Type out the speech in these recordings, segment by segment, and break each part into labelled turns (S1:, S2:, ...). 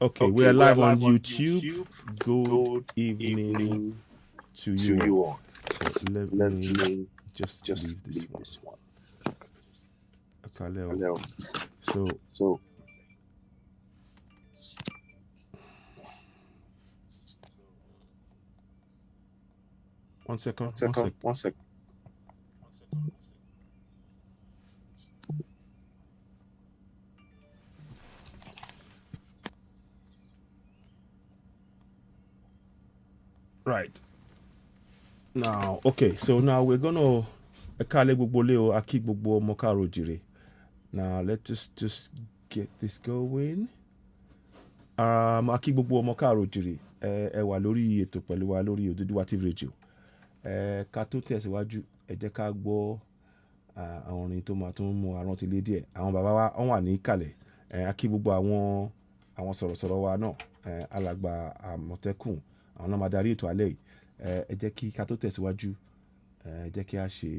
S1: Okay, we are
S2: we are
S1: live on
S2: live on
S1: YouTube.
S2: YouTube.
S1: Good
S2: Good
S1: evening
S2: evening
S1: to
S2: to
S1: you
S2: you
S1: all.
S2: all.
S1: So let
S2: Let
S1: me
S2: me
S1: just
S2: just
S1: leave this
S2: leave
S1: one.
S2: this one.
S1: Okay,
S2: Hello.
S1: so
S2: So,
S1: one second,
S2: one
S1: one
S2: second,
S1: sec.
S2: one second.
S1: Right now, okay. So now we're gonna Ekale gbogbo le o, aki gbogbo ọmọ káàárọ̀ oòjíire. Now let's just get this going. Aki gbogbo ọmọ káàárọ̀ oòjíire. Ẹ wà lórí ètò pẹ̀lú wa lórí Odùduwà TV Radio. Ká tó tẹ̀síwájú, ẹ jẹ́ ká gbọ́ àwọn orin tó máa tún mú arántí lé díẹ̀. Àwọn bàbá wa wọ́n wà ní ìkàlẹ̀. Akí gbogbo àwọn sọ̀rọ̀sọ̀rọ̀ wa náà, alàgbà Àmọ̀tẹ́kùn, àwọn náà máa darí ètò alẹ́ yìí. Ẹ jẹ́ kí ká tó tẹ̀síwájú, ẹ jẹ́ kí a ṣe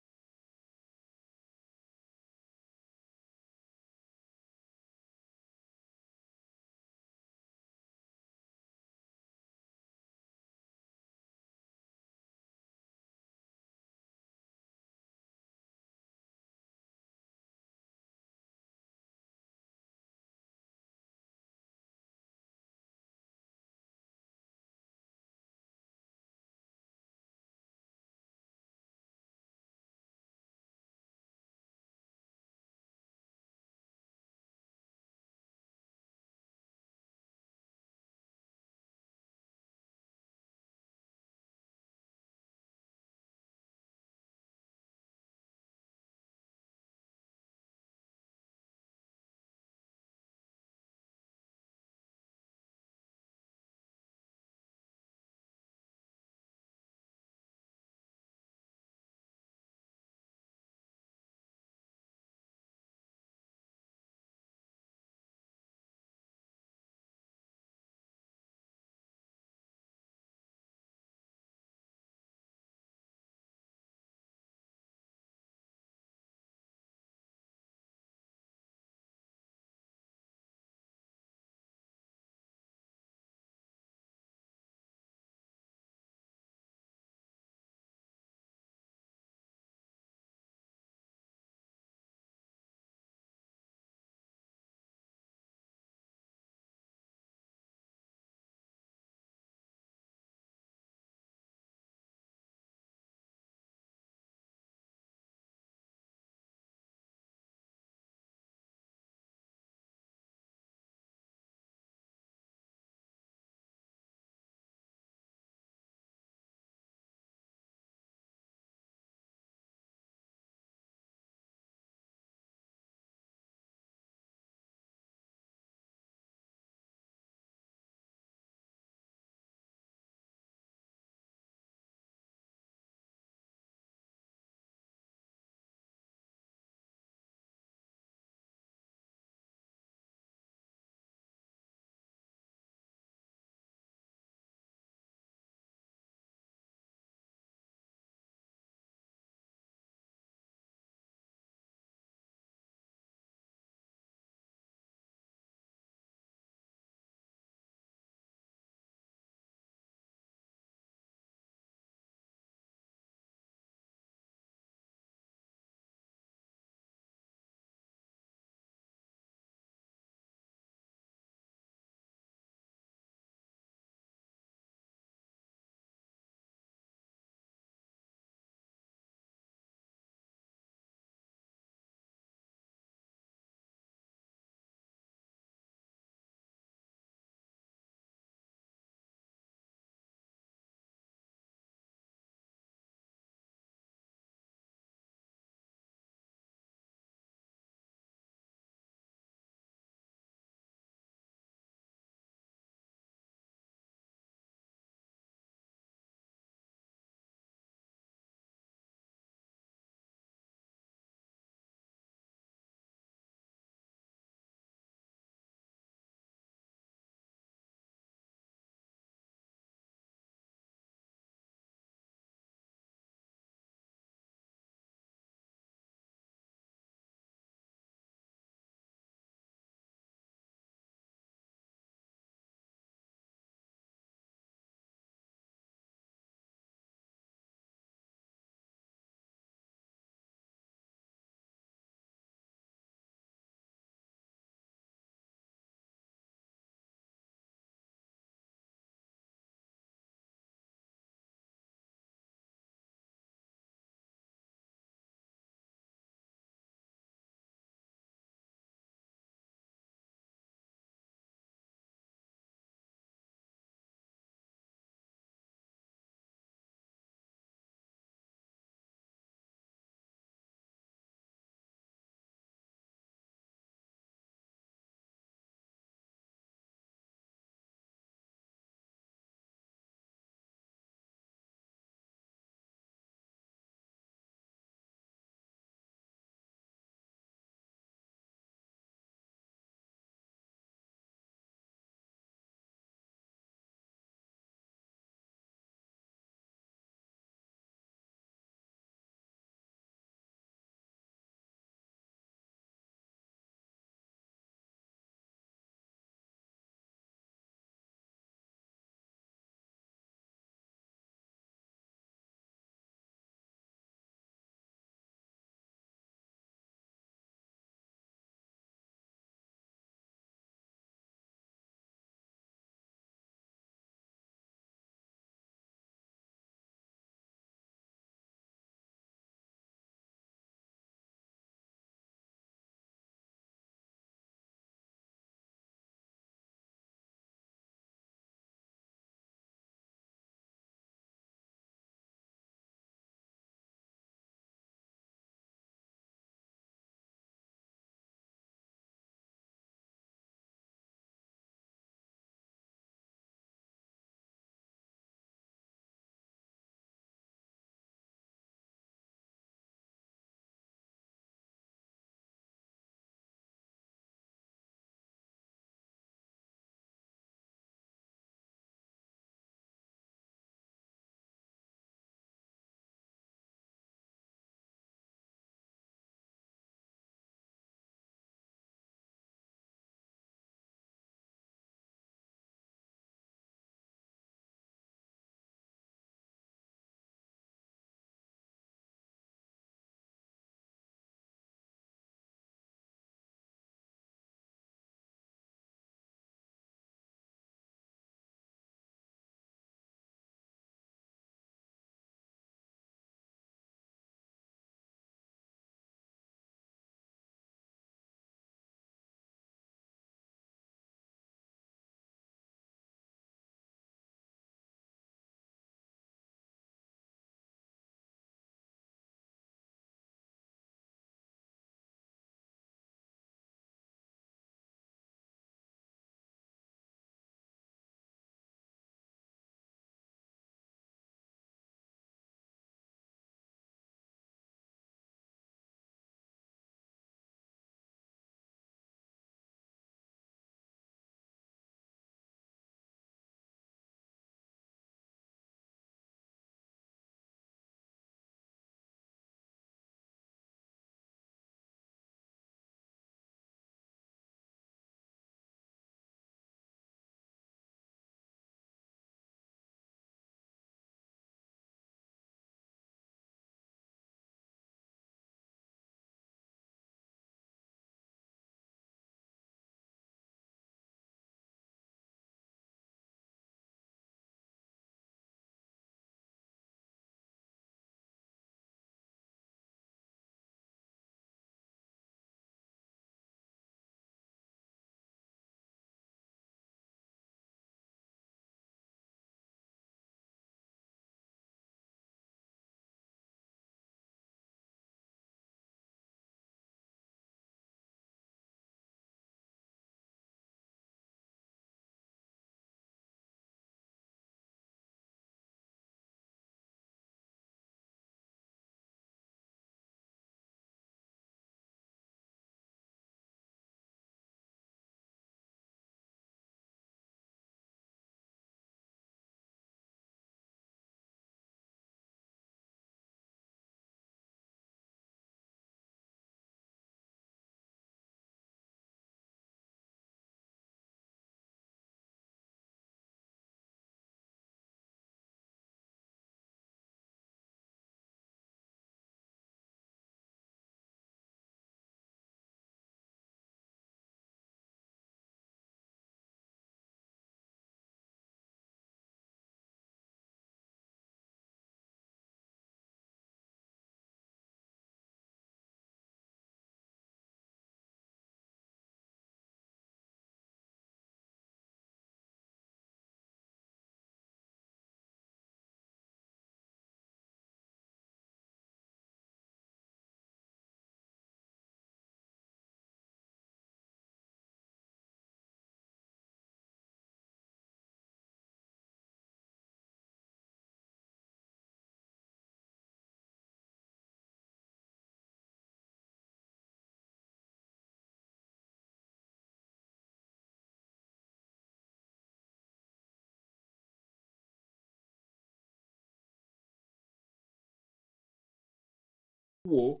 S2: wò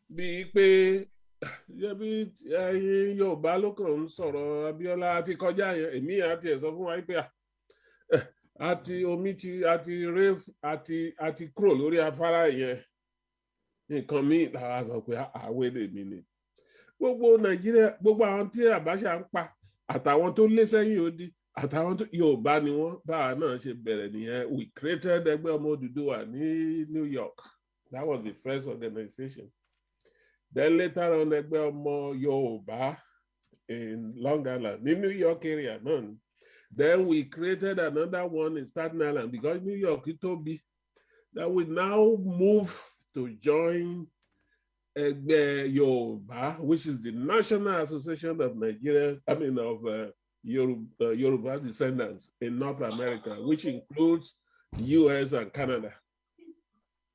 S2: bíi pé bí Yorùbá ló kàn ń sọ̀rọ̀ Abíọ́lá àti kọjá yẹn èmi àti ẹ̀ sọ fún wa pé àti omi àti kúrò lórí afárá yẹn nǹkan míì làwa sọ pé àwẹ̀ lèmi ni gbogbo Nàìjíríà gbogbo àwọn tí Abacha ń pa àtàwọn tó lé sẹ́yìn odi àtàwọn tó Yorùbá ni wọ́n báwa náà ṣe bẹ̀rẹ̀ nìyẹn. We created ẹgbẹ́ ọmọ Odùduwà ní New York. That was the first organization. Then later on ẹgbẹ́ ọmọ Yorùbá in Long Island ní New York area náà. Then we created another one in Staten Island because New York tóbi. Then we now move to join ẹgbẹ́ Yorùbá, which is the National Association of Nigerians, of Yoruba descendants in North America, which includes US and Canada.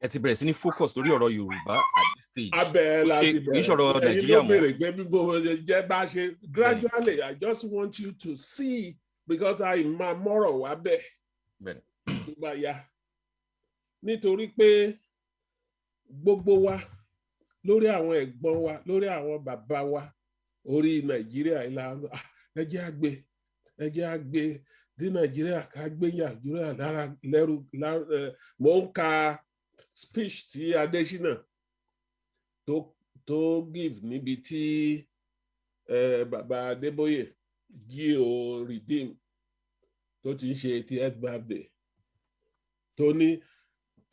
S3: Ẹ ti bẹ̀rẹ̀ sí ní focus lórí ọ̀rọ̀ Yorùbá at this stage.
S2: Abẹ́ láti bẹ̀rẹ̀.
S3: Kì í ṣọ̀rọ̀ Nàìjíríà
S2: mọ́. Gradually, I just want you to see because I máa mọ́rọ̀ wá bẹ́ẹ̀. Tó bá yá. Nítorí pé gbogbo wa lórí àwọn ẹ̀gbọ́n wa lórí àwọn bàbá wa orí Nàìjíríà ìlànà ẹ jẹ́ àgbẹ̀ dí Nàìjíríà ká gbé Nàìjíríà lára lẹ́rù mò ń ka speech tí Adésínà tó give níbi tí bàbá Adébóyè G.O. Redeem tó ti ń ṣe 80th birthday tó ní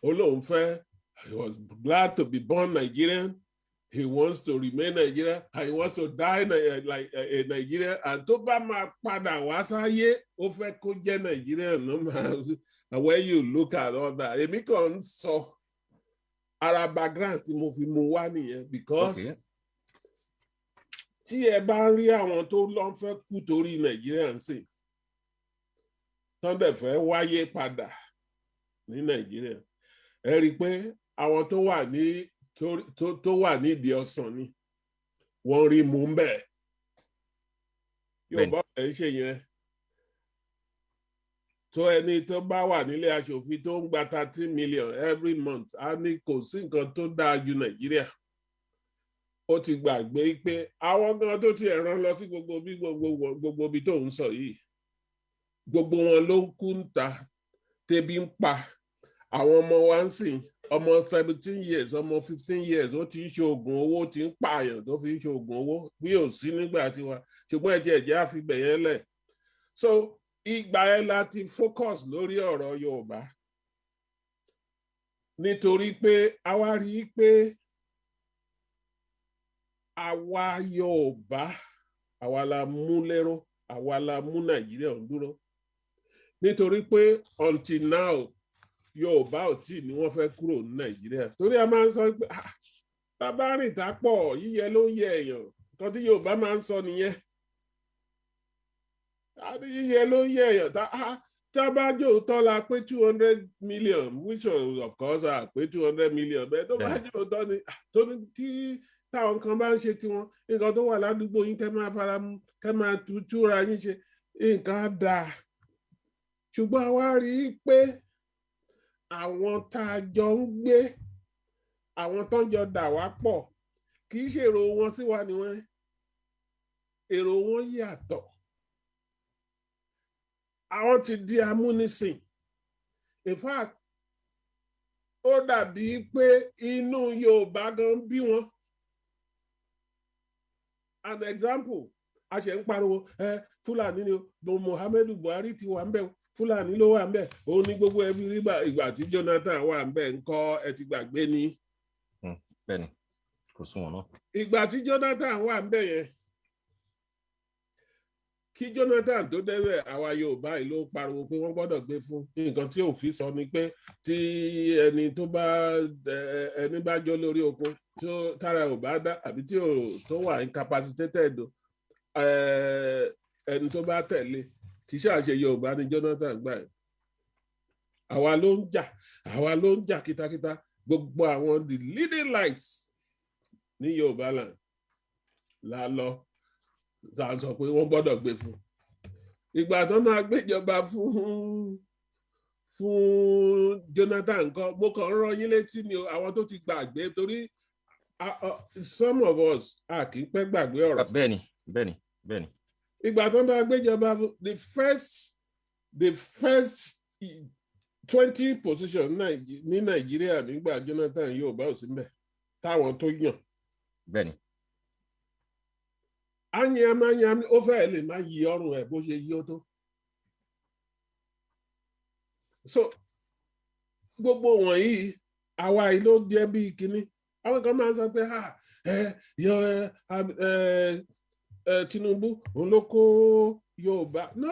S2: olóhùn fẹ́ he was glad to be born Nigerian. He wants to remain Nigerian. And he wants to die like a Nigerian. And tó bá máa padà wá sáyé, ó fẹ́ kó jẹ́ Nigerian. No man. And when you look at all that, èmi kàn ń sọ ara background tí mo fi mú wá nìyẹn because tí ẹ bá rí àwọn tó lọ fẹ́ kú torí Nigerian sí, tán dẹ̀ fẹ́ wáyé padà ní Nigeria, ẹ rí i pé àwọn tó wà nídìí ọsàn ni wọ́n rí mú bẹ́ẹ̀. Yorùbá ẹ̀ ń ṣe yẹn. tó ẹni tó bá wà nílé aṣòfin tó ń gba 13 million every month á ní kò sí nǹkan tó dáa ju Nàìjíríà. Ó ti gbàgbé pé àwọn gan tó ti rán lọ sí gbogbo ibi tó ń sọ yìí gbogbo wọn ló ń kú ń ta tẹ́bí ń pa àwọn ọmọ wa ń sìn ọmọ 17 years ọmọ 15 years ó ti ń ṣe oògùn owó ti ń pààyàn tó fi ń ṣe oògùn owó bí ò sí nígbà tiwa ṣùgbọ́n ẹ̀jẹ̀ àfibẹ̀ yẹn lẹ̀. So ìgbà yẹn láti focus lórí ọ̀rọ̀ Yorùbá nítorí pé a wá rí i pé àwa Yorùbá àwa la mú lérò àwa la mú Nàìjíríà ń dúró nítorí pé until now Yorùbá ò tí ni wọ́n fẹ́ kúrò ní Nàìjíríà torí a máa ń sọ pé bàbá rìn tá pọ̀ yíyẹ ló yẹ èèyàn nǹkan tí Yorùbá máa ń sọ nìyẹn yíyẹ ló yẹ èèyàn tá a bá jò tọ́ la pé 200 million which of course pé 200 million bẹ́ẹ̀ tó bá jò tọ́ ni tó ní tí táwọn kan bá ń ṣe tiwọn nǹkan tó wà ládùúgbò yín kẹ́ máa fara mu kẹ́ máa túra yín ṣe nǹkan á dáa ṣùgbọ́n a wá rí i pé àwọn tá a jọ ń gbé àwọn tó ń jọ dà wá pọ̀ kì í ṣe èrò wọn sí wa ni wọ́n èrò wọn yàtọ̀ àwọn ti di amúnisìn in fact ó dàbí pé inú Yorùbá gan bí wọn. An example a ṣe ń pariwo Fúlàní ni Muhammadu Buhari ti wà ń bẹ̀ Fúlàní ló wà ń bẹ̀ òun ní gbogbo ẹbí rí ìgbà tí Jonathan wà ń bẹ̀ ńkọ́ ẹ ti gbàgbé ni.
S3: Bẹ́ẹ̀ni kò sún wọn náà.
S2: Ìgbà tí Jonathan wà ń bẹ̀ yẹn kí Jonathan tó débẹ̀ àwa Yorùbá yìí ló pariwo pé wọ́n gbọ́dọ̀ gbé fún nǹkan tí òfin sọ ni pé tí ẹni bá jó lórí oko tára ò bá dá àbí tí tó wà incapacitated ẹni tó bá tẹ̀lé kì í ṣàṣe Yorùbá ni Jonathan gbà yẹn àwa ló ń jà kítakíta gbogbo àwọn the leading lights ní Yorùbá land la lọ sọ pé wọ́n gbọ́dọ̀ gbé fún ìgbà tó máa gbéjọba fún Jonathan kan mo kàn ń rán yín létí ni àwọn tó ti gbàgbé torí some of us a kì í pẹ́ gbàgbé ọ̀rọ̀.
S3: bẹ́ẹ̀ni.
S2: ìgbà tó ń bá gbéjọba the first 20 position ní Nàìjíríà nígbà Jonathan yóò bá òsì mbẹ táwọn tó yàn.
S3: bẹ́ẹ̀ni.
S2: anyamanyam ó fẹ́ lè má yí ọrùn ẹ̀ bó ṣe yí ó tó. so gbogbo wọ̀nyí àwa yìí ló jẹ́ bí kinní àwọn kan máa ń sọ pé Tinubu òun ló kó Yorùbá no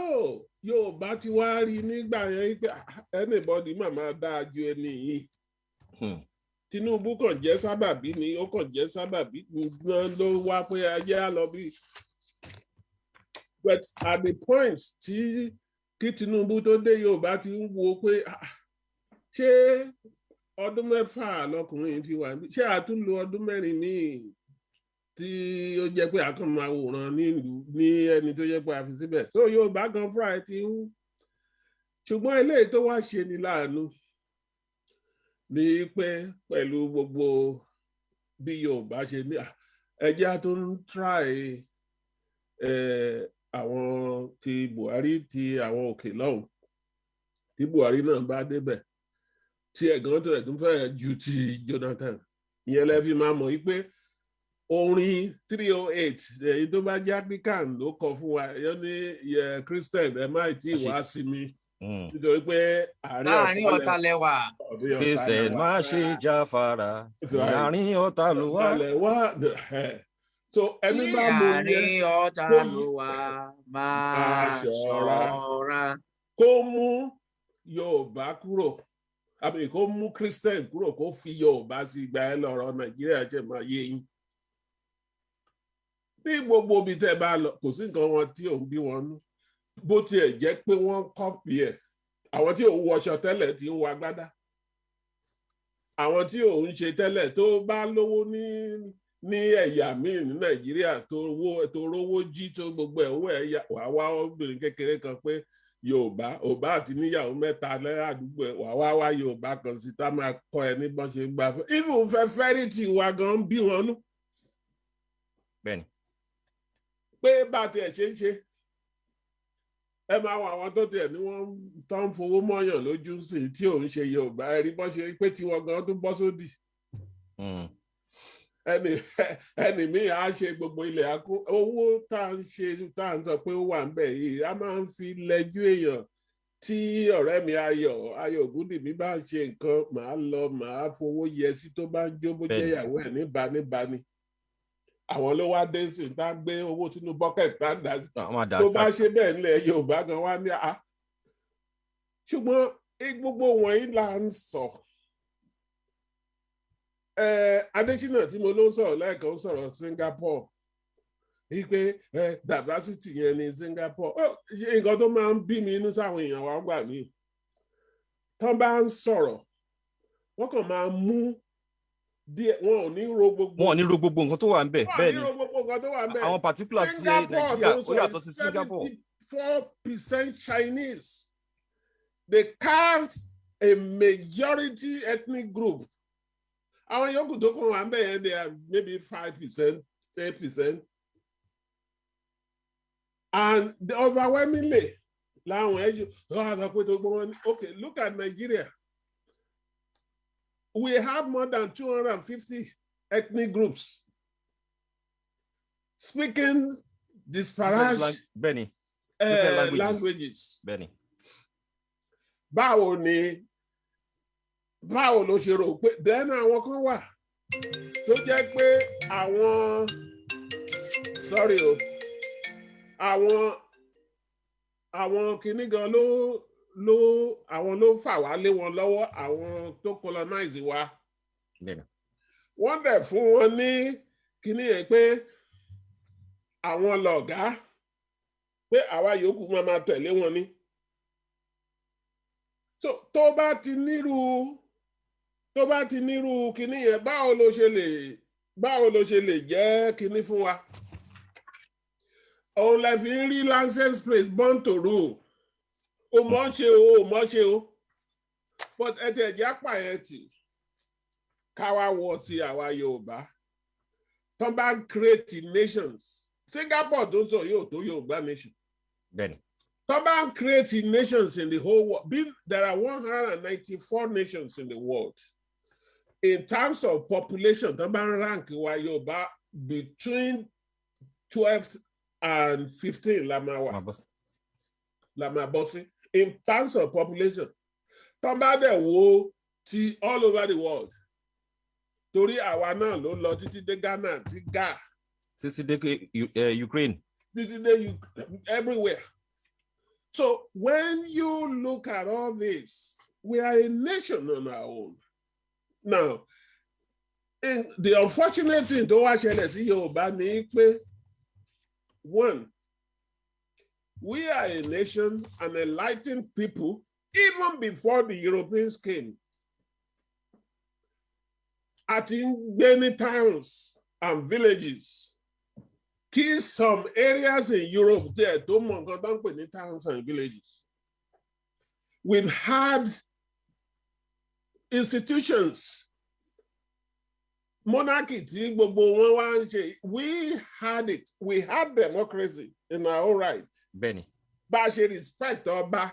S2: Yorùbá ti wá rí nígbà yẹn pé anybody máa dáa ju ẹni yìí. Tinubu kàn jẹ́ sábàbí ni ó kàn jẹ́ sábàbí náà ló wá pé ayé á lọ bí. But at the point tí kí Tinubu tó dé Yorùbá ti ń wo pé ṣé ọdún 6 lọkùnrin fi wà ṣé àtúnlò ọdún 4 míì tí ó jẹ́ pé àkàn máa wòran nílùú ní ẹni tó jẹ́ pé a fi síbẹ̀ tó Yorùbá gan fúnra ẹ̀ ti ń ṣùgbọ́n eléyìí tó wá ṣe ni láàánú ní pé pẹ̀lú gbogbo bí Yorùbá ṣe ní ẹjẹ́ tó ń try àwọn ti Buhari ti àwọn òkè lọ́hùn tí Buhari náà bá débẹ̀ tí ẹ̀gán tó ẹ̀dún fẹ́ ju ti Jonathan ìyẹn lẹ́fi máa mọ̀ wípé orin 308 èyí tó bá jẹ́ African ló kọ fún wa yọ ní Christian ẹ má tí ì wá sí mi nítorí pé
S4: àárín ọ̀tá lẹ́wà
S3: Christian má ṣe jáfara àárín ọ̀tá ló wà.
S2: so ẹni bá mọ
S4: àárín ọ̀tá ló wà máa ṣọ́ra
S2: kó mú Yorùbá kúrò àbí kó mú Christian kúrò kó fi Yorùbá sí ìgbà ẹ lọ́rọ̀ Nàìjíríà jẹ́ máa yé yín ní gbogbo ibi tẹ́ bá lọ kò sí nǹkan wọn tí òun bí wọn nú bó tiẹ̀ jẹ́ pé wọ́n kọ́pì ẹ̀ àwọn tí òun wọṣọ tẹ́lẹ̀ tí ń wọ agbádá àwọn tí òun ṣe tẹ́lẹ̀ tó bá lówó ní ẹ̀yà míì ní Nàìjíríà tó rówó jí tó gbogbo owó ẹ̀yà wàá wá obìnrin kékeré kan pé Yorùbá àti níyàwó 3 lẹ́yàdúgbò wàá wá Yorùbá kan sí tá máa kọ́ ẹ ní bọ́n ṣe ń gbà fún even fẹ́fẹ́rìtì wa gan bí wọn nú.
S3: bẹ́ẹ̀ni.
S2: pé bá tiẹ̀ ṣe ń ṣe ẹ máa wọ àwọn tó tiẹ̀ ní wọ́n tó ń fowó mọ́yàn lójú sí tí òun ṣe Yorùbá ẹ rí bọ́n ṣe pé tiwọn gan tó bọ́ sódì. ẹni míì á ṣe gbogbo ilẹ̀ akó owó tá à ń sọ pé ó wà ń bẹ̀ yìí a máa ń fi lẹ́jú èèyàn tí ọ̀rẹ́ mi Ayọ̀ Ògúndìmí bá ṣe nǹkan màá fowó yẹ sí tó bá ń jó bó jẹ́ ìyàwó ẹ̀ níbani àwọn ló wá dé sí tá gbé owó sínú bucket tá ń dà sí tó bá ṣe bẹ́ẹ̀ nílẹ̀ Yorùbá gan wá ní ṣùgbọ́n gbogbo wọ̀nyí là ń sọ. Adésínà tí mo ló ń sọ̀rọ̀ lẹ́ẹ̀kan sọ̀rọ̀ Singapore wípé diversity yẹn ní Singapore nǹkan tó máa ń bí mi inú sáwọn èèyàn wa gbà mí tán bá ń sọ̀rọ̀ wọ́n kàn máa mú díẹ̀ wọn ò ní ro gbogbo
S3: nǹkan tó wà ń bẹ̀ bẹ́ẹ̀ ni àwọn particular sí Nàìjíríà ó yàtọ̀ sí Singapore.
S2: 74% Chinese they carved a majority ethnic group. Àwọn yòókù tó kàn wá ń bẹ̀ yẹn they are maybe 5%, 8%. And overwhelmingly, láwọn ẹ̀jú ọ̀hún pé tó gbọ́ wọn ní okay, look at Nigeria. We have more than 250 ethnic groups speaking disparate languages. Báwo ló ṣe rò pé then àwọn kan wà tó jẹ́ pé àwọn kìíní gan àwọn ló fà wá lé wọn lọ́wọ́ àwọn tó colonize wa. Wọ́n dẹ̀ fún wọn ní kìíní yẹn pé àwọn lọ̀gá pé àwa yòókù máa tẹ̀lé wọn ní. So tó bá ti nírú kinní yẹn báwo ló ṣe lè jẹ́ kinní fún wa. Òun lè fi ń rí license plate born to rule o mọ̀ ṣe o but ẹ tẹ̀ jẹ́ àpàyẹ̀tì káwá wọ sí àwa Yorùbá tó bá ń create nations Singapore tó sọ yóò tó Yorùbá nation.
S3: Bẹ́ẹ̀ni.
S2: Tó bá ń create nations in the whole world. There are 194 nations in the world. In terms of population, tó bá ń rank wa Yorùbá between 12 and 15 la máa bọ́ sí. In terms of population, tó bá dẹ̀ wo ti all over the world. Torí àwa náà ló lọ títí dé Ghana, ti Ga.
S3: Títí dé Ukraine.
S2: Títí dé everywhere. So when you look at all this, we are a nation on our own. Now, the unfortunate thing tó wá ṣẹlẹ̀ sí Yorùbá ni pé, one, we are a nation, an enlightened people, even before the Europeans came. At in many towns and villages, key some areas in Europe there, towns and villages. We've had institutions, monarchy, we had it. We had democracy in our own right.
S3: Benny.
S2: Bá ṣe respect ọba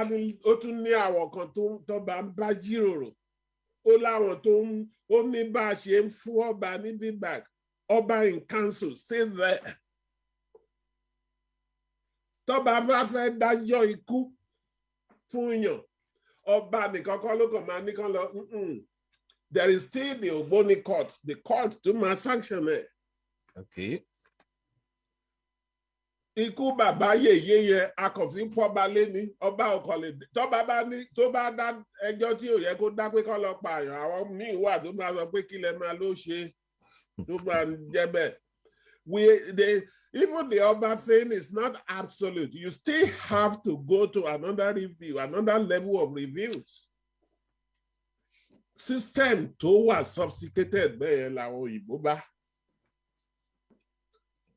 S2: ní ó tún ní àwọn kan tó bá ń bá jíròrò. Ó láwọn tó ń ó ní bá ṣe ń fún ọba ní feedback. Ọba in council stay there. Tọ́ba bá fẹ́ dájọ́ ikú fún yàn. Ọba nìkan kọ́ ló kàn máa ní kán lọ. There is still the Ogboni court, the court to my sanction it.
S3: Okay.
S2: Ikú bàbá yèyé akọ̀fin pọ́ba léni ọba ọkọ̀lẹ̀ tọ́ba bá ní tó bá dá ẹjọ́ tí ò yẹ kó dá pé kọ́ lọ pààyàn àwọn míì wà tó máa sọ pé kí lẹ máa ló ṣe tó máa ń jẹ́ bẹ́ẹ̀. Even the other thing is not absolute. You still have to go to another review, another level of reviews. System tó wà sophisticated bẹ́ẹ̀ làwọn òyìnbó bá.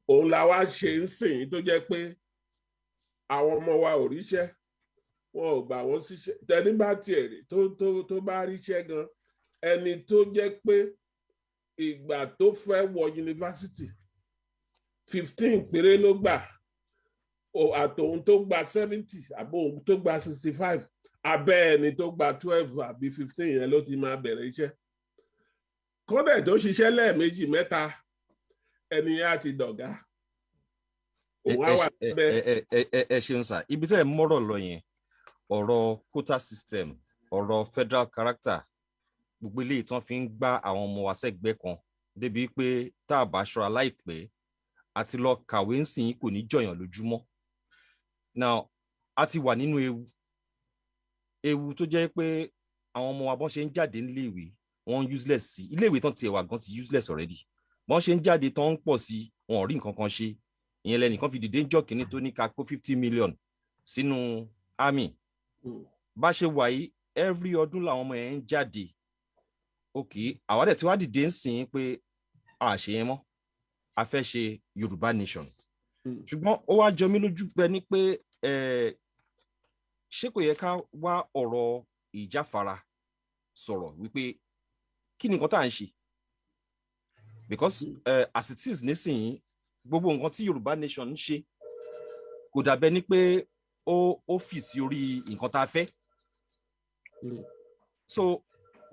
S2: Òun la wá ṣe ń sìn tó jẹ́ pé àwọn ọmọ wa ò ríṣẹ́, wọn ò gbà wọ́n síṣẹ́. Tẹni bá tiẹ̀ rí tó bá ríṣẹ́ gan, ẹni tó jẹ́ pé ìgbà tó fẹ́ wọ yunifásitì 15 péré ló gbà, àtòun tó gba 70 àbò òun tó gba 65, abẹ́ ẹni tó gba 12 àbí 15 yẹn ló ti máa bẹ̀rẹ̀ iṣẹ́. Kódà tó ṣiṣẹ́ lẹ́ẹ̀mejì mẹ́ta, ẹni yẹn á ti dọ̀gá.
S3: Ẹ ṣeun sà, ibi tẹ́ ẹ mọ́rọ̀ lọ yẹn, ọ̀rọ̀ quota system, ọ̀rọ̀ federal character, gbogbo eléyìí tán fi ń gbá àwọn ọmọ wa sẹ́gbẹ́ kan débi pé tá a bá ṣọ́ra láìpẹ́ àti lọ kàwé ń sìn kò ní jọyàn lójúmọ́. Now, a ti wà nínú ewu tó jẹ́ pé àwọn ọmọ wa bọ́n ṣe ń jáde níléèwé wọ́n useless sí iléèwé tán tiẹ̀ wà gan ti useless already. Bọ́n ṣe ń jáde tán ń pọ̀ sí wọn ò rí nǹkan kan ṣe. Ìyẹn lẹ́nìkan fi dìde ń jọ́ kínní tó ní ká kó 50 million sínú army. Bá ṣe wà yìí every ọdún làwọn ọmọ yẹn ń jáde. Okay, àwa dẹ̀ tí wá dìde ń sìn pé a ṣe yẹn mọ́, a fẹ́ ṣe Yorùbá nation. Ṣùgbọ́n ó wá jọ mí lójú pé ní pé ṣé kò yẹ ká wá ọ̀rọ̀ ìjáfara sọ̀rọ̀ wípé kí ni nǹkan tá à ń ṣe? Because as it is nísìnyí gbogbo nǹkan tí Yorùbá nation ń ṣe kò dàbẹ́ ní pé ó fì sí orí nǹkan tá a fẹ́. So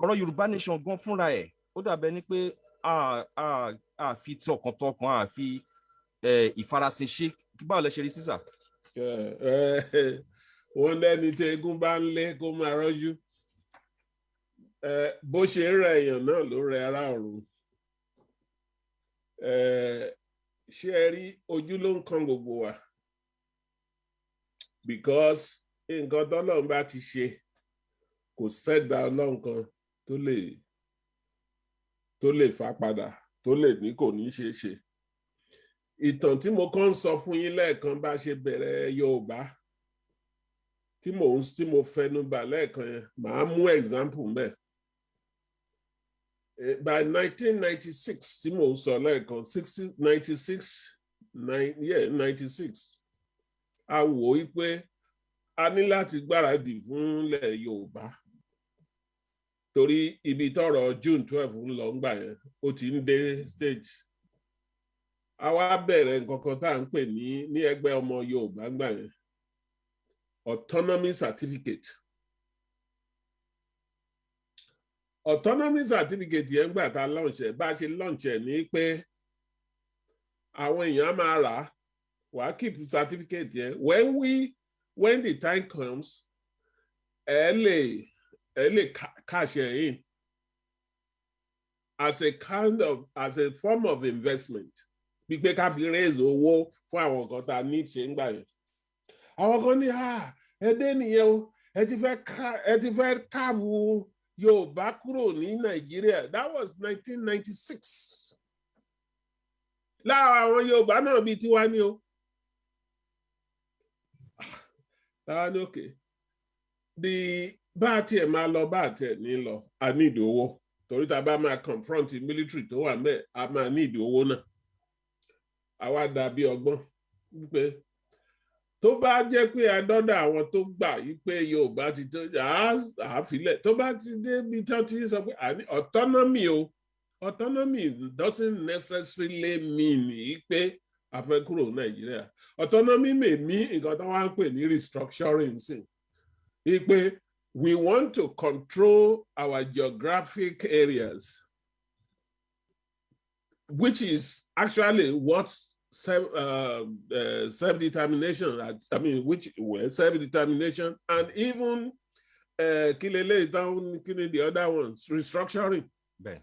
S3: ọ̀rọ̀ Yorùbá nation gan fúnra ẹ̀ ó dàbẹ́ ní pé a fi tọkàntọkàn a fi ìfarasin ṣe. Báwo lẹ ṣe rí sísà?
S2: Wọ́n lẹ́ni tí eégún bá ń lé kó máa rọ́jú. Bó ṣe ń rẹ èèyàn náà ló rẹ ará ọ̀run. Ṣé ẹ rí ojú ló ń kan gbogbo wa? Because nǹkan tọ́lọ́run bá ti ṣe kò sẹ́dá Ọlọ́run kan tó lè fà padà tó lè ní kò ní ṣe ṣe. Ìtàn tí mo kàn ń sọ fún yín lẹ́ẹ̀kan bá ṣe bẹ̀rẹ̀ Yorùbá tí mo fẹnu bà lẹ́ẹ̀kan yẹn màá mú example mbẹ̀. By 1996 tí mo sọ lẹ́ẹ̀kan 96 a wò ó pé a ní láti gbáradì fúnlẹ̀ Yorùbá torí ibi tọ́rọ̀ June 12 ń lọ ńgbà yẹn ó ti ń dé stage. A wá bẹ̀rẹ̀ nǹkan kan tá à ń pè ní ẹgbẹ́ ọmọ Yorùbá ńgbà yẹn autonomy certificate. Autonomy certificate yẹn gbà tá launch ẹ̀ bá a ṣe launch ẹ̀ ní pé àwọn èèyàn máa rà á wàá keep certificate yẹn when the time comes ẹ lè cash it in as a form of investment gbígbé ká fi raise owó fún àwọn kan tá a ní ṣe ń gbà yẹn. Àwọn kan ní ẹdẹ nìyẹn o ẹ ti fẹ́ káàbù Yorùbá kúrò ní Nàìjíríà. That was 1996. Lára àwọn Yorùbá náà bíi tiwa ni o. Lára ní òkè bá a tiẹ̀ máa lọ bá a tiẹ̀ ní lọ a ní ìdí owó torí tá a bá máa confront military tó wà mẹ́ẹ̀ a máa ní ìdí owó náà. Àwa dàbí ọgbọ́n wípé tó bá jẹ́ pé adọ́dọ̀ àwọn tó gbà yí pé Yorùbá ti tó àáfilẹ̀ tó bá ti dé bí tó ti sọ pé autonomy o autonomy doesn't necessarily mean yí pé a fẹ́ kúrò Nàìjíríà. Autonomy may mean nǹkan tó wá ń pè ní restructuring sí i pé we want to control our geographic areas, which is actually what self-determination, self-determination, and even the other ones, restructuring.
S3: Ben.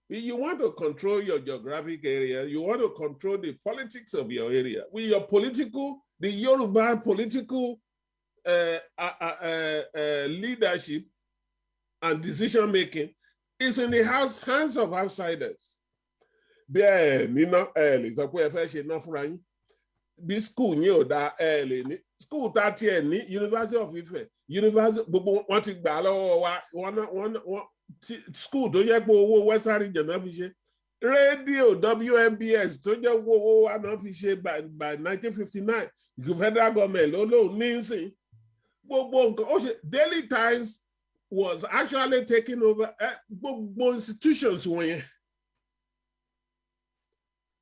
S2: You want to control your geographic area, you want to control the politics of your area. With your the Yoruba political leadership and decision-making is in the hands of outsiders. Bẹ́ẹ̀ níná lè sọ pé ẹ fẹ́ ṣe ná fúnra yín bí school yín ò dá lè ní school tá tiẹ̀ ní University of Ife university gbogbo wọn ti gbà lọ́wọ́ wa wọn school tó jẹ́ pé owó Western Region náà fi ṣe rédíò WMBS tó jẹ́ owó wa náà fi ṣe by 1959 the federal government ló lóun ní sìn gbogbo nǹkan ó ṣe Daily Times was actually taking over gbogbo institutions wọ̀nyẹn.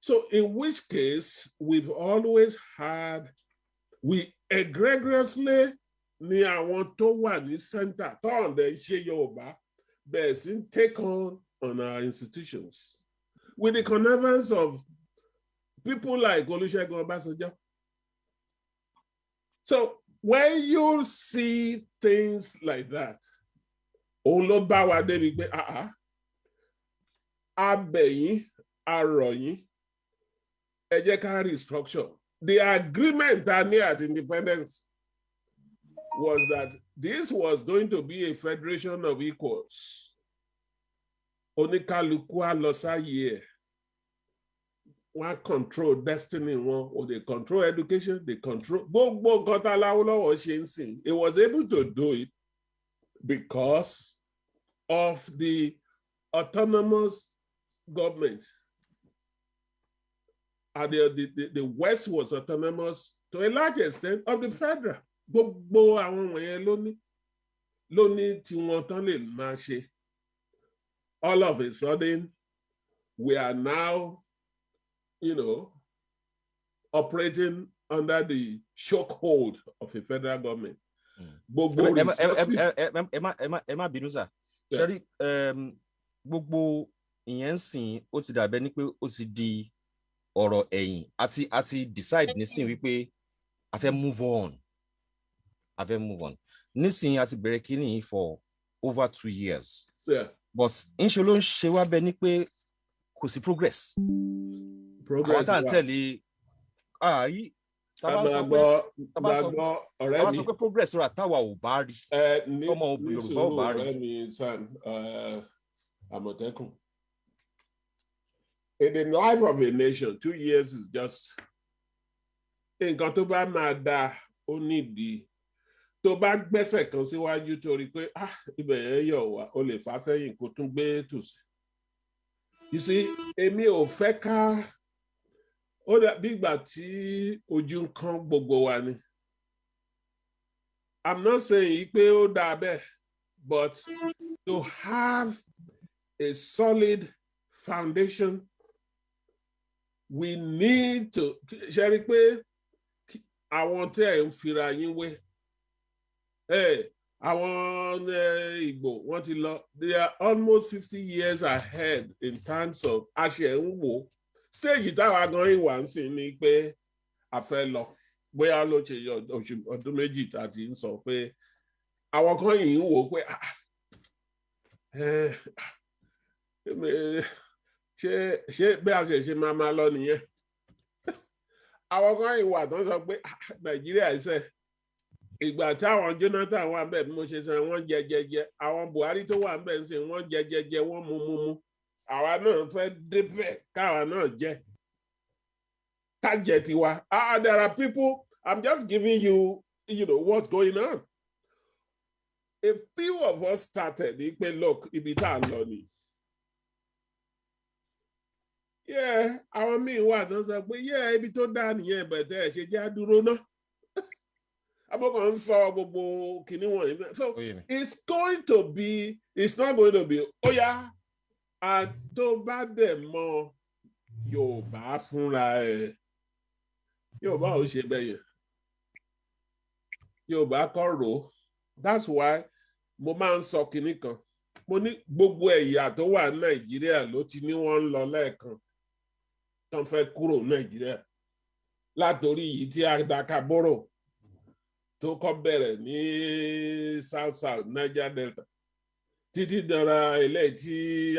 S2: So in which case, we've always had, we egregiously ní àwọn tó wà ní center tó ọ̀dẹ̀ ṣe Yorùbá bẹ̀rẹ̀ sí take on our institutions with the connivance of people like Olusegun Obasanjo. So when you see things like that, òun ló bá wa débi pé abẹ̀yìn arọ̀yìn ẹ jẹ́ ká restructure. The agreement at independence was that this was going to be a federation of equals. Oníkálukú á lọ sáyé ẹ̀. Wọ́n control destiny wọn, or they control education, they control gbogbo nǹkan tá Awólọ́wọ̀ ṣe ń sìn. It was able to do it because of the autonomous government. And the West was autonomous to a large extent of the federal. Gbogbo àwọn wọ̀nyẹn lóní tí wọ́n tán lè máa ṣe. All of a sudden, we are now, operating under the chokehold of a federal government. Gbogbo
S3: ẹ má bínú sà. Ṣẹ́rí gbogbo ìyẹn ń sìn ó ti dàbẹ́ ní pé ó ti di ọ̀rọ̀ ẹ̀yìn àti decide nísìn wípé a fẹ́ move on nísìn àti bẹ̀rẹ̀ kínní for over 2 years.
S2: Yeah.
S3: But ńṣe ló ń ṣe wá bẹ́ẹ̀ ni pé kò sí progress. Àwọn tá à ń tẹ̀lé ààyè tábà sọ pé progress rà táwa ò bá rí ọmọ Yorùbá ò bá rí.
S2: Àmọ̀tẹ́kùn. In the life of a nation, 2 years is just nǹkan tó bá máa dáa ó nídìí tó bá gbẹ́sẹ̀ kan síwájú torí pé ibẹ̀ yẹn yọ̀ wá ó lè fà sẹ́yìn kó tún gbé tòsí. You see, èmi ò fẹ́ ká ó dàbí ìgbà tí ojú ń kán gbogbo wa ni. I'm not saying pé ó dà bẹ́ẹ̀, but to have a solid foundation, we need to ṣe rí pé àwọn tí ẹ̀ ń fira yín wé àwọn Ìgbò wọ́n ti lọ, they are almost 50 years ahead in terms of àṣẹ ń wò stage táwa gan ìwà ń sìn ni pé a fẹ́ lọ bóyá ló ṣe ọdún méjì tàbí ń sọ pé àwọn kan yìí ń wò pé ṣé bí a ṣe máa lọ nìyẹn. Àwọn kan yìí wà tó ń sọ pé Nàìjíríà ṣe ìgbà tí àwọn Jonathan wà bẹ́ẹ̀ bí mo ṣe sọ wọ́n jẹ àwọn Buhari tó wà bẹ́ẹ̀ sí wọ́n jẹ wọ́n mú àwa náà fẹ́ débẹ̀ káwa náà jẹ ká jẹ tiwa. There are people, I'm just giving you what's going on. A few of us started ní pé look ibi tá a lọ ni. Àwọn míì wà tó ń sọ pé ibi tó dá nìyẹn bẹ̀tẹ̀ ẹ̀ ṣe jẹ́ àdúró náà. Abọ́kàn ń sọ gbogbo kìíní wọ̀nyí. So it's not going to be tó bá dẹ̀ mọ Yorùbá fúnra ẹ̀. Yorùbá ò ṣe bẹ́yẹn. Yorùbá kọ́ rò ó. That's why mo máa ń sọ kìíní kan. Mo ní gbogbo ẹ̀yà tó wà ní Nàìjíríà ló ti ní wọ́n ń lọ lẹ́ẹ̀kan tán fẹ́ kúrò Nàìjíríà. Látòrí yìí tí Adakaboro tó kọ́ bẹ̀rẹ̀ ní South Niger Delta títí dára eléyìí tí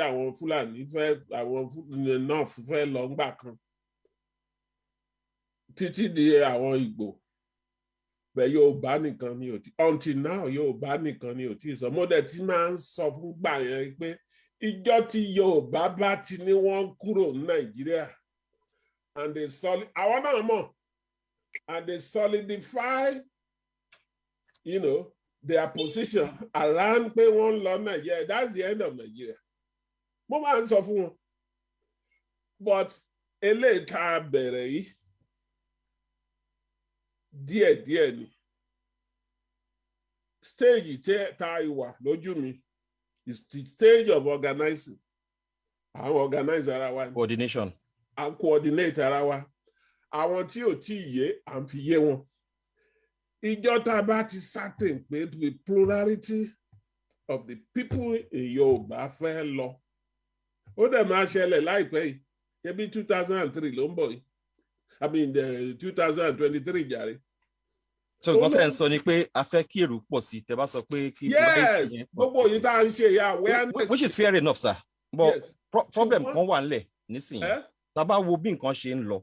S2: àwọn Fúlàní àwọn North fẹ́ lọ ńgbà kan títí di àwọn Ìgbò bẹ́ẹ̀ Yorùbá nìkan ni ò tí until now Yorùbá nìkan ni ò tí sọ. Mo dẹ̀ ti máa ń sọ fún gbà yẹn pé ìjọ tí Yorùbá bá ti ní wọ́n kúrò ní Nàìjíríà and they àwọn náà mọ̀ and they solidify their position around pé wọ́n lọ Nàìjíríà, that's the end of Nigeria. Mo máa ń sọ fún wọn but eléyìí tá a bẹ̀rẹ̀ yìí díẹ̀díẹ̀ ni stage tá a wà lójú mi is the stage of organizing. Àwọn organize ara wa
S3: coordination
S2: and coordinate ara wa. Àwọn tí ò tí yé à ń fi yé wọn. Ìjọ tá a bá ti certain pé the plurality of the people in Yorùbá fẹ́ lọ. Ó dẹ̀ máa ṣẹlẹ̀ láìpẹ́ yìí. Ṣebí 2003 ló ń bọ̀ yìí. I mean 2023 jàre.
S3: So nǹkan tẹ́ ń sọ ni pé a fẹ́ kí èrò pọ̀ sí tẹ́ bá sọ pé kí
S2: yes gbogbo yìí tá à ń ṣe awareness.
S3: Which is fair enough sir. But problem kan wà nílẹ̀ nísìnyí. Tá bá wo bí nǹkan ṣe ń lọ.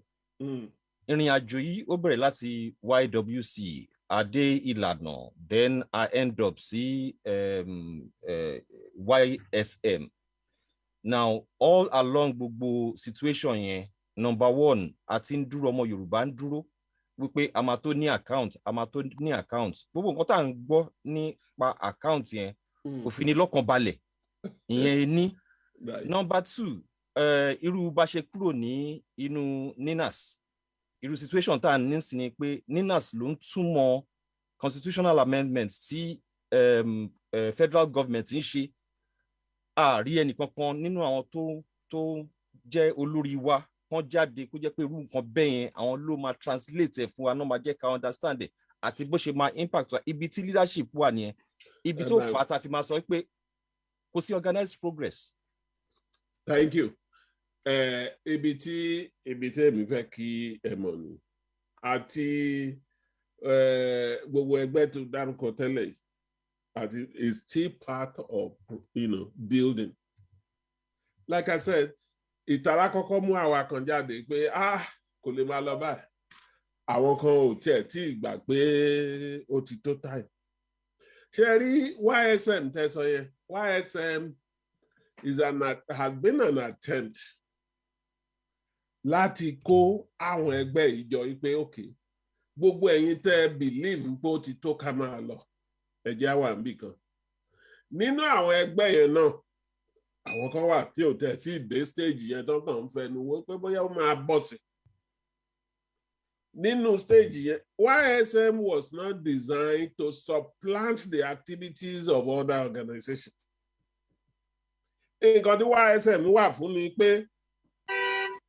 S3: Ìrìn àjò yìí ó bẹ̀rẹ̀ láti YWC Adé Ìlànà then I end up sí YSM. Now all along gbogbo situation yẹn number one àti ń dúró ọmọ Yorùbá ń dúró wípé a máa tó ní account gbogbo nǹkan tá à ń gbọ́ nípa account yẹn kò fi ní lọ́kàn balẹ̀ ìyẹn ní. Number two irú bá ṣe kúrò ní inú NINAS irú situation tá à ní sí ni pé NINAS ló ń túmọ̀ constitutional amendments tí federal government ń ṣe àárí ẹnìkankan nínú àwọn tó jẹ́ olórí wa kan jáde kó jẹ́ pé irú nǹkan bẹ́ẹ̀ yẹn àwọn ló máa translate ẹ̀ fún wa náà máa jẹ́ ká understand ẹ̀ àti bó ṣe máa impact wa ibi tí leadership wà nìyẹn ibi tó fà á ta fi máa sọ pé kò sí organized progress.
S2: Thank you. Ibi tí èmi fẹ́ kí ẹ mọ̀ ni àti gbogbo ẹgbẹ́ tó dárúkọ tẹ́lẹ̀ àti is still part of building. Like I said, ìtara kọ́kọ́ mú àwa kan jáde pé kò lè máa lọ báyìí. Àwọn kan ò tiẹ̀ tí ìgbà pé ó ti tó time. Ṣé rí YSM tẹ́sán yẹn? YSM has been an attempt láti kó àwọn ẹgbẹ́ ìjọ pé okay gbogbo ẹ̀yin tẹ́ believe pé ó ti tó ká máa lọ ẹ̀jẹ̀ àwa níbì kan. Nínú àwọn ẹgbẹ́ yẹn náà àwọn kan wà tí ò tẹ̀ tí dé stage yẹn tó kàn ń fẹnu wó pé bóyá ó máa bọ̀ sí. nínú stage yẹn YSM was not designed to supplant the activities of other organizations. Nǹkan tí YSM wà fún ni pé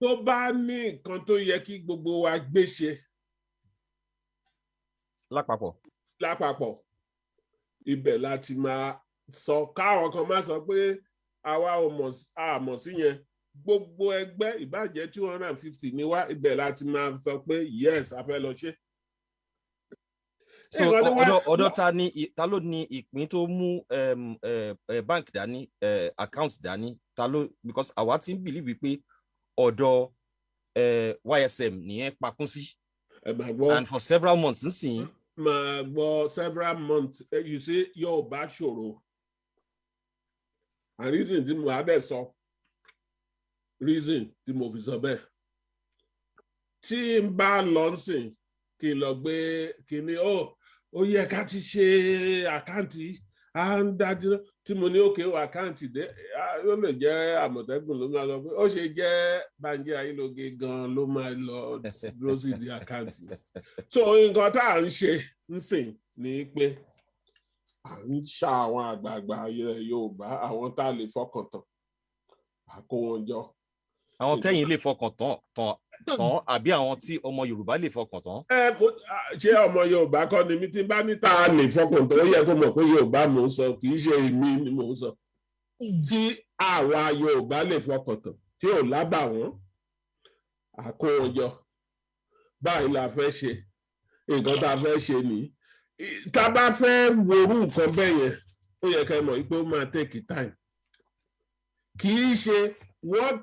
S2: tó bá ní nǹkan tó yẹ kí gbogbo wa gbé ṣe lápapọ̀ ibẹ̀ láti máa sọ káwọn kan máa sọ pé àwa ò mọ̀ sí yẹn gbogbo ẹgbẹ́ ìbàjẹ́ 250 ní wá ibẹ̀ láti máa sọ pé yes a fẹ́ lọ ṣe.
S3: So ọ̀dọ̀ ta ló ní ìpín tó mú bank dání account dání ta ló because àwa ti ń believe pé ọ̀dọ̀ YSM nìyẹn pakún sí and for several months nísìnyí.
S2: máa gbọ́ several months you say yóò bá ṣòro and reason tí mo á bẹ̀ sọ reason tí mo fi sọ bẹ́ẹ̀ tí n bá lọ sìn kí n lọ gbé kíní ó yẹ ká ti ṣe àkáǹtì à ń dájú tí mo ní òkè àkáǹtì dé ó lè jẹ́ Àmọ̀tẹ́kùn ló máa lọ pé ó ṣe jẹ́ Bánjí Ayélóge gan ló máa lọ dúró sí di àkáǹtì so nǹkan tá à ń ṣe ń sìn ní pé à ń ṣa àwọn àgbààgbà Yorùbá àwọn tá a lè fọkàn tán àkó wọn jọ.
S3: Àwọn tẹ́yìn lè fọkàn tán àbí àwọn tí ọmọ Yorùbá lè fọkàn tán.
S2: Ṣé ọmọ Yorùbá kọ́ ni mi tí bá ní tá a lè fọkàn tán ó yẹ kó mọ̀ pé Yorùbá mò ń sọ kì í ṣe èmi ni mò ń sọ. Kí àwa Yorùbá lè fọkàn tán tí ò lábàwọ́n àkó wọn jọ báyìí la fẹ́ ṣe nǹkan tá a fẹ́ ṣe nìyí. Tá a bá fẹ́ worú nǹkan bẹ́ẹ̀ yẹn ó yẹ ká mọ̀ pé ó máa take time. Kì í ṣe what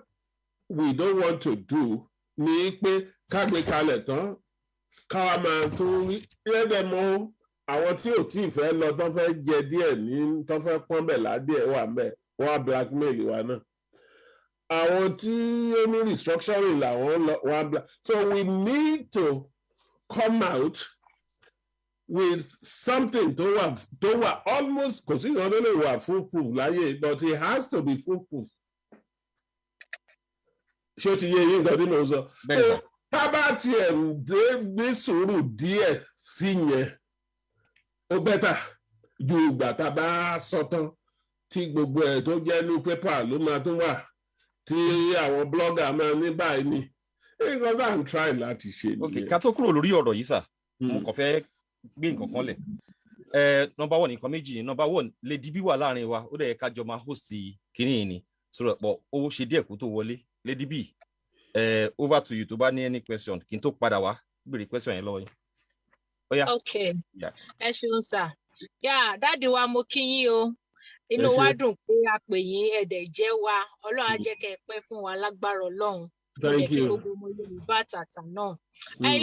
S2: we don't want to do ni pé ká gbé kalẹ̀ tán ká máa tún rí ẹgbẹ́ mọ́ àwọn tí ò tí ì fẹ́ lọ tán fẹ́ jẹ díẹ̀ ní tán fẹ́ pọ́n bẹ̀ ládìẹ̀ wà mẹ́ wọ́n á blackmail wa náà àwọn tí ó ní restructuring làwọn wọ́n á so we need to come out with something tó wà almost kò sí ìran tó lè wà foolproof láyé but it has to be foolproof. Ṣé o ti yé yín nǹkan tí mo sọ? So tá bá tiẹ̀ ní sùúrù díẹ̀ sí yẹn ó bẹ́tà ju ìgbà tá bá sọ tán tí gbogbo ẹ̀ tó jẹ́ ní pépà ló máa tún wà tí àwọn blogger máa ní báyìí ni nǹkan tá à ń try láti ṣe nìyẹn.
S3: Ok, ká tó kúrò lórí ọ̀rọ̀ yìí sà mo kàn fẹ́ gbé nǹkan kan lẹ̀ number one nǹkan méjì number one Lady B wà láàrin wa ó dẹ̀ yẹ ká jọ máa host kínní ni sọ̀rọ̀ pọ̀ ó ṣe díẹ̀ kó tó wọlé. Lady B, over to you tó bá ní any question kí n tó padà wá béèrè question yẹn lọ́wọ́ yín.
S5: Okay, ẹ ṣeun sà. Dáàdi wa mo kí yín o. Inú wa dùn pé a pè yín ẹ̀dẹ̀ jẹ́ wa. Ọlọ́run á jẹ́ kẹ́ ẹ pẹ́ fún wa lágbára Ọlọ́run.
S2: Thank you.
S5: Gbogbo ọmọ Yorùbá tàtà náà.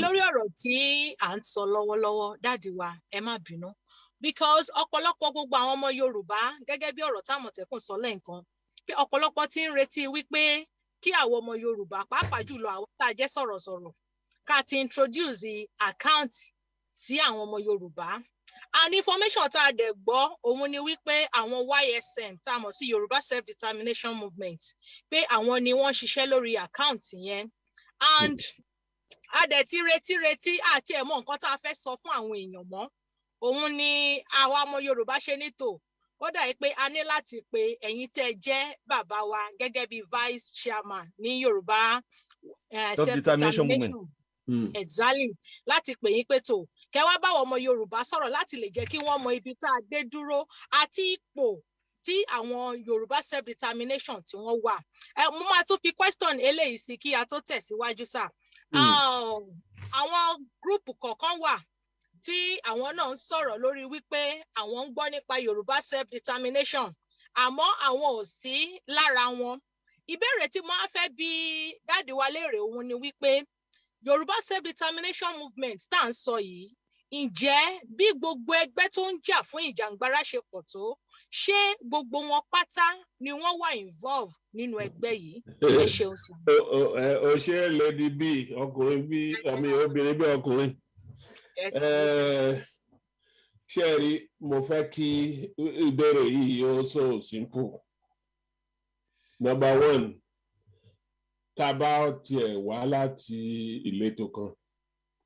S5: Lórí ọ̀rọ̀ tí à ń sọ lọ́wọ́lọ́wọ́, dáàdi wa ẹ má bínú. Because ọ̀pọ̀lọpọ̀ gbogbo àwọn ọmọ Yorùbá gẹ́gẹ́ bí ọ̀rọ̀ tí Àmọ̀tẹ́kùn sọ lẹ́ẹ̀kan pé ọ̀pọ̀lọpọ̀ ti ń retí wípé kí àwọn ọmọ Yorùbá pàápàá jùlọ àwọn tá a jẹ́ sọ̀rọ̀sọ̀rọ̀ ká ti introduce account sí àwọn ọmọ Yorùbá and information tá a dẹ̀ gbọ́ òun ni wípé àwọn YSM tá a mọ̀ sí Yorùbá Self-Determination Movement pé àwọn ni wọ́n ṣiṣẹ́ lórí account yẹn and a dẹ̀ ti retí àti ẹ̀mọ́ nǹkan tá a fẹ́ sọ fún àwọn èèyàn mọ́ òun ni àwa ọmọ Yorùbá ṣe nítò ó dà pé a ní láti pe ẹ̀yin tẹ́ jẹ́ bàbá wa gẹ́gẹ́ bí vice chairman ní Yorùbá
S3: Self-Determination Movement.
S5: Exactly láti pè yín pé tó kẹ́ wá báwọn ọmọ Yorùbá sọ̀rọ̀ láti lè jẹ́ kí wọ́n mọ ibi tá a dé dúró àti ipò tí àwọn Yorùbá Self-Determination tí wọ́n wà. Mo máa tún fi question eléyìí sí kí a tó tẹ̀síwájú sà. Àwọn gúrùpù kọ̀ọ̀kan wà tí àwọn náà ń sọ̀rọ̀ lórí wípé àwọn ń gbọ́ nípa Yorùbá Self-Determination àmọ́ àwọn ò sí lára wọn. Ìbéèrè tí mo á fẹ́ bi dáàdi wa léèrè òun ni wípé Yorùbá Self-Determination Movement tá à ń sọ yìí ǹjẹ́ bí gbogbo ẹgbẹ́ tó ń jà fún ìjàngbara ṣe pọ̀ tó ṣé gbogbo wọn pátá ni wọ́n wà involve nínú ẹgbẹ́ yìí? Ẹ ṣeun sí.
S2: O ṣe Lady B ọkùnrin bí obìnrin bí ọkùnrin. Ṣé rí mo fẹ́ kí ìbéèrè yìí ó so simple. Number one, tá bá tiẹ̀ wá láti ìletò kan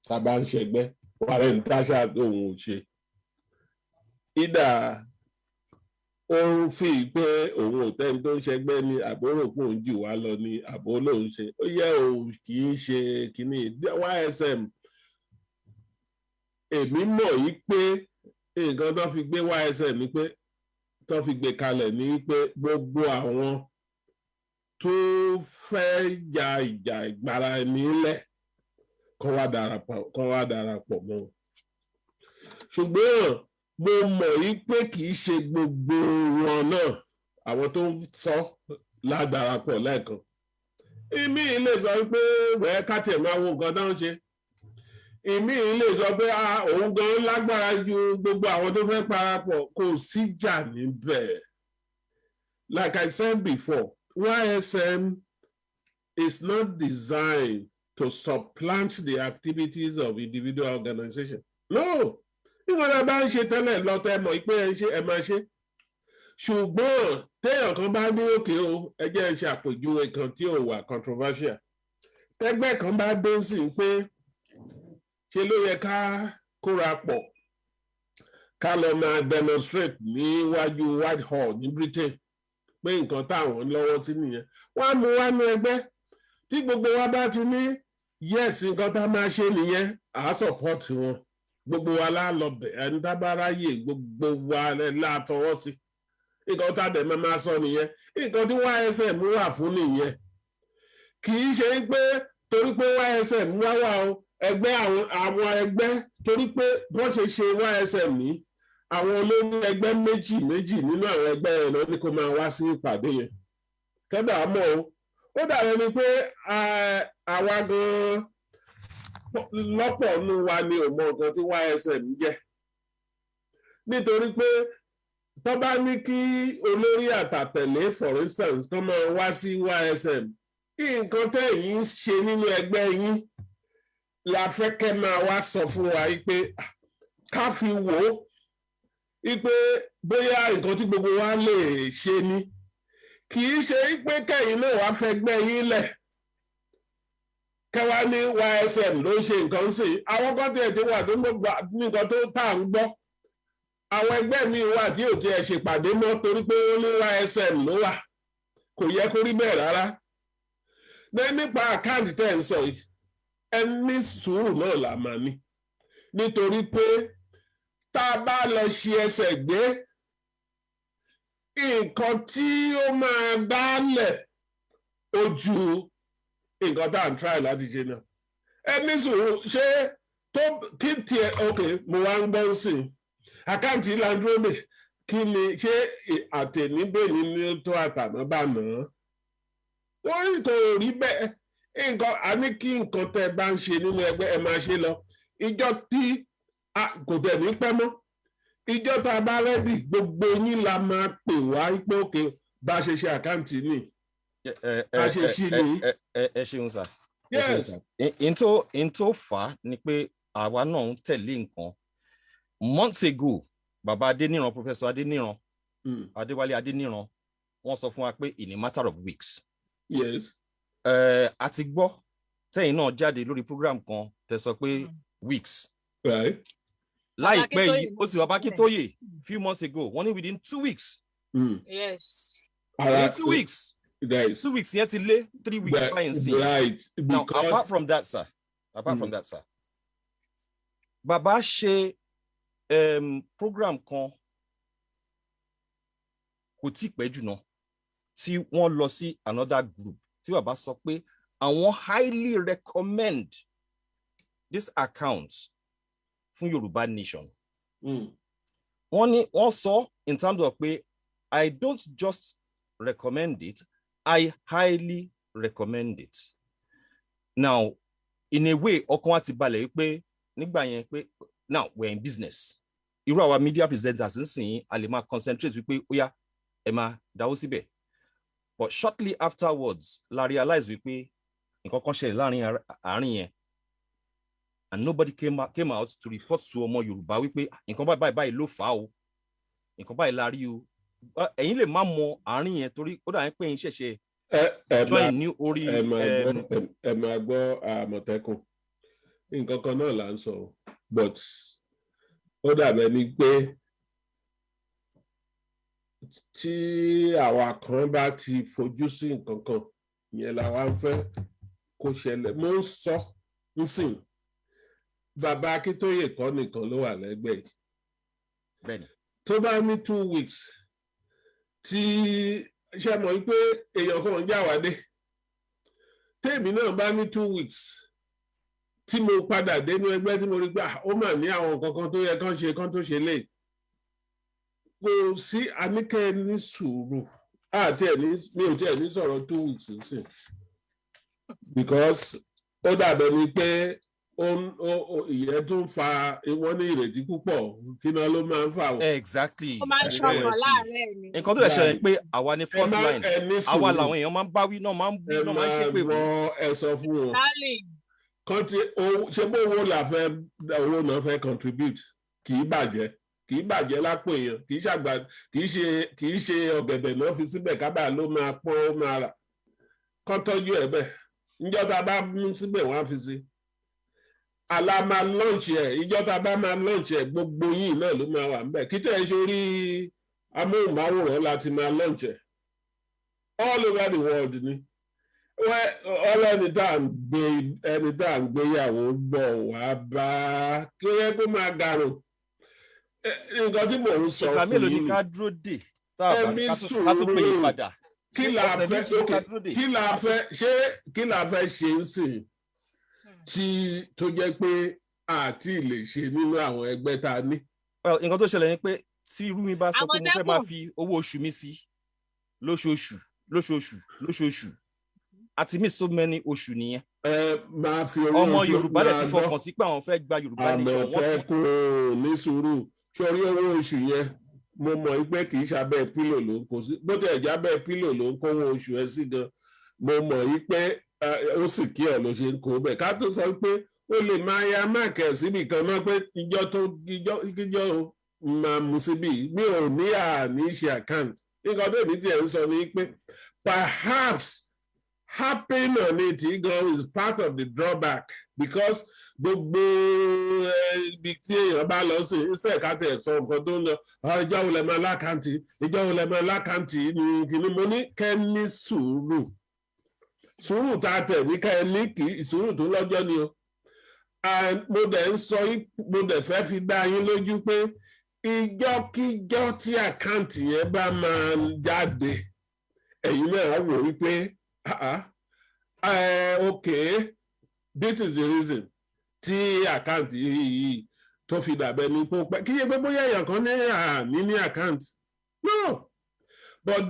S2: sábà ń ṣẹgbẹ́ wàrẹ̀ ń táṣà òun ò ṣe ìdá ó ń fi pé òun ò tẹ́ni tó ń ṣẹgbẹ́ ni àbúrò pò ń jù wá lọ ni àbó lòun ṣe ó yẹ òun kì í ṣe kínní YSM èmi mọ̀ yí pé nǹkan tó fi gbé YSM ni pé tó fi gbé kalẹ̀ ní pé gbogbo àwọn tó fẹ́ ja ìjà ìgbára ẹni lẹ̀ kó wá darapọ̀ mọ́ ṣùgbọ́n mo mọ̀ yí pé kì í ṣe gbogbo wọn náà àwọn tó ń sọ ládàrápọ̀ lẹ́ẹ̀kan ìmí lè sọ pé wẹ́ẹ́ káàtì ẹ̀ máa wo nǹkan tó ń ṣe ìmí lè sọ pé òun gan lágbára ju gbogbo àwọn tó fẹ́ parapọ̀ kò síjà níbẹ̀. Like I said before, YSM is not designed to supplant the activities of individual organizations. No, ìwọ̀n náà bá ń ṣe tẹ́lẹ̀ lọ́tọ̀ ẹ mọ̀ pé ẹ máa ṣe ṣùgbọ́n téèyàn kan bá ní òkè o ẹ jẹ́ ẹ ṣe àpèjúwe kan tí ò wà controversial tẹ́gbẹ́ kan bá dé sí pé ṣe ló yẹ ká kóra pọ̀ ká lọ máa demonstrate níwájú Whitehall ní Britain pé nǹkan táwọn lọ́wọ́ sí nìyẹn wọ́n á mú wá ní ẹgbẹ́ tí gbogbo wa bá ti ní yes nǹkan tá máa ṣe nìyẹn à á support wọn gbogbo wa lálọ́bẹ̀ ẹni tá bá ráyè gbogbo wa látọwọ́ sí nǹkan tá dẹ̀ máa sọ nìyẹn nǹkan tí YSM wà fún nìyẹn kì í ṣe pé torí pé YSM wá wà o ẹgbẹ́ àwọn ẹgbẹ́ torí pé wọ́n ṣe YSM ní àwọn olórí ẹgbẹ́ méjì nínú àwọn ẹgbẹ́ yẹn lọ ní kó máa wá sí ìpàdé yẹn kẹ́dà mọ́ o ó dàbí ni pé àwa gan-an lọ́pọ̀ nù wa ni ò mọ nǹkan tí YSM jẹ́ nítorí pé tó bá ní kí olórí àtàtẹ̀lé for instance tó máa wá sí YSM nǹkan tẹ̀yìn ṣe nínú ẹgbẹ́ yín la fẹ́ kẹ́ máa wá sọ fún wa pé ká fi wò ó pé bóyá nǹkan tí gbogbo wa lè ṣe ni kì í ṣe pé kẹ́yìn náà wá fẹ́ gbẹ́ yín lẹ̀ kẹwàá ní YSM ló ń ṣe nǹkan sí àwọn kan tí ẹ ti wà tó ń gbọ́ nǹkan tó tà ń gbọ́ àwọn ẹgbẹ́ mi wà tí ò tiẹ̀ ṣèpàdé mọ́ torí pé ó ní YSM ló wà kò yẹ kó rí bẹ́ẹ̀ rárá nípa àkáǹtì tẹ̀ ń sọ yìí ẹni sùúrù náà là máa ní nítorí pé tá a bá lọ ṣe ẹsẹ̀ gbé nǹkan tí ó máa dálẹ̀ ojú nǹkan tá à ń try láti ṣe náà ẹni sùúrù ṣé tó kí tiẹ̀ ok mo wá ń gbọ́ sí i àkáǹtì landrome kí ni ṣé àtẹ̀níbẹ̀ni ní tó àtàná bá nà án orí kò rí bẹ́ẹ̀ nǹkan a ní kí nǹkan tẹ́ bá ń ṣe nínú ẹgbẹ́ ẹ máa ṣe lọ ìjọ tí kò tẹ̀ ní pẹ́ mọ́ ìjọ tá a bá rẹ́dì gbogbo yín la máa pè wá pé òkè bá a ṣe ṣe àkáǹtì ni bá a ṣe ṣí ni.
S3: ẹ ṣeun sà.
S2: yes.
S3: n tó fà á ni pé àwa náà ń tẹ̀lé nǹkan months ago bàbá Adéníran Professor Adéníran Adéwálé Adéníran wọ́n sọ fún wa pé in a matter of weeks.
S2: yes.
S3: a ti gbọ́ tẹ́yìn náà jáde lórí program kan tẹ́ sọ pé weeks.
S2: right.
S3: láìpẹ́ yìí ó sì bàbá Akíntóyè few months ago wọ́n ní within 2 weeks.
S5: yes.
S3: within 2 weeks.
S2: Right.
S3: 2 weeks yẹn ti lé 3 weeks flying see.
S2: Right.
S3: Now apart from that sir bàbá ṣe program kan kò tí pẹ́ jù náà tí wọ́n lọ sí another group tí bàbá sọ pé àwọn highly recommend this account fún Yorùbá Nation. Wọ́n sọ in terms of pé I don't just recommend it, I highly recommend it. Now, in a way, ọkàn wa ti balẹ̀ wípé nígbà yẹn pé now we're in business. Irú àwa media presenters ń sìn a lè máa concentrate wípé ó yá ẹ máa dáwó síbẹ̀. But shortly afterwards, la realize wípé nǹkan kan ṣẹlẹ̀ láàrin àárín yẹn. And nobody came out to report to ọmọ Yorùbá wípé nǹkan báyìí ló fà á o. Nǹkan báyìí la rí o. Ẹ̀yin lè má mọ àárín yẹn torí ó dà yín pé yín ṣẹ̀ṣẹ̀ join ní orí.
S2: ẹ máa gbọ́ Àmọ̀tẹ́kùn nǹkan kan náà là ń sọ but ó dàbẹ̀ ni pé tí àwa kan bá ti fojú sí nǹkan kan ìyẹn làwa ń fẹ́ kó ṣẹlẹ̀. Mo ń sọ nísìn bàbá Akíntóyè kọ́ nìkan ló wà lẹ́gbẹ̀ẹ́ yìí.
S3: Bẹ́ẹ̀ni.
S2: Tó bá ní 2 weeks tí ṣe mọ̀ pé èèyàn kan ń jáwádé tèmi náà bá ní 2 weeks tí mo padà dénú ẹgbẹ́ tí mo rí pé ó mà ní àwọn nǹkan kan tó yẹ kán tó ṣe lè kò sí àníkẹ́ ní sùúrù àti mi ò tiẹ̀ ní sọ̀rọ̀ 2 weeks nísìn because ó dàbẹ̀ ni pé ìyẹn tó ń fa wọ́n ní ìrètí púpọ̀ kí náà ló máa ń fà wọ́n.
S3: Exactly.
S5: Ó máa ń ṣọ̀kan láàárẹ̀ ni.
S3: Nǹkan tó lè ṣẹlẹ̀ pé àwa ní front line àwa làwọn èèyàn máa ń báwí náà máa ń bú náà máa ń ṣépè fún.
S2: ẹ sọ fún wọn ṣé bó owó là fẹ́ owó náà fẹ́ contribute kì í bàjẹ́ lápò èèyàn kì í ṣe ọ̀gẹ̀dẹ̀ náà fi síbẹ̀ kábà ló máa pọ́n ó máa rà kán tọ́jú ẹ̀ bẹ́ẹ̀ níjọ́ tá a bá mú síbẹ̀ wọ́n á fi sí àlà máa lọ́ọ̀ṣì ẹ̀ ìjọ́ tá a bá máa lọ́ọ̀ṣì ẹ̀ gbogbo yìí náà ló máa wà níbẹ̀ kí tẹ̀ ẹ́ sórí amóhùnmáwòrán láti máa lọ́ọ̀ṣì ẹ̀ all over the world ni ọlọ́ni tá à ń gbéyàwó bọ̀ wá bá kí ó yẹ kó máa garùn nǹkan tí mò ń sọ fún yín.
S3: ìgbà mélòó ni ká dúró dè tá a bá ká tún pè é padà.
S2: kí la fẹ́ ṣe ń sìn tó jẹ́ pé àti lè ṣe nínú àwọn ẹgbẹ́ tá a ní.
S3: nǹkan tó ṣẹlẹ̀ ni pé tí irú mi bá sọ pé mo fẹ́ máa fi owó oṣù mi sí lóṣooṣù àti mi so many oṣù nìyẹn. ọmọ Yorùbá dẹ̀ ti fọkàn sí pé àwọn fẹ́ gba Yorùbá nation wọ́n ti.
S2: àmọ̀tẹ́kùn ní sùúrù sórí owó oṣù yẹn mo mọ̀ pé kì í ṣàbẹ̀ pílò ló ń kó sí bó tẹ̀ jábẹ́ pílò ló ń kó owó oṣù ẹ sí gan mo mọ̀ pé ó sì kí ọ̀ ló ṣe ń kó bẹ́ẹ̀ ká tó sọ pé ó lè máa ya máàkì síbi kan náà pé ìjọ máa mú síbi mi ò ní àní ṣe àkáǹtì nǹkan tó ní tiẹ̀ ń sọ ni pé perhaps happen on it is part of the drawback because gbogbo ibi tí èèyàn bá lọ sí instead ká tẹ̀ sọ nǹkan tó ń lọ ìjọ wo lẹ máa lákàntì ní kìíní mo ní kẹ́ ní sùúrù tá a tẹ̀ ní kẹ́ ní kì í sùúrù tó lọ́jọ́ ni o mo dẹ̀ ń sọ mo dẹ̀ fẹ́ fi dá yín lójú pé ìjọ́kíjọ́ tí àkáǹtì yẹn bá máa jáde ẹ̀yin náà wò wípé okay this is the reason tí àkáǹtì yìí tó fi dàbẹ̀ ní kó pẹ́ kí yẹ pé bóyá èèyàn kan ní àkáǹtì no but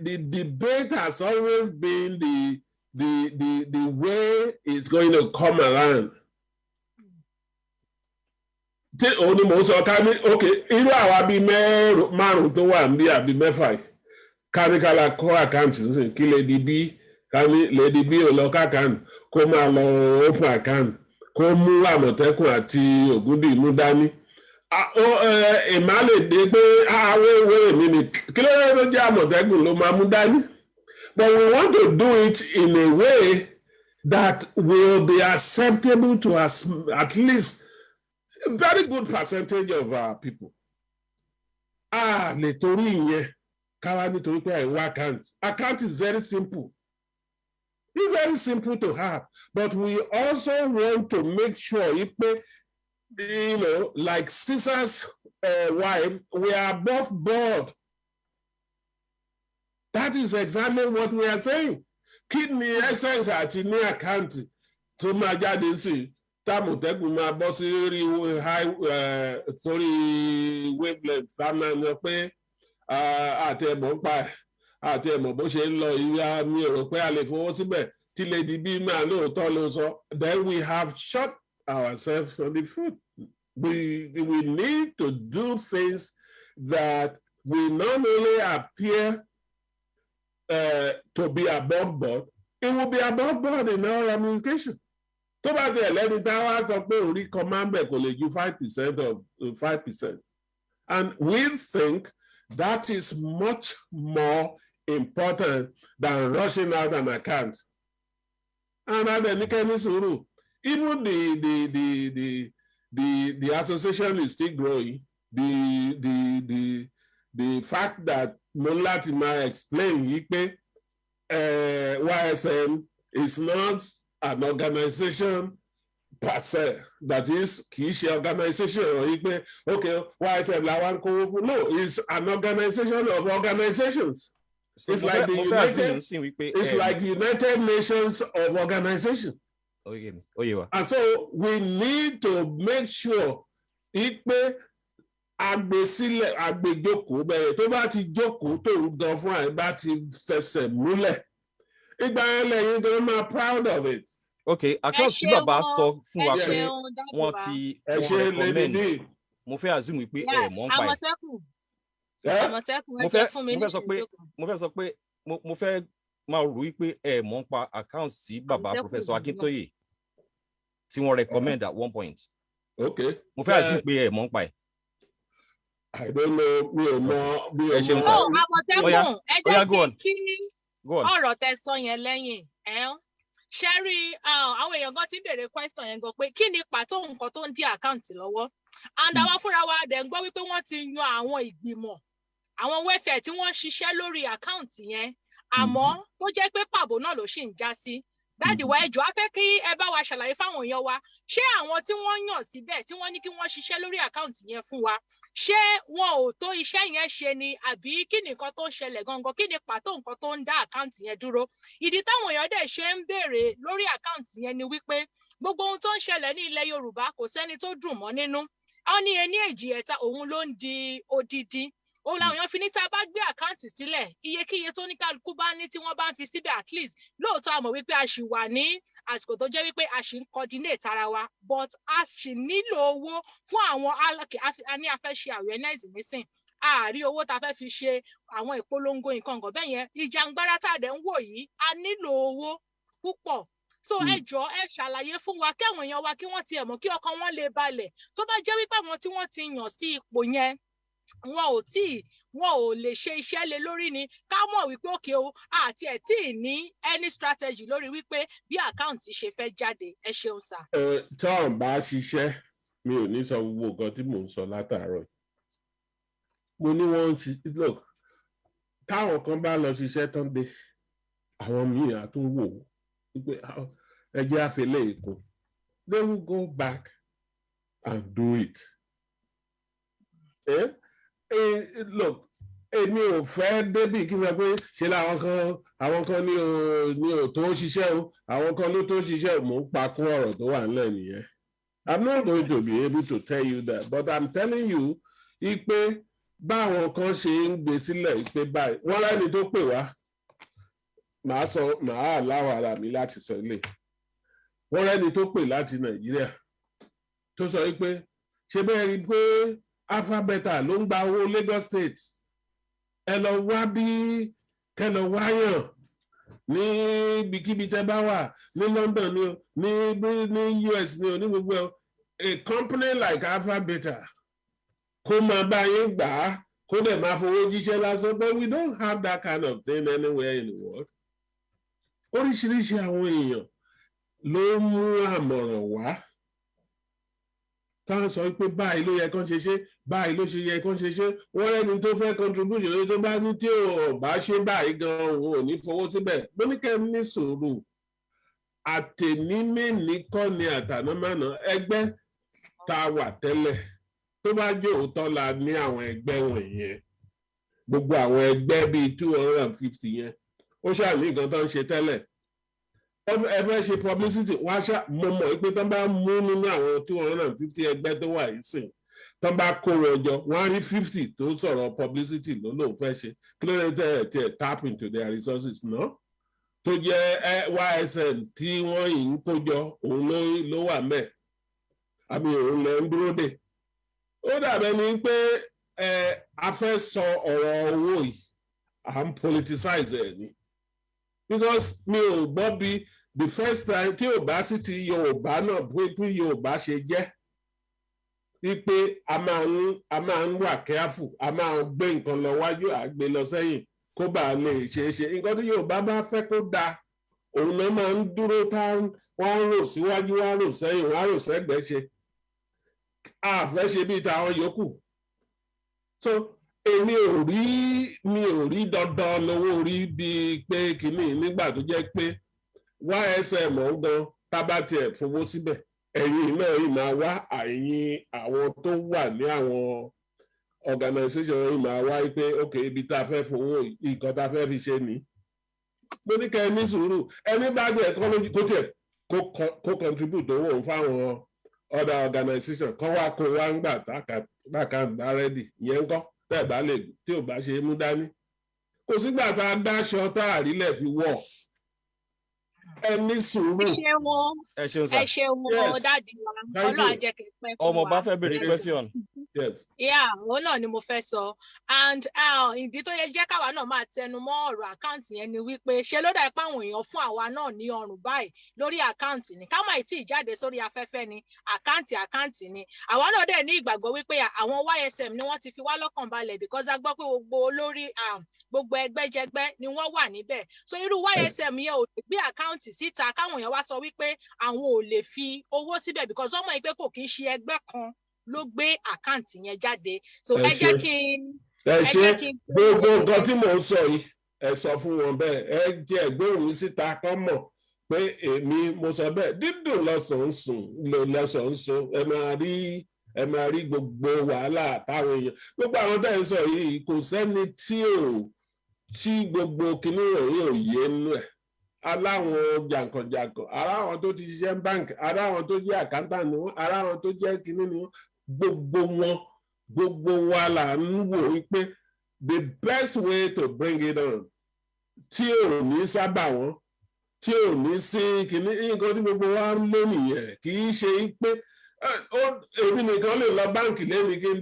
S2: the debate has always been the way it's going to come around. tí òun ni mò ń sọ ká ní okay irú àwa bíi márùn tó wà níbí àbí mẹ́fà yìí káníkàlà kọ́ àkáǹtì nísìnyí kí lè di bí lady b ò lọ kákan kó máa lọ open account kó mú Àmọ̀tẹ́kùn àti Ògúndì mú dání èmá lè dé pé àwòrán mi ni kí ló yẹ tó jẹ́ Àmọ̀tẹ́kùn ló máa mú dání but we want to do it in a way that will be acceptable to at least a very good percentage of our people. Lè torí ìyẹn káwá nítorí pé àìwá account is very simple. It's very simple to have, but we also want to make sure if like Caesar's wife, we are above board. That is exactly what we are saying. Kí ni essence àti ní àkáǹtì tó máa jáde sí Àmọ̀tẹ́kùn máa bọ́ sí sórí wavelength sáà náà pé àtẹ̀mọ́ ń pa ẹ̀. àti ẹ̀mọ̀ bó ṣe ń lọ ìyá mi rò pé a lè fowó síbẹ̀ tí lady b máa lóòótọ́ ló sọ then we have shot ourselves on the foot. We need to do things that will not only appear to be above board, it will be above board in our communication. tó bá tẹ̀ lẹ́ni táwa sọ pé orí kan máa ń bẹ̀ kò lè ju 5% of 5%, and we think that is much more important than rushing out an account. And adẹnikẹ́ni sùúrù even the association is still growing. The fact that Molatima explained YSM is not an organization per se, that is kì í ṣe organization okay, YSM làwọn kówó fún. No, it's an organization of organizations. So it's like the United Nations of organization. And so we need to make sure àgbèjókòó bẹ̀rẹ̀ tó bá ti jókòó tó ń gan fún àyè bá ti fẹsẹ̀ múlẹ̀ ìgbà yẹn lẹ́yìn tó máa proud of it.
S3: Okay, account tí bàbá sọ fún wa pé wọ́n ti recommend, mo fẹ́ assume pé mọ̀ ń pa ẹ̀. mo fẹ́ máa rò wípé mọ̀ ń pa account tí bàbá Professor Akintoye tí wọ́n recommend at one point.
S2: Okay.
S3: Mo fẹ́ assume pé mọ̀ ń pa ẹ̀.
S2: I don't know.
S5: Àmọ̀tẹ́kùn ẹ jẹ́ kí ọ̀rọ̀ tẹ́ sọ yẹn lẹ́yìn ṣe rí àwọn èèyàn gan ti ń béèrè question yẹn gan pé kí ni pàtó nǹkan tó ń dí àkáǹtì lọ́wọ́, and àwa fúnra wa dẹ̀ ń gbọ́ wípé wọ́n ti yan àwọn ìgbìmọ̀ àwọn welfare tí wọ́n ṣiṣẹ́ lórí àkáǹtì yẹn, àmọ́ tó jẹ́ pé pàbó náà ló ṣì ń já sí. Dáàdì wa ẹjọ́ á fẹ́ kí ẹ bá wa ṣàlàyé fáwọn èèyàn wa, ṣé àwọn tí wọ́n yàn síbẹ̀ tí wọ́n ní kí wọ́n ṣiṣẹ́ lórí àkáǹtì yẹn fún wa, ṣé wọn ò tó iṣẹ́ yẹn ṣe ni, àbí kí ni nǹkan tó ń ṣẹlẹ̀ gangan, kí ni pàtó nǹkan tó ń dá àkáǹtì yẹn dúró? Ìdí táwọn èèyàn dẹ̀ ṣe ń béèrè lórí àkáǹtì yẹn ni wípé gbogbo ohun tó ń ṣẹlẹ̀ ní ilẹ̀ Yorùbá kò sẹ́ni tó dùn mọ́ nínú. Wọ́n ní ení èjì ẹ̀ta òun ló ń di odidi. Òun làwọn èèyàn fi ní tá a bá gbé àkáǹtì sílẹ̀, iyekíye tó ní kálukú bá ní tí wọ́n bá ń fi síbẹ̀, at least lóòótọ́ a mọ̀ wípé a ṣì wà ní àsìkò tó jẹ́ wípé a ṣì ń coordinate ara wa, but a ṣì nílò owó fún àwọn a ní a fẹ́ ṣe awareness nísìn, àárí owó tá a fẹ́ fi ṣe àwọn ìpolongo nǹkan bẹ́ẹ̀ yẹn, ìjàngbara tá a dẹ̀ ń wò yìí a nílò owó púpọ̀. So ẹ jọ̀ọ́ ẹ ṣàlàyé fún wa kí àwọn èèyàn wa kí wọ́n tiẹ̀ mọ̀ kí ọkàn wọn lè balẹ̀ tó bá jẹ́ wípé àwọn tí wọ́n ti yàn sí ipò yẹn wọn ò lè ṣe iṣẹ́ lé lórí ni, ká mọ̀ wípé òkè o àti ẹ̀ tí ì ní any strategy lórí wípé bí àkáǹtì ṣe fẹ́ jáde. Ẹ ṣeun sà.
S2: Táwọn bá ṣiṣẹ́ mi ò ní sọ gbogbo nǹkan tí mò ń sọ látàárọ̀. Mo ní wọ́n ń ṣe look, táwọn kan bá lọ ṣiṣẹ́ tán dé àwọn míì á tún wò wípé ẹjẹ́ àfẹlẹ́ èkó, they will go back and do it. Look, èmi ò fẹ́ débì kí n sọ pé ṣe àwọn kan ní ò tó ṣiṣẹ́ o, àwọn kan ló tó ṣiṣẹ́ o, mò ń pa kún ọ̀rọ̀ tó wà nílẹ̀ nìyẹn. I'm not going to be able to tell you that, but I'm telling you pé báwọn kan ṣe ń gbé sílẹ̀ pé báyìí wọ́n lẹ́ni tó pè wá, màá aláwọ̀ ara mi láti sọ ilé. Wọ́n lẹ́ni tó pè láti Nàìjíríà tó sọ pé ṣe bẹ́ẹ̀ rí pé Alphabeta ló ń gba owó Lagos State, ẹ lọ wá bí kẹlọ wáyàn ní ibikíbi tẹ́ bá wà ní London ni o, ní US ni o, ní gbogbo ẹ, a company like Alphabeta kó máa bá yín gbà á kó dẹ̀ máa fowó jíṣẹ́ lásán, but we don't have that kind of thing anywhere in the world. Oríṣiríṣi àwọn èèyàn ló mú àmọ̀ràn wá táwọn sọ pé báyìí ló yẹ kán ṣe ṣe, báyìí ló ṣe yẹ kán ṣe ṣe. Wọ́n lẹ́ni tó fẹ́ contribution lórí tó bá ní tí ò bá ṣe báyìí gan-an òun ò ní fowó síbẹ̀. Gbóníkẹ́ ní sùúrù, àtẹ̀nímẹ́ni kọ́ ni àtànámánà ẹgbẹ́ tá a wà tẹ́lẹ̀ tó bá jẹ́ òótọ́ la ní àwọn ẹgbẹ́ wọ̀nyẹn, gbogbo àwọn ẹgbẹ́ bíi 250 yẹn ó ṣáà ní nǹkan tó ń ṣe tẹ́lẹ̀. Ẹ fẹ́ ṣe publicity wọ́n á ṣá mọ̀ pé tán bá mú nínú àwọn 250 ẹgbẹ́ tó wà yìí sìn, tán bá kó wọn jọ wọ́n á rí 50 tó sọ̀rọ̀ publicity ló lóun fẹ́ ṣe. Kí ló dé tẹ̀ tap into their resources náà? Tó jẹ́ YSM tí wọ́n yìí ń kó jọ òun ló wà mẹ́, àmì òun lẹ́ ń dúró dè. Ó dàbẹ̀ ni pé a fẹ́ sọ ọ̀rọ̀ owó yìí à ń politicize ẹ̀ ni, because mi ò gbọ́ bí the first time tí ò bá sí ti Yorùbá náà bí Yorùbá ṣe jẹ́ wípé a máa ń wà careful, a máa ń gbé nǹkan lọ wájú àgbé lọ sẹ́yìn kó bá lè ṣeé ṣe. Nǹkan tí Yorùbá bá fẹ́ kó dáa òun náà máa ń dúró wọ́n á rò síwájú, wọ́n á rò sẹ́yìn, wọ́n á rò sẹ́gbẹ̀ẹ́ ṣe. àfẹ́ ṣe bíi tàwọn yòókù. so mi ò rí dandan lówó orí bíi pé kínní nígbà tó jẹ́ pé ysm ọ̀gán tábàtì ẹ̀ fowó síbẹ̀ ẹ̀yìn náà yìí máa wá ẹ̀yìn àwọn tó wà ní àwọn organisation yìí máa wá pé ok ibi tá a fẹ́ fowó nǹkan tá a fẹ́ fi ṣe ní. mo ní kẹ́ ẹ ní sùúrù ẹni bá jẹ́ ecology kó tiẹ̀ kó contribute owó fáwọn other organisation kọ́ wá kó wá ń gbà táàkà bá rẹ́dì ìyẹn ń kọ́ tẹ́ ẹ̀ bá lè tí ò bá ṣe é mú dání. kò sígbà tá a dáṣọ tá a rí lẹ̀ fi wọ̀ ẹ ní sùúrù.
S5: ẹ ṣeun wọn dáàdi wa Ọlọ́run á jẹ́ kẹ́ pẹ́ fún wa.
S3: ọmọ bá fẹ́ béèrè question.
S2: Yes.
S5: Yeah, òun náà ni mo fẹ́ sọ. And ìdí tó yẹ jẹ́ káwa náà máa tẹnu mọ́ ọ̀rọ̀ àkáǹtì yẹn ni wípé ṣe ló dà pé àwọn èèyàn fún àwa náà ní ọrùn báyìí lórí àkáǹtì ni. Ká má ì tí ì jáde sórí afẹ́fẹ́ ni àkáǹtì ni. Àwa náà dẹ̀ ní ìgbàgbọ́ wípé àwọn YSM ni wọ́n ti fi wá lọ́kàn balẹ̀ because a gbọ́ pé gbogbo olórí gbogbo ẹgbẹ́jẹgbẹ́ ni wọ́n wà níbẹ̀. So irú YSM yẹn ò lè gbé àkáǹtì síta káwọn èèyàn wá sọ wípé àwọn ò lè fi owó síbẹ̀ because ọmọ ìpè kò kí ń ṣe ẹgbẹ́ kan ló gbé àkáǹtì yẹn jáde. So ẹ jẹ́ kí n
S2: gbogbo nǹkan tí mò ń sọ yìí ẹ sọ fún wọn bẹ́ẹ̀ ẹ jẹ́ ẹgbóhùn yìí síta kán mọ̀ pé èmi mo sọ bẹ́ẹ̀ dídùn lọ́sàn-án sùn lọ́sàn-án so ẹ máa rí gbogbo wàhálà táwọn èèyàn gbogbo àwọn tẹ́ ẹ sọ yìí kò sẹ́ni tí gbogbo kinní wọ̀nyí ò yé nínú ẹ̀ aláwọn jàǹkànjàǹkàn aláwọn tó ti ṣiṣẹ́ báńkì aláwọn tó jẹ́ accountant ni wọ́n aláwọn tó jẹ́ kinní ni wọ́n gbogbo wa là ń wò wípé the best way to bring it on tí ò ní sábà wọn tí ò ní sí kinní nǹkan tí gbogbo wa ń lé nìyẹn kì í ṣe pé èmi nìkan lè lọ báńkì lẹ́ni kí n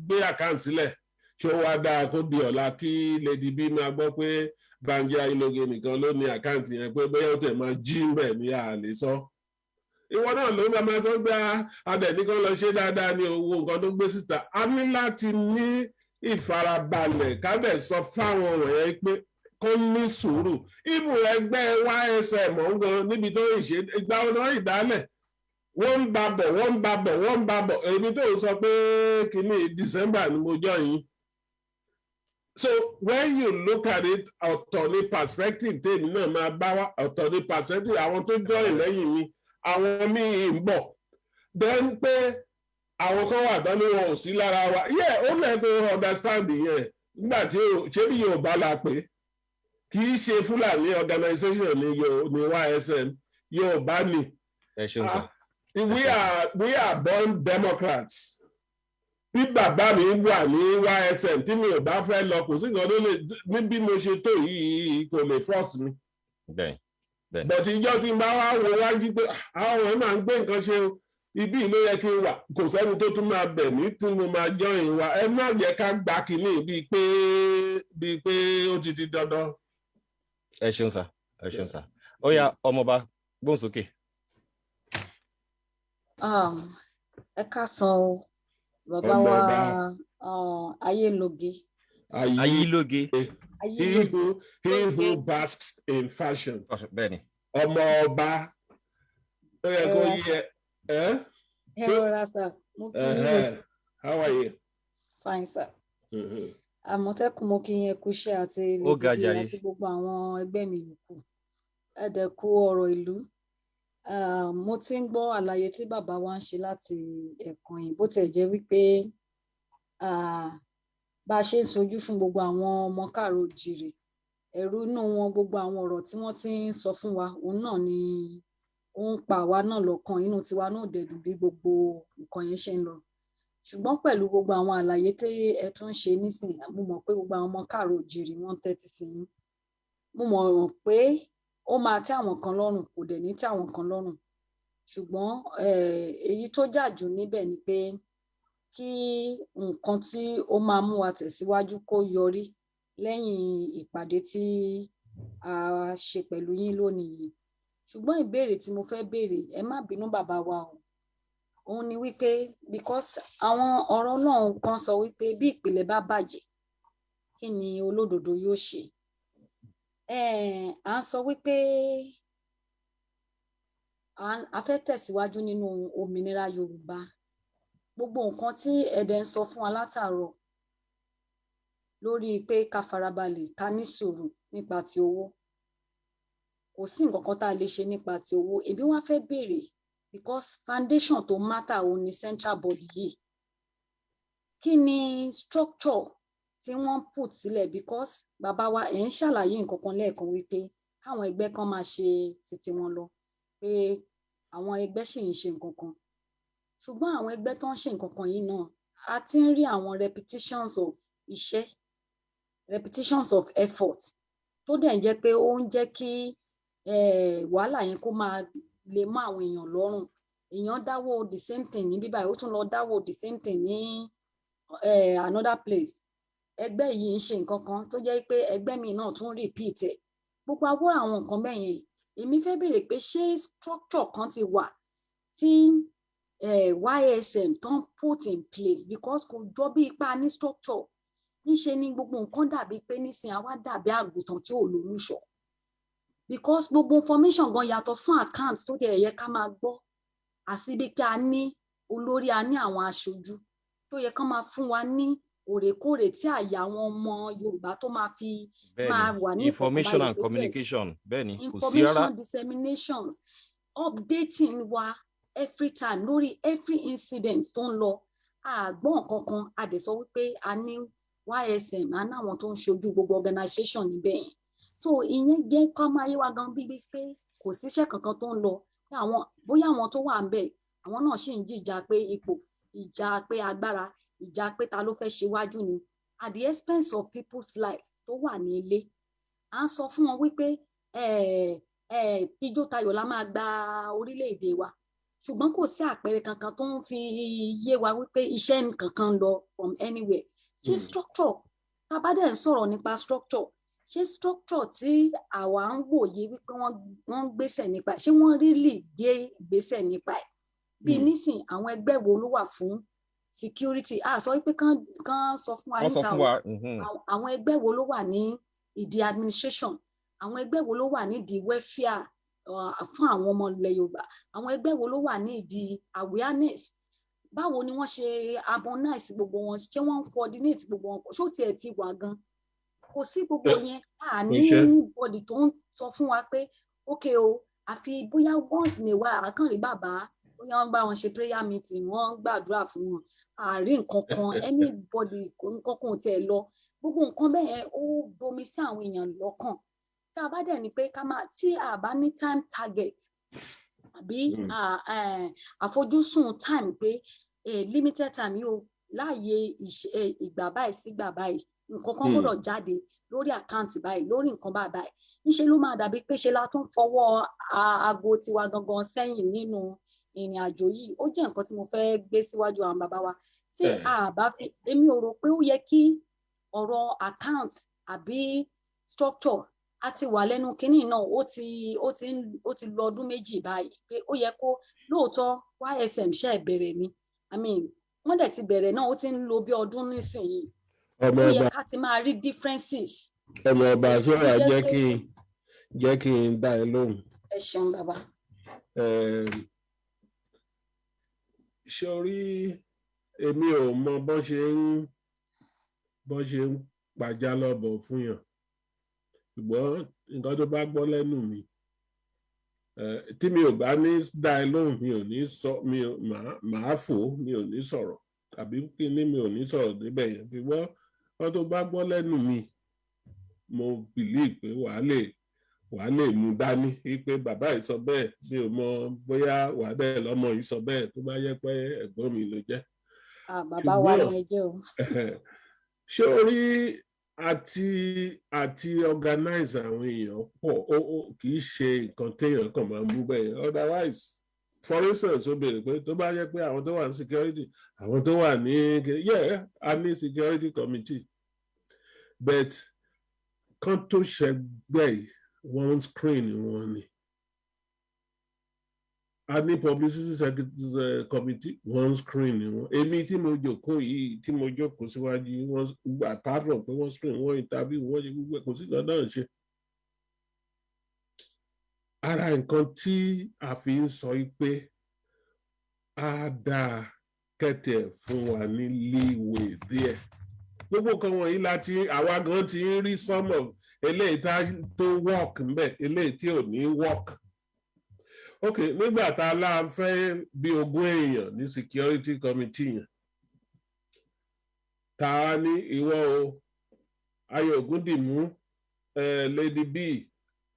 S2: gbé àkáǹtì sílẹ̀ ṣé ó wá dáa kó di ọ̀la kí Lady B máa gbọ́ pé Banji Ayiloge nìkan ló ní àkáǹtì yẹn pé bóyá ó tẹ̀ máa jí bẹ̀ ní àlè sọ. ìwọ náà ló máa sọ pé adẹ̀nìkan lọ ṣe dáadáa ní owó nǹkan tó gbé síta a ní láti ní ìfarabalẹ̀ ká dẹ̀ sọ fáwọn wọ̀nyẹn pé kó ní sùúrù ibù ẹgbẹ́ YSM ọ̀ngàn níbi tó ń ṣe ìgbà ọ̀nà ìdálẹ̀ wọ́n ń bá bọ̀ èmi tó ń sọ pé kìíní December ni mo jọ yín. So when you look at it ọ̀tọ̀ ní perspective tèmi náà máa bá wá ọ̀tọ̀ ní perspective àwọn tó join lẹ́yìn mi àwọn míì ń bọ̀ then pé àwọn kan wà tán ní wọn ò sí lára wa ó lẹ́gbẹ̀ẹ́ understand yẹn nígbà tí ṣé bí Yorùbá la pè kì í ṣe Fúlàní organization ní YSM Yorùbá ni.
S3: ẹ ṣeun sir.
S2: We are born Democrats. Bí bàbá mi wà ní YSM tí mi ò bá fẹ́ lọ kò sí nǹkan tó lè ní bí mo ṣe tó yìí kò lè force mi.
S3: bẹ́ẹ̀.
S2: But ìjọ tí n bá wá wo wájú pé àwọn ọmọ máa ń gbé nǹkan ṣe ibi ló yẹ kí n wà kò sẹ́ni tó tún máa bẹ̀ mí tí mo máa join wa ẹ má jẹ́ ká gbà kínní bíi pé ó ti di dandan.
S3: ẹ ṣeun sir ó yá ọmọọba gbóhùn sókè.
S6: ẹ káàsán o bàbá wa Ayiloge.
S2: He who basks in fashion.
S3: bẹ́ẹ̀ni.
S2: ọmọ ọba ó yẹ kó yẹ ẹ.
S6: ẹ rọra sir mo kí yín.
S2: How are you?
S6: Fine sir. Àmọ̀tẹ́kùn mo kí yín kúṣẹ́ àti lè àti gbogbo àwọn ẹgbẹ́ mi yòókù ẹ̀dẹ̀kú ọ̀rọ̀ ìlú. Mo ti ń gbọ́ àlàyé tí bàbá wa ń ṣe láti ẹ̀kan yìí bó tẹ̀ jẹ́ wípé bá a ṣe ń sojú fún gbogbo àwọn ọmọ káàró òjìrè ẹ̀rù inú wọn gbogbo àwọn ọ̀rọ̀ tí wọ́n ti ń sọ fún wa òun náà ni ó ń pa àwa náà lọ́kàn inú tiwa náà dẹ̀dùn bí gbogbo nǹkan yẹn ṣe ń lọ ṣùgbọ́n pẹ̀lú gbogbo àwọn àlàyé tí ẹ tún ń ṣe nísìnyí mo mọ̀ pé gbogbo àwọn ọmọ káàró òjìrè wọ́n tẹ́tí sí yín mo mọ̀ pé ó máa tẹ́ àwọn kan lọ́rùn kò dẹ̀ ní tẹ́ àwọn kan lọ́rùn ṣùgbọ́n èyí tó jà jù níbẹ̀ ni pé kí nǹkan tí ó máa mú wa tẹ̀síwájú kó yọrí lẹ́yìn ìpàdé tí a ṣe pẹ̀lú yín lónìí yìí ṣùgbọ́n ìbéèrè tí mo fẹ́ béèrè ẹ má bínú bàbá wa o òun ni wípé because àwọn ọ̀rọ̀ náà kan sọ wípé bí ìpìlẹ̀ bá bàjẹ́ kí ni olódodo yóò ṣe à ń sọ wípé a fẹ́ tẹ̀síwájú nínú òmìnira Yorùbá gbogbo nǹkan tí ẹ̀dẹ̀ ń sọ fún wa látàárọ̀ lórí pé ká farabalẹ̀ ká ní sùúrù nípa ti owó kò sí nǹkan kan tá a lè ṣe nípa ti owó èmi wá fẹ́ béèrè because foundation tó matter òun ni central body yìí kí ni structure tí wọ́n put sílẹ̀ because bàbá wa ẹ̀ ń ṣàlàyé nǹkan kan lẹ́ẹ̀kan wípé káwọn ẹgbẹ́ kan máa ṣe títí wọn lọ pé àwọn ẹgbẹ́ sì ń ṣe nǹkan kan ṣùgbọ́n àwọn ẹgbẹ́ tó ń ṣe nǹkan kan yìí náà a ti ń rí àwọn repetitions of iṣẹ́ repetitions of effort tó dẹ̀ ń jẹ́ pé ó ń jẹ́ kí wàhálà yẹn kó máa lè mọ́ àwọn èèyàn lọ́rùn èèyàn dáwọ́ the same thing ní bíbáyìí ó tún lọ dáwọ́ the same thing ní another place ẹgbẹ́ yìí ń ṣe nǹkan kan tó jẹ́ pé ẹgbẹ́ mi náà tún repeat ẹ̀ gbogbo àwọ̀ àwọn nǹkan bẹ́ẹ̀ yẹn èmi fẹ́ béèrè pé ṣé structure kan ti wà tí YSM tó ń put in place because kò jọ bí ipa ní structure níṣe ni gbogbo nǹkan dàbí pé nísìnyí àwa dàbí àgùntàn tí ò lólùṣọ́ because gbogbo information gan yàtọ̀ fún account tó tẹ̀ yẹ ká máa gbọ́ àsìbí pé a ní olórí a ní àwọn aṣojú tó yẹ ká máa fún wa ní òrèkóòrè tí àyà àwọn ọmọ Yorùbá tó máa fi máa wà ní
S3: information and communication bẹ́ẹ̀ni kò sí rárá
S6: information disseminations updating wa every time lórí every incident tó ń lọ àgbọn kankan a dẹ̀ sọ wípé a ní YSM a ní àwọn tó ń ṣojú gbogbo organization níbẹ̀ yẹn so ìyẹn jẹ́ ká máa yé wa gan bíbí pé kò síṣẹ́ kankan tó ń lọ bóyá àwọn tó wà ń bẹ̀ àwọn náà sì ń jìjà pé ipò ìjà pé agbára ìjà pé ta ló fẹ́ ṣíwájú ni at the expense of people's life tó wà ní ilé à ń sọ fún wọn wípé tíjó tayọ̀ la máa gba orílẹ̀-èdè wa ṣùgbọ́n kò sí àpẹẹrẹ kankan tó ń fi yé wa wípé iṣẹ́ kankan lọ from anywhere ṣé structure tá a bá dẹ̀ ń sọ̀rọ̀ nípa structure ṣé structure tí àwa ń wòye wípé wọ́n ń gbésẹ̀ nípa ṣé wọ́n really gbé ìgbésẹ̀ nípa ẹ̀ bí nísìn àwọn ẹgbẹ́ wo ló wà fún security sọ wípé kán sọ fún wa níta àwọn ẹgbẹ́ wo ló wà ní ìdí administration àwọn ẹgbẹ́ wo ló wà ní ìdí welfare fún àwọn ọmọ ilẹ̀ Yorùbá àwọn ẹgbẹ́ wo ló wà ní ìdí awareness báwo ni wọ́n ṣe harmonize gbogbo wọn ṣé wọ́n ń coordinate gbogbo wọn ṣó tiẹ̀ ti wà gan kò sí gbogbo yẹn ní anybody tó ń sọ fún wa pé okay o àfi bóyá once in a while àkànrí bàbá bóyá wọ́n bá wọn ṣe prayer meeting wọ́n gbàdúrà fún wọn àárín nǹkan kan anybody nǹkan kan tiẹ̀ lọ gbogbo nǹkan bẹ́ẹ̀ ó domi sí àwọn èèyàn lọ́kàn tá a bá dẹ̀ ní pé ká máa tí a bá ní time target àbí àfojúsùn time pé limited time yóò láàyè ìgbà báyìí sí ìgbà báyìí nǹkan kan gbọ́dọ̀ jáde lórí àkáǹtì báyìí lórí nǹkan báyìí níṣẹ́ ló máa dàbí pé ṣe la tún fọwọ́ aago tiwa gangan sẹ́yìn nínú ìrìn àjò yìí ó jẹ́ nǹkan tí mo fẹ́ gbé síwájú àwọn bàbá wa tí a bá fi èmi ò rò pé ó yẹ kí ọ̀rọ̀ account àbí structure a ti wà lẹ́nu kínní náà ó ti lọ ọdún méjì báyìí pé ó yẹ kó lóòótọ́ YSM ṣe bẹ̀rẹ̀ ni I mean wọ́n dẹ̀ ti bẹ̀rẹ̀ náà ó ti ń lo bí ọdún nísìnyìí ó yẹ ká ti máa rí differences.
S2: ọmọ ọba sọ́ra jẹ́ kí n dá ẹ lóhùn.
S6: ẹ ṣeun bàbá.
S2: sórí èmi ò mọ bó ṣe ń pàjá lọ́bọ̀ fún yàn ṣùgbọ́n nǹkan tó bá gbọ́ lẹ́nu mi tí mi ò bá ní dá ẹ lóhùn mi ò ní sọ màá fò mi ò ní sọ̀rọ̀ tàbí kí ni mi ò ní sọ̀rọ̀ níbẹ̀ yẹn ṣùgbọ́n nǹkan tó bá gbọ́ lẹ́nu mi mo believe pé wàá lè mú dání wípé bàbá yìí sọ bẹ́ẹ̀ mi ò mọ bóyá wàá bẹ́ẹ̀ lọ́mọ yìí sọ bẹ́ẹ̀ tó bá yẹ pé ẹ̀gbọ́n mi ló jẹ́.
S6: bàbá wa ni ẹ jẹ́ o.
S2: ṣé o rí àti organize àwọn èèyàn pọ̀ kì í ṣe nǹkan téèyàn kàn máa mú bẹ́ẹ̀ otherwise for instance ó béèrè pé tó bá yẹ pé àwọn tó wà ní security àwọn tó wà ní a ní security committee but kan tó ṣẹgbẹ́ yìí wọ́n screen wọn ni a ní publicity committee wọ́n screen wọn èmi tí mo jókòó síwájú wọn apart from pé wọ́n screen wọ́n interview wọ́n ṣe gbogbo kò sí nǹkan náà ṣe ara nǹkan tí a fi ń sọ pé á dáa kẹ́tẹ̀ fún wa ní leeway díẹ̀ gbogbo kan wọ̀nyí láti àwa gan ti ń rí some of eléyìí tó work ńbẹ̀ eléyìí tí ò ní work ok nígbà tá a láà fẹ́ bí 20 èèyàn ní security committee yẹn tá a ní ìwọ o Ayọ̀ Ògúndìmú Lady B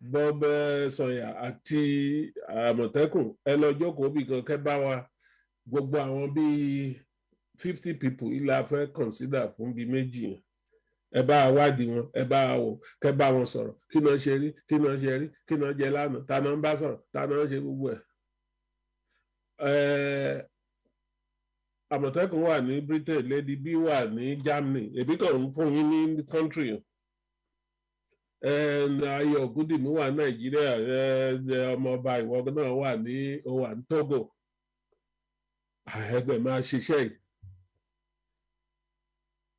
S2: Bob Sanya àti Àmọ̀tẹ́kùn ẹ lọ jókòó bí kan kẹ́ bá wa gbogbo àwọn bíi 50 people ilà fẹ́ consider fún bíi méjì yẹn ẹ bá wádìí wọn ẹ bá wò kẹ́ bá wọn sọ̀rọ̀ kí náà ṣe rí kí náà ṣe rí kí náà jẹ lánàá ta náà ń bá sọ̀rọ̀ ta náà ṣe gbogbo ẹ̀. Àmọ̀tẹ́kùn wà ní Britain Lady B wà ní Germany èbí kan ń fún yín ní country yẹn. Ayọ̀ Ògúndìmú wà ní Nàìjíríà ọmọọba ìwọ náà wà ní Togo ẹgbẹ́ máa ṣiṣẹ́ yìí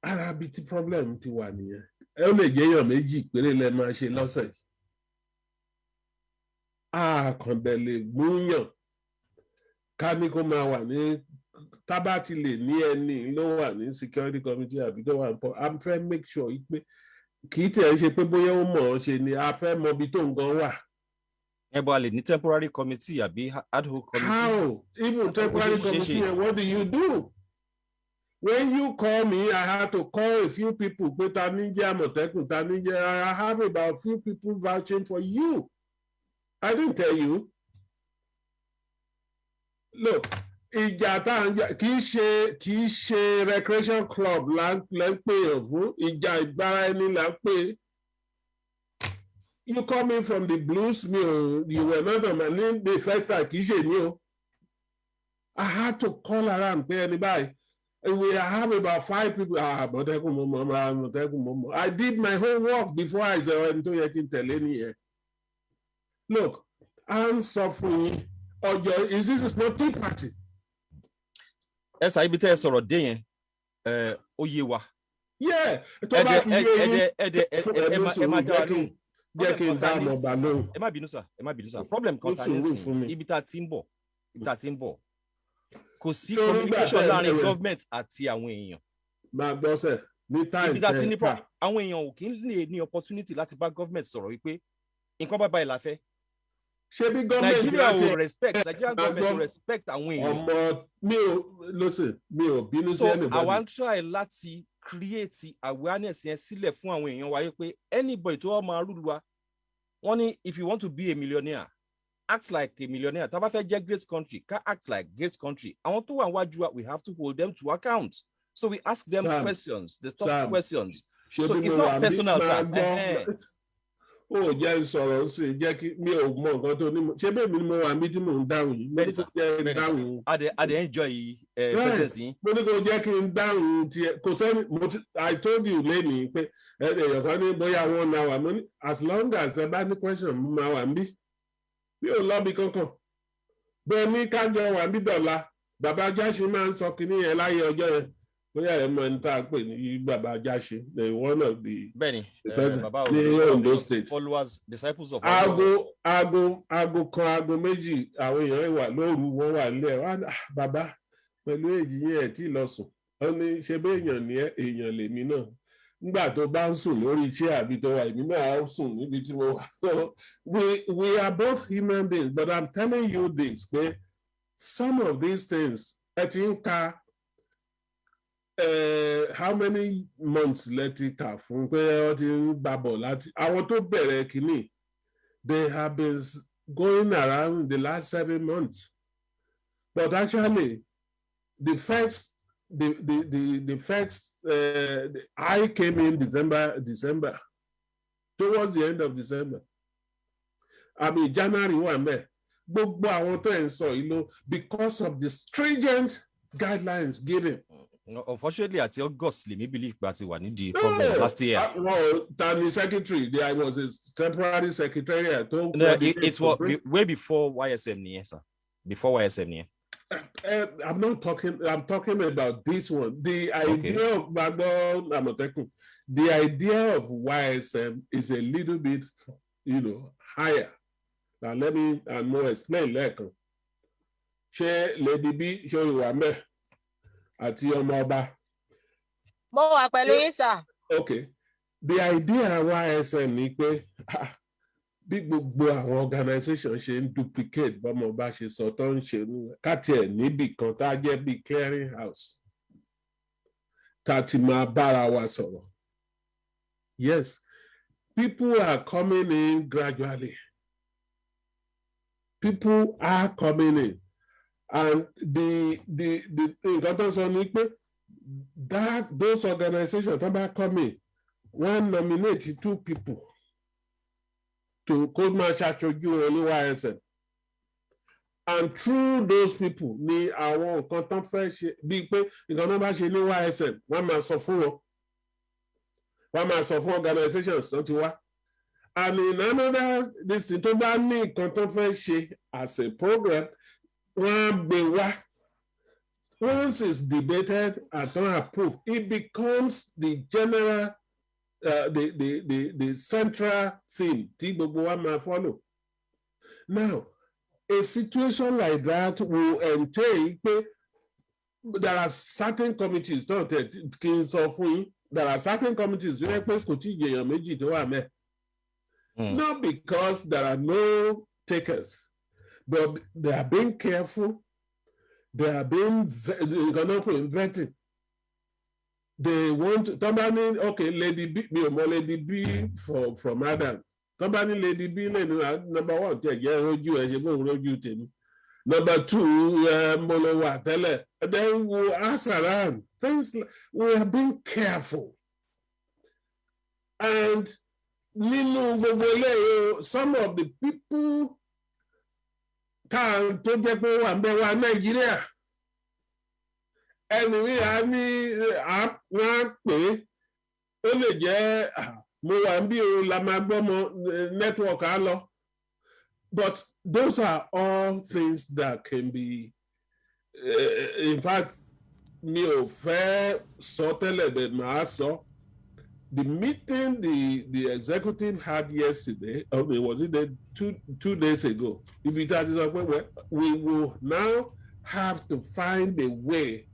S2: ara bíi tí problem ti wà nìyẹn ẹ ó lè jẹ́ èèyàn méjì péré lẹ máa ṣe lọ́sẹ̀ yìí àkàndẹ̀ lè múyàn ká ní kó máa wà ní tábàtì lè ní ẹni ló wà ní security committee àbí tó wà ní pọ a fẹ́ make sure yìí pé kì í tẹ̀ ẹ́ ṣe pé bóyá ó mọ̀ ọ́n ṣe ni a fẹ́ mọ ibi tó ń gan wà.
S3: ẹ bọ́ a lè ní temporary committee àbí ad hoc committee.
S2: How? Even temporary committee, what do you do? When you call me, I had to call a few people. But I have about a few people vouching for you. I didn't tell you. Look, ìjà tá à ń jà kì í ṣe recreation club là ń pè é fún ìjà ìgbára ẹni là ń pè é. You coming from the blues, you were not on my name the first time, kì í ṣe mi o. I had to call around pé ẹni báyìí. We have about 5 people. I did my homework before I said, look, I'm suffering. This is not tea party.
S3: Ẹ ṣàì bí tẹ́ ẹ sọ̀rọ̀ dé yẹn, ó yé wa.
S2: Yeah.
S3: Ẹ má dá wa lóhùn.
S2: Jẹ́ kí n dá ọmọ ọba lóhùn.
S3: Ẹ má bínú sà. Problem kan ta ní sìn, ibi tá a ti ń bọ̀. Kò sí communication láàrin government àti àwọn èèyàn.
S2: Máa gbọ́ sẹ̀ ní time
S3: ibi tá a ti ní àwọn èèyàn ò kí ń lè ní opportunity láti bá government sọ̀rọ̀ wípé nǹkan bá báyìí la fẹ́.
S2: Ṣé bí government
S3: Nigeria government ò respect àwọn èèyàn.
S2: Ọmọ mi ò bínú sí anybody.
S3: So àwa ń try láti create awareness yẹn sílẹ̀ fún àwọn èèyàn wáyé pé anybody tó wá máa rúlu wa wọ́n ní if you want to be a millionaire act like a millionaire. Tá bá fẹ́ jẹ́ great country, can act like great country. Àwọn tó wà níwájú wa, we have to hold them to account. So we ask them questions, the tough questions. So it's not personal, sir.
S2: Ó jẹ́ sọ̀rọ̀ sí jẹ́ kí mi ò mọ nǹkan tó ní ṣé bẹ́ẹ̀ mi ni mo wà níbi tí mò ń dáhùn yìí.
S3: Bẹ́ẹ̀ni sir. Adé enjoy presence yìí.
S2: Mo ní kó jẹ́ kí n dáhùn tiẹ̀ kò sẹ́ni I told you lẹ́nìí pé èèyàn kan ní bóyá 1 hour mo ní as long as ẹ bá ní question mo máa wà níbí. Mi ò lọ́bi kankan bẹ́ẹ̀ ní kájọ wà ní dọ̀la bàbá Jáṣe máa ń sọ kínní yẹn láyé ọjọ́ yẹn bóyá ẹ mọ ẹni tá a pè ní bàbá Jáṣe the one of the
S3: bàbá
S2: ní Ondo State
S3: followers disciples of
S2: aago kan aago méjì àwọn èèyàn wà lóru wọn wà nílẹ̀ wá bàbá pẹ̀lú èjì yẹn ẹ̀ tí ì lọ sùn ó ní ṣe bí èèyàn ní èèyàn lèmi náà nígbà tó bá ń sùn lórí iṣẹ́ àbí tó wà èmi náà á sùn níbi tí mo wà. So we are both human beings but I'm telling you this pé some of these things ẹ ti ń ka how many months lẹ ti kà fún pé wọ́n ti ń gbàbọ̀ láti àwọn tó bẹ̀rẹ̀ kínní they have been going around the last 7 months but actually the first I came in December towards the end of December I mean January 1 gbogbo àwọn tó ń sọ yìí ló because of the stringent guidelines given.
S3: Unfortunately àti August lèmi believe pé a ti wà nídìí problem last year.
S2: Well, Tani secretary there was a temporary secretariat.
S3: No, it was way before YSM nìyẹn sir. Before YSM nìyẹn.
S2: I'm talking about this one. The idea of Bagbo Amotekun, the idea of YSM is a little bit, higher. now let me and more explain lẹ́ẹ̀kan. Ṣé Lady B ṣé ìwà mẹ́ àti ọmọ ọba?
S5: Mo wà pẹ̀lú yín sà.
S2: Okay, the idea YSN ni pé bí gbogbo àwọn organisation ṣe ń duplicate bọ́mọ bá ṣe sọ tó ń ṣe káàtì ẹ̀ níbì kan tá a jẹ́ bí clearing house tá a ti máa bára wa sọ̀rọ̀. Yes, people are coming in gradually. People are coming in, and the nǹkan tó ń sọ ni pé those organizations tó bá come in, wọ́n nominate 2 people to kó máa ṣàṣojú wọn ní YSN, and through those people ni àwọn nǹkan tó fẹ́ ṣe bíi pé nǹkan tó bá ṣe ní YSN wọ́n máa sọ fún wọn, wọ́n máa sọ fún organizations tó ti wá, and in another this thing tó bá ní nǹkan tó fẹ́ ṣe as a program wọ́n á gbé wá. Once it's debated and approved, it becomes the general the central theme tí gbogbo wa máa follow. Now, a situation like that will entail pé there are certain committees tó kí n sọ fún yín, there are certain committees tó yẹ pé kò tí ì jẹyàn méjì tó wà mẹ́. Not because there are no takers, but they are being careful, they are being vetted. They want somebody, okay, Lady B, Lady B from Adam. Somebody Lady B, number 1, number 2, Molowa, tell. Then we'll ask around. Things like, we are being careful. And some of the people tó jẹ́ pé wà ń bẹ wá Nàìjíríà, ẹni a ní wọ́n á pè ó lè jẹ́ mo wà ń bí o la máa gbọ́mọ network á lọ, but those are all things that can be in fact mi ò fẹ́ sọ tẹ́lẹ̀ bẹ́ẹ̀ máa sọ. The meeting the executive had yesterday, was it two days ago? We will now have to find a way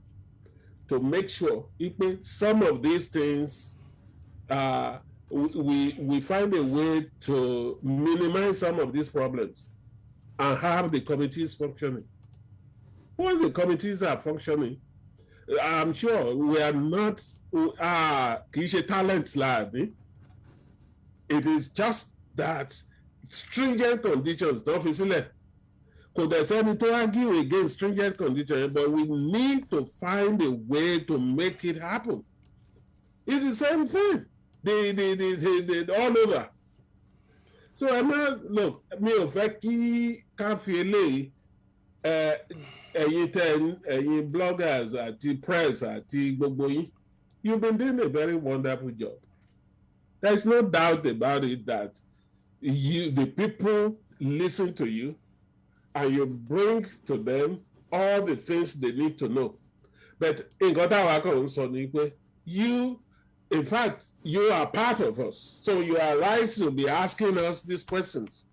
S2: to make sure some of these things, we find a way to minimize some of these problems and have the committees functioning. Once the committees are functioning, I'm sure we are not talent lab. It is just that stringent conditions don't facilitate. Could there any to argue against stringent conditions, but we need to find a way to make it happen. It's the same thing. The all over. So I'm not look me of ẹ̀yin bloggers àti press àti gbogbo yín, you've been doing a very wonderful job. There's no doubt about it that the people listen to you and you bring to them all the things they need to know. But nǹkan táwa kàn ń sọ ni pé in fact, you are part of us, so you are right to be asking us these questions.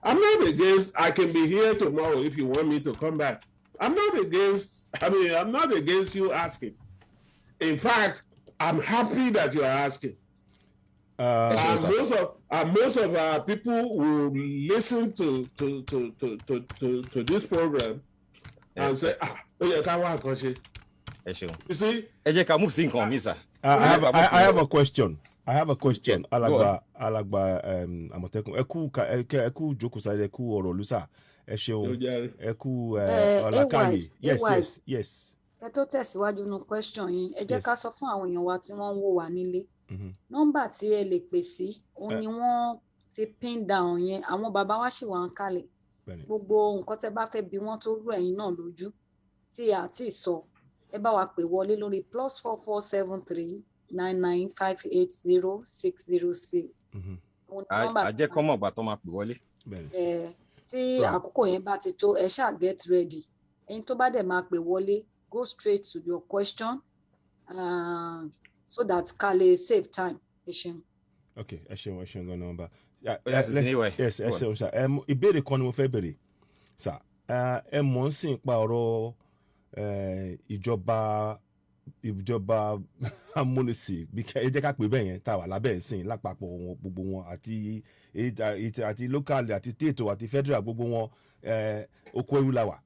S2: I'm not against, I can be here tomorrow if you want me to come back. I'm not against you asking. In fact, I'm happy that you are asking. Most of our people will listen to this program and say, you see?
S1: I have a question. Alagba Amotekun. Eku jókòó sáré, eku ọ̀rọ̀ lusa. Ẹ ṣeun. Eku Ọlákàyè. Yes.
S6: Ẹ tó tẹ̀síwájú nínú question yín, ẹ jẹ́ ká sọ fún àwọn èèyàn wa tí wọ́n ń wò wá nílé. Nọ́mbà tí ẹ lè pè sí, òun ni wọ́n ti pin down yẹn. Àwọn bàbá wa ṣì wà ń kalẹ̀. Gbogbo nǹkan tẹ́ bá fẹ́ bi wọ́n tó rú ẹ̀yin náà lójú tí a ti sọ. Ẹ bá wa pè wọlé lórí +4473 99580
S3: àjẹ́ kọ́mọ̀ ọ̀gbà tó máa pè wọlé.
S6: Tí àkókò yẹn bá ti tó, ẹ ṣáà get ready. Ẹni tó bá dẹ̀ máa pè wọlé, go straight to your question so that ká lè save time. Ẹ ṣeun.
S1: Okay, ẹ ṣeun gan nọ́mbà. yes ẹ ṣeun sà ìbéèrè kan ni mo fẹ́ béèrè sà ẹ mọ̀ ń sìn pa ọ̀rọ̀ ìjọba amúnisìn bí ẹ jẹ́ ká pè bẹ́ẹ̀ yẹn tá a wà lábẹ́ ẹ̀ sìn lápapọ̀ wọn gbogbo wọn àti local àti state àti federal gbogbo wọn oko ẹrú la wà.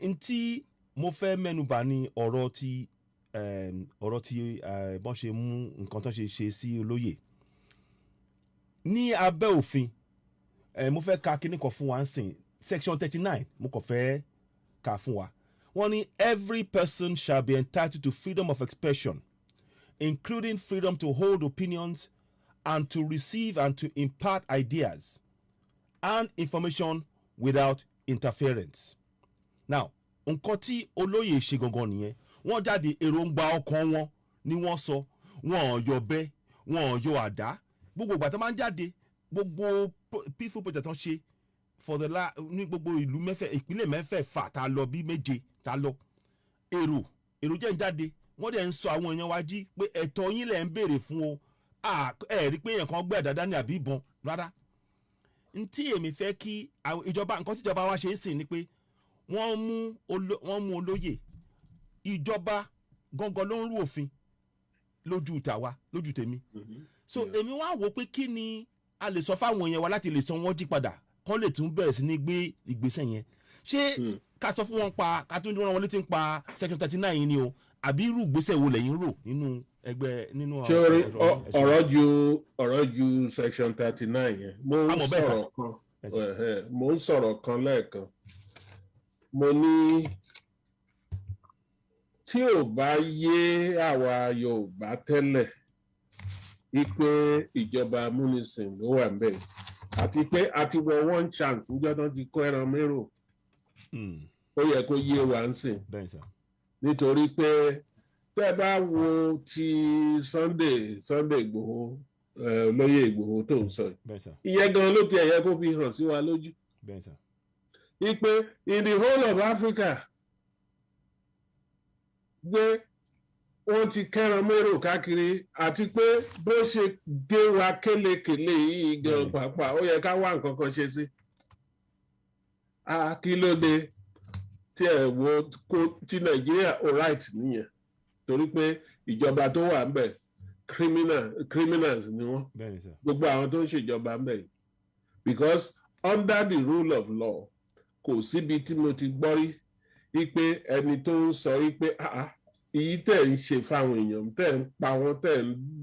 S1: Ntí mo fẹ́ mẹ́nubà ní ọ̀rọ̀ tí bọ́n ṣe mú nǹkan tó ṣe sí olóyè ní abẹ́ òfin mo fẹ́ ka kíní kan fún wa ń sìn section 39 mo kàn fẹ́ ka fún wa. Wọ́n ní every person shall be entitled to freedom of expression, including freedom to hold opinions and to receive and to impart ideas and information without interference. Now, nǹkan tí olóyè ṣe gangan nìyẹn. Wọ́n jáde èròǹgbà ọkàn wọn ni wọ́n sọ. Wọ́n yọ bẹ́, wọ́n yọ àdá. Gbogbo ìgbà tó máa ń jáde, gbogbo peaceful protest tó ń ṣe ní gbogbo ìlú ìpínlẹ̀ mẹ́fẹ̀ẹ̀fà tá a lọ bí méje tá a lọ. Èrò jẹ́ ń jáde. Wọ́n dẹ̀ ń sọ àwọn èèyàn wa jí pé ẹ̀tọ́ yín lẹ̀ ń béèrè fún o. Ẹ rí pé èèyàn kan gbé àdá ní àbí ìbọn rárá. Ntí èmi fẹ́ kí nǹkan tí ìjọba wa ṣe ń sìn ni pé wọ́n mú olóyè. Ìjọba gangan ló ń rú òfin lójú tèmi. So èmi wá wò pé kí ni a lè sọ fáwọn èèyàn wa láti lè sọ wọ́n jí padà kán lè tún bẹ̀rẹ̀ sí ní gbé ìgbésẹ̀ yẹn. Ṣé ká sọ fún wọn ká tún rán wọn létí ń pa section 39 yìí ni o àbí irú ìgbésẹ̀ wo lẹ́yìn rò nínú ẹgbẹ́ nínú
S2: ọ̀rọ̀ ju section 39 yẹn. Mo ń sọ̀rọ̀ kan lẹ́ẹ̀kan. Mo ní tí ò bá yé àwa Yorùbá tẹ́lẹ̀ wípé ìjọba amúnisìn ló wà ńbẹ̀ àti pé àti wọ one chance níjọ́ náà ti kó ẹran mérò ó yẹ kó yé wa ń sìn nítorí pé tẹ́ bá wo ti Sunday Ìgbòho olóyè Ìgbòho tó ń sọ ìyẹn gan ló ti ẹ̀yẹ kó fi hàn sí wa lójú wípé in the whole of Africa gbé wọ́n ti kẹ́ran mérò káàkiri àti pé bó ṣe gé wa kélekèlé yìí gan pàápàá ó yẹ ká wá nǹkan kan ṣe sí. Kí ló dé tí ẹ wo ti Nàìjíríà alright nìyẹn torí pé ìjọba tó wà ń bẹ̀ criminals ni wọ́n gbogbo àwọn tó ń ṣèjọba ń bẹ̀ because under the rule of law kò síbi tí mo ti gbọ́ rí wípé ẹni tó ń sọ wípé èyí tẹ̀ ń ṣe fáwọn èèyàn tẹ̀ ń pa wọ́n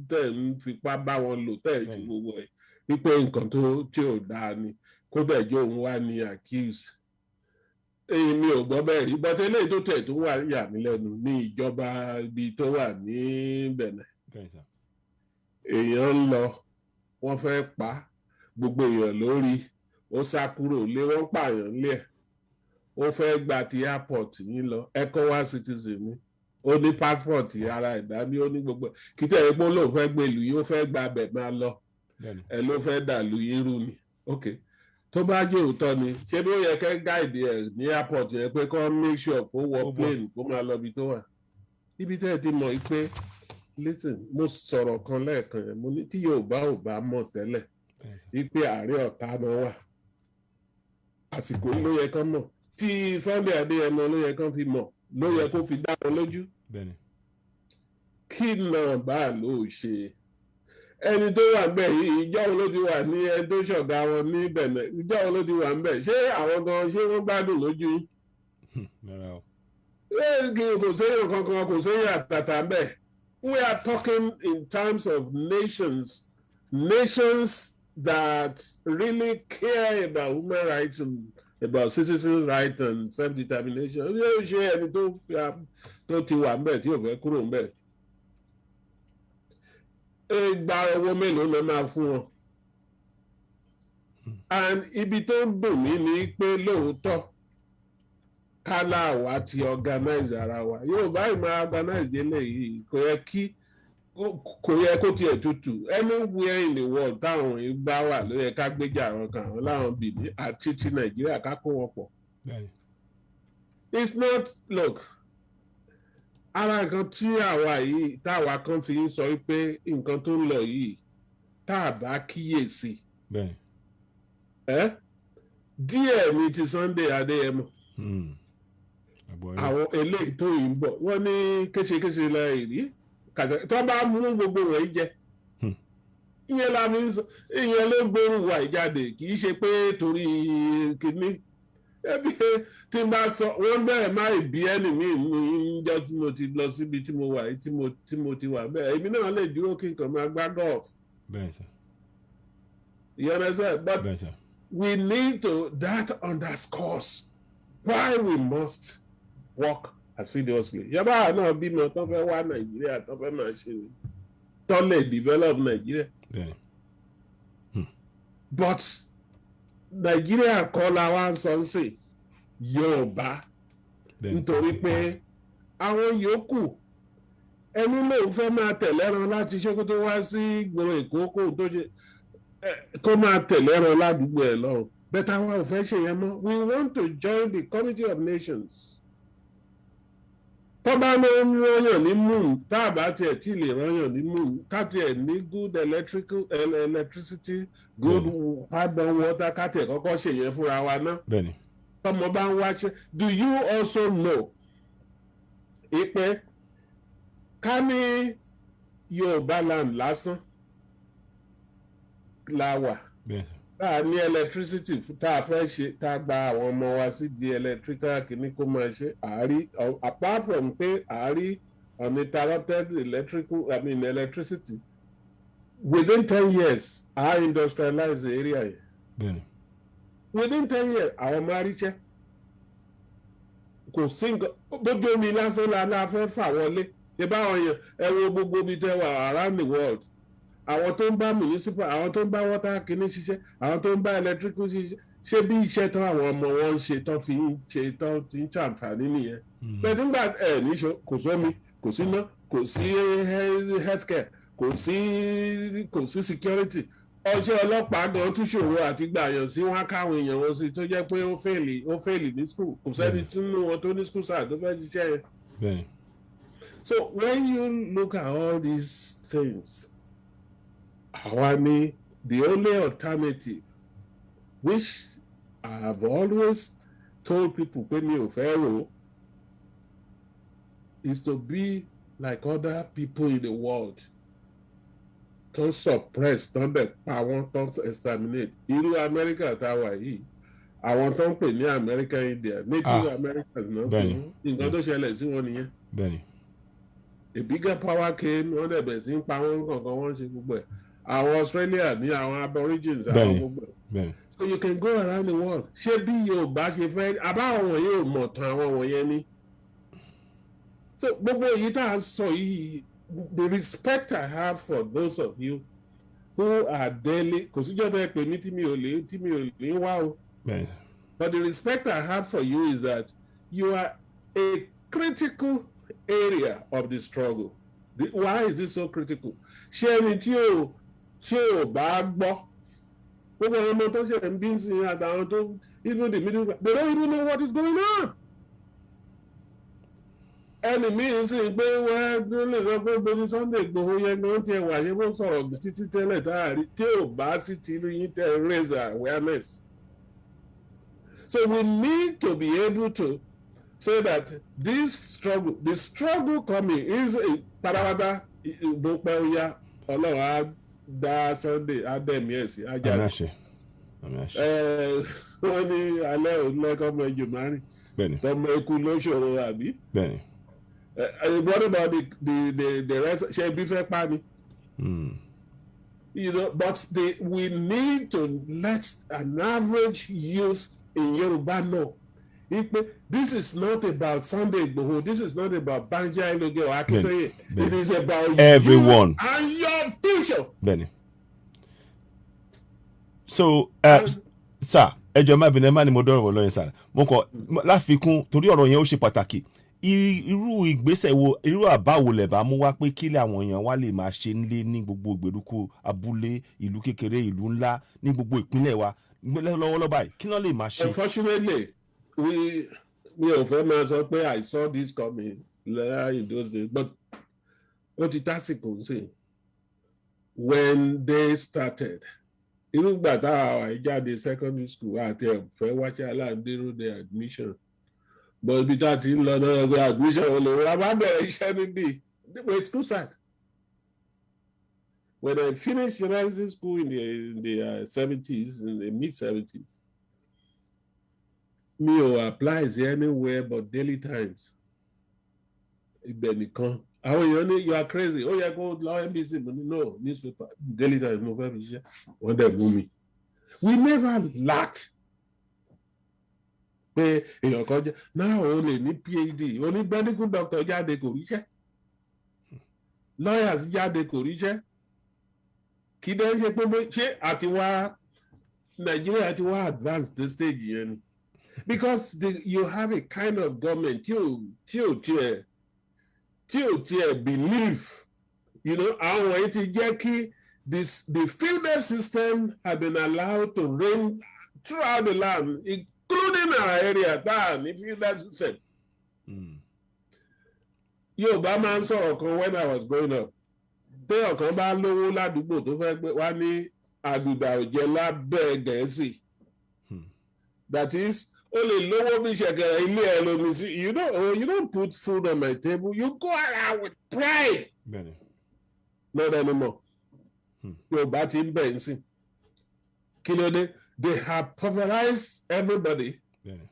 S2: tẹ̀ ń fipá bá wọn lò tẹ̀ ń ṣe gbogbo ẹ̀ wípé nǹkan tí ò dáa ni kó dẹ̀ jẹ́ òun wá ní accuse. Mi ò gbọ́ bẹ́ẹ̀ rí bọ́tẹ́ eléyìí tó tẹ̀ tó wà yà mí lẹ́nu ní ìjọba ibi tó wà ní Benin. Èèyàn ń lọ wọ́n fẹ́ pa gbogbo èèyàn lórí ó sá kúrò lé wọ́n pààyàn lé ẹ̀ ó fẹ́ gba ti airport yín lọ ECOWAS citizen ni ó ní passport ara ìdání ó ní gbogbo kìtẹ́ epo ló fẹ́ gbé ìlú yìí ó fẹ́ gba abẹ̀ máa lọ ẹ ló fẹ́ dà lu irú ni ok tó bá jẹ́ òótọ́ ni ṣé bí ó yẹ kẹ́ gáìdì ẹ̀ ní airport yẹn pé kọ́ make sure kó wọ plane kó máa lọ ibi tó wà ibi tẹ́ ẹ ti mọ̀ pé listen mo sọ̀rọ̀ kan lẹ́ẹ̀kan yẹn mo ní tí Yorùbá ò bá mọ̀ tẹ́lẹ̀ wípé àárẹ̀ ọ̀tá náà wà àsìkò ló yẹ kán mọ̀ tí Sunday Adéyẹmọ ló yẹ kán fi mọ̀ ló yẹ kó fi dá wọn lójú kí náà bá ló ṣe ẹni tó wà ńbẹ̀ yìí ìjọ wo ló ti wà ní ẹni tó ṣọ̀gá wọn ní Benin ìjọ wo ló ti wà ńbẹ̀ ṣé àwọn gan ṣé wọ́n gbádùn lójú yìí kò séyàn kankan kò séyàn àtàtà ńbẹ̀ we are talking in terms of nations that really care about human rights and about citizen rights and self-determination. Yóò ṣe ẹni tó ti wà ńbẹ̀ tí ò fẹ́ kúrò ńbẹ̀. Gba owó mélòó ló máa fún wọn. And ibi tó ń dùn mí ni pé lóòótọ́ kálá wa ti organize ara wa. Yóò báyìí máa organize délé yìí kò yẹ kó tiẹ̀ tutù anywhere in the world táwọn ìgbà wà ló yẹ ká gbéjà àwọn kan àwọn láwọn Benin àti ti Nàìjíríà ká kó wọn pọ̀. It's not look ara nǹkan tí àwa yìí táwa kan fi ń sọ pé nǹkan tó ń lọ yìí tá a bá kíyèsí díẹ̀ ní ti Sunday Adéyẹmọ àwọn eléyìí tó yìí ń bọ̀ wọ́n ní kéṣekéṣe la èrí tó bá mú gbogbo rẹ̀ jẹ ìyẹn la fi ń sọ ìyẹn ló gbóòrùn wà ìjáde kì í ṣe pé torí kìíní ẹbí tí n bá sọ wọ́n bẹ̀rẹ̀ má bí ẹnì mi níjọ́ tí mo ti lọ síbi tí mo wà tí mo ti wà bẹ́ẹ̀ èmi náà lè dúró kí n kàn máa gbá golf. You understand? But we need to, that underscores why we must work assiduously. Yàrá náà bímọ tó fẹ́ wá Nàìjíríà tó fẹ́ máa ṣe ni tó lè develop Nàìjíríà. But Nàìjíríà kọ́ la wá ń sọ sí Yorùbá nítorí pé àwọn yòókù ẹni lòun fẹ́ máa tẹ̀lẹ́ran láti ṣe kó tó wá sí ìgboro Èkó kó tó ṣe kó máa tẹ̀lẹ́ran ládùúgbò ẹ̀ lọ́rùn bẹ́ẹ̀ táwa ò fẹ́ ṣe yẹn mọ́. We want to join the Community of Nations. Tọ́ba ló ń rányàn ní moon tá a bá tiẹ̀ tí lè rányàn ní moon ká tiẹ̀ ní good electricity good hard-born water ká tiẹ̀ kọ́kọ́ ṣe yẹn fúnra wa ná. Tọ́mọ bá ń wáṣẹ́. Do you also know ìpè ká ní Yorùbá land lásán la wà tá a ní electricity tá a fẹ́ ṣe tá a gba àwọn ọmọ wa sí di electrical kìíní kó máa ṣe àárí apart from pé àárí uninterrupted electricity within 10 years our industrialize the area yẹn within 10 years àwọn ọmọ aríṣẹ́ kò sí nǹkan gbogbo omi lásán la fẹ́ fà wọlé ṣe báwọn yẹn ẹ wo gbogbo ibi tẹ́ wà around the world àwọn tó ń bá municipal àwọn tó ń bá water kìíní ṣiṣẹ́ àwọn tó ń bá electrical ṣiṣẹ́ ṣé bí iṣẹ́ tán àwọn ọmọ wọn ń ṣe tán fi ń ṣe tán ti ń ṣàǹfààní nìyẹn. bẹ́ẹ̀ nígbà níṣó kò sómi kò sí iná kò sí healthcare kò sí security ọṣẹ́ ọlọ́pàá gan tún ṣòro àti gbàyàn sí wọn káwọn èèyàn wọn sí tó jẹ́ pé ó fẹ́ẹ̀lì ní school kò sẹ́ni tínú wọn tó ní school sáà tó fẹ́ ṣiṣẹ́ yẹn. So when you look at all these things àwa ni the only alternative which I have always told people pé mi ò fẹ́ rò is to be like other people in the world tó suppress tó ń bẹ̀ pa wọ́n tó exterminate irú America tá a wà yìí àwọn tó ń pè ní American India native Americans náà nǹkan tó ṣẹlẹ̀ sí wọn nìyẹn a bigger power came wọ́n dẹ̀ bẹ̀ sí ń pa wọ́n kankan wọ́n ṣe gbogbo ẹ̀. Àwọn Australia ní àwọn aborigines àwọn gbogbo so you can go around the world ṣé bí Yorùbá ṣe fẹ́ àbáwọn wọ̀nyí ò mọ̀ tán àwọn wọ̀nyẹn ni so gbogbo èyí tá a sọ yìí the respect I have for those of you who are daily kò síjọ́ tẹ́ pè mí tí mi ò lè wá o but the respect I have for you is that you are a critical area of the struggle. Why is it so critical? Ṣé ẹni tí ò bá gbọ́ gbogbo àwọn ọmọ tó ṣe ń bí sí àtàwọn tó even the middle they don't even know what is going on. ẹni míì sì pé wọ́n tó lè sọ pé gbogbo Sunday Igboho yẹn gan tiẹ̀ wà ṣe bó sọ̀rọ̀ títí tẹ́lẹ̀ táàrí tí ò bá sì ti rí yín tẹ́ raise awareness. So we need to be able to say that the struggle coming is a parabata ìbòpẹ́ ọ̀ya ọlọ́run á dá Sunday Adẹ́mi ẹ̀sìn ajáde. Wọ́n ní alẹ́ òun lẹ́kọ̀ọ́ ọmọ ẹjọ́ márùn-ún tọmọ ikú ló ṣòro àbí. What about the rest ṣe bí fẹ́ pa ni. You know, but we need to let an average youth in Yoruba know. This is not about Sunday Igboho. This is not about Banji Adeloke or Akintoye. It is about everyone you and your future.
S1: Benny. So, sir, ẹjọ́ má bínú ẹ má ní mo dọ́rọ̀ wọ lọ́yìn sára. Mo kọ láfikún torí ọ̀rọ̀ yẹn ó ṣe pàtàkì. Irú ìgbésẹ̀ wo, irú àbá wo lẹ̀ bá mú wá pé kílẹ̀ àwọn èèyàn wá lè máa ṣe nílé ní gbogbo ìgbèríko abúlé, ìlú kékeré, ìlú ńlá ní gbogbo ìpínlẹ̀ wa lọ́wọ́lọ́wọ́ báyìí. Kí ló lè máa ṣe?
S2: Unfortunately, mi ò fẹ́ máa sọ pé I saw this coming in those days, but ó ti tásìkò sí when they started irúgbà táwa ìjáde secondary school àti ẹ̀fẹ́ wáṣẹ́ aláàdéró de admission but ibi tá a ti ń lọ náà ẹgbẹ́ admission ò lè wá bá bẹ̀rẹ̀ iṣẹ́ níbí it's too sad. When I finished university school in the 70s, in the mid-70s, me ò apply anywhere but Daily Times. Ibẹ̀ nìkan. Àwọn èèyàn ní you are crazy. Ó yẹ kó lọ NBC. No, newspaper. Daily Times mo fẹ́ fi ṣiṣẹ́. Wọ́n dẹ̀ mú mi. We never lacked. Pé èèyàn kan jẹ́ náà ó lè ní PhD. Ó ní medical doctor jáde kò ríṣẹ́. Lawyers jáde kò ríṣẹ́. Kì í dẹ́ ṣe pé ṣé àti wá Nàìjíríà ti wá advanced the stage yẹn ni. Because you have a kind of government tí ò tiẹ̀ believe, you know, àwọn wọ̀nyí ti jẹ́ kí the feudal system have been allowed to reign throughout the land, including our area tá ní feudal system. Yorùbá máa ń sọ̀rọ̀ kan when I was growing up. Tí ọ̀kan bá lówó ládùúgbò tó fẹ́ gbé wá ní àgùdà òjẹ́ lábẹ́ Gẹ̀ẹ́sì. That is, ó lè lówó bí ṣẹ̀kẹ̀rẹ̀ ilé ẹ̀ lómi sí. You don't put food on my table. You go around with pride.
S1: Bẹ́ẹ̀ni.
S2: Not anymore. Yorùbá ti ń bẹ̀ ń sìn. Kí ló dé? They have pulverized everybody.
S1: Bẹ́ẹ̀ni.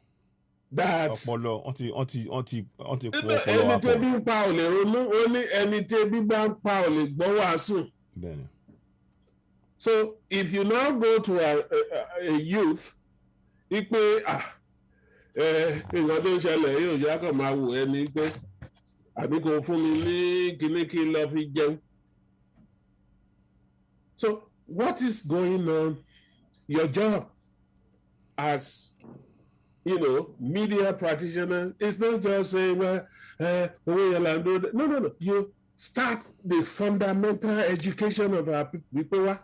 S2: That
S1: ọpọlọ wọ́n ti kún ọpọlọ
S2: ẹni tẹ́bí ń pa ò lè ronú, ó ní ẹni tẹ́bí bá ń pa ò lè gbọ́ wàásù.
S1: Bẹ́ẹ̀ni.
S2: So if you now go to a youth, ipe nǹkan tó ń ṣẹlẹ̀ yóò jẹ́ kó máa wò ẹni pé àbí kò fún mi ní kíní kí n lọ fi jẹun. So what is going on? Your job as, you know, media practitioner is not just saying, well, no. You start the fundamental education of our people.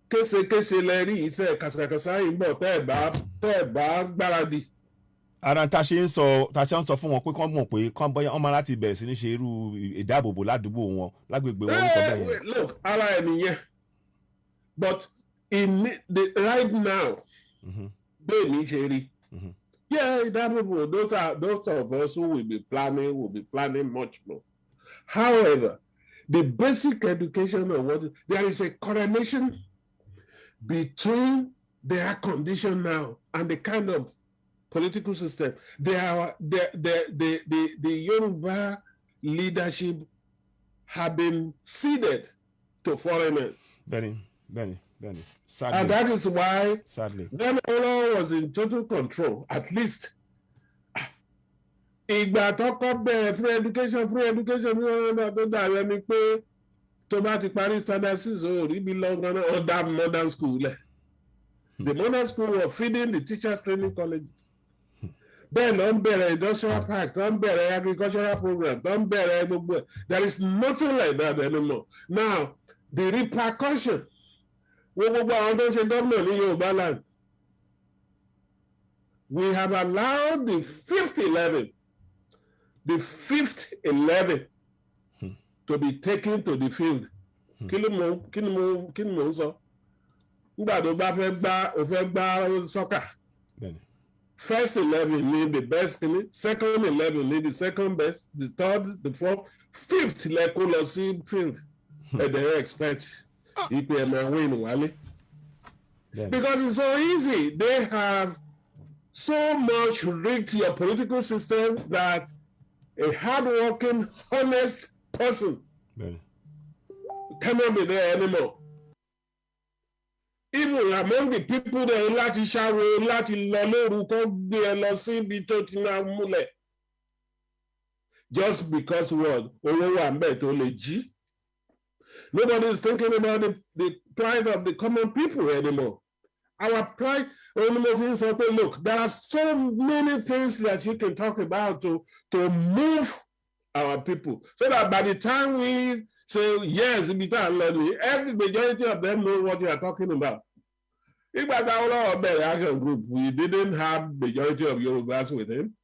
S2: Kése lẹ́rí iṣẹ́ kàṣàkàṣà yìí ń bọ̀ tẹ́ ẹ̀ bá gbáradì.
S1: Ara ta ṣe ń sọ fún wọn pé kán mọ̀ pé kán bọ́yá wọ́n máa láti bẹ̀rẹ̀ sí ní ṣe irú ìdáàbòbò ládùúgbò wọn lágbègbè wọn nǹkan bẹ́ẹ̀ yẹn.
S2: Look, ara ẹ̀ nìyẹn, but right now bẹ́ẹ̀ ní ṣe rí. Yeah, ìdáàbòbò those of us who will be planning much more. However, the basic education of there is a correlation between their condition now and the kind of political system. The Yoruba leadership have been ceded to foreigners.
S1: Benny. Sadly.
S2: And that is why
S1: sadly
S2: when Olo was in total control, at least ìgbà tọ́kọ́ bẹ̀rẹ̀ free education tó dàbẹ̀ ni pé tó bá ti parí standard 6 ò rí bí lọ́gán náà ọ̀dà modern school lẹ̀. The modern school were feeding the teacher training colleges. Bẹ́ẹ̀ ló ń bẹ̀rẹ̀ industrial parks, tó ń bẹ̀rẹ̀ agricultural program, tó ń bẹ̀rẹ̀ gbogbo ẹ̀. There is nothing like that anymore. Now, the repercussion wo gbogbo àwọn tó ń ṣe gómìnà ní Yorùbá land. We have allowed the fifth 11 to be taken to the field. Kí ni mo ń sọ? Nígbà tó bá fẹ́ gbá soccer. First 11 need the best, second 11 need the second best, the third, the fourth, fifth lẹ́kọ́ lọ sí field. And they expect EPM win wálé. Because it's so easy. They have so much rigged your political system that a hardworking, honest person cannot be there anymore. Even among the people that láti ṣàrò láti lọ lóru kó gbé ẹ lọ síbi tó ti máa múlẹ̀. Just because what? Owó wà ńbẹ̀ tó lè jí. Nobody is thinking about the plight of the common people anymore. Our plight, look, there are so many things that you can talk about to move our people. So that by the time we say, yes, every majority of them know what you are talking about. If at our action group, we didn't have majority of Yorubas with him.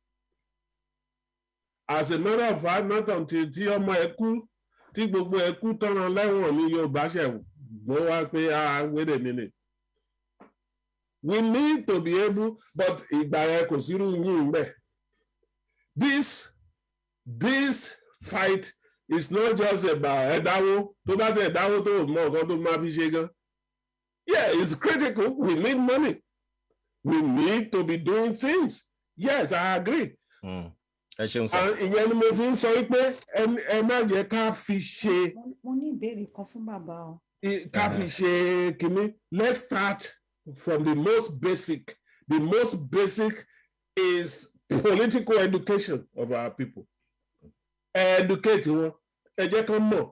S2: As a matter of fact, not until tí gbogbo ẹkú tọ́ran lẹ́wọ̀n ní Yorùbá ṣe Wait a minute. We need to be able, but this fight is not just about yeah, it's critical. We need money. We need to be doing things. Yes, I agree. ìyẹn ni mo fi ń sọ pé ẹ má jẹ́ ká fi ṣe.
S6: mo ní ìbéèrè kan fún bàbá o.
S2: ká fi ṣe kínní. Let's start from the most basic. The most basic is political education of our people. Educate wọn, ẹ jẹ́ kán mọ̀.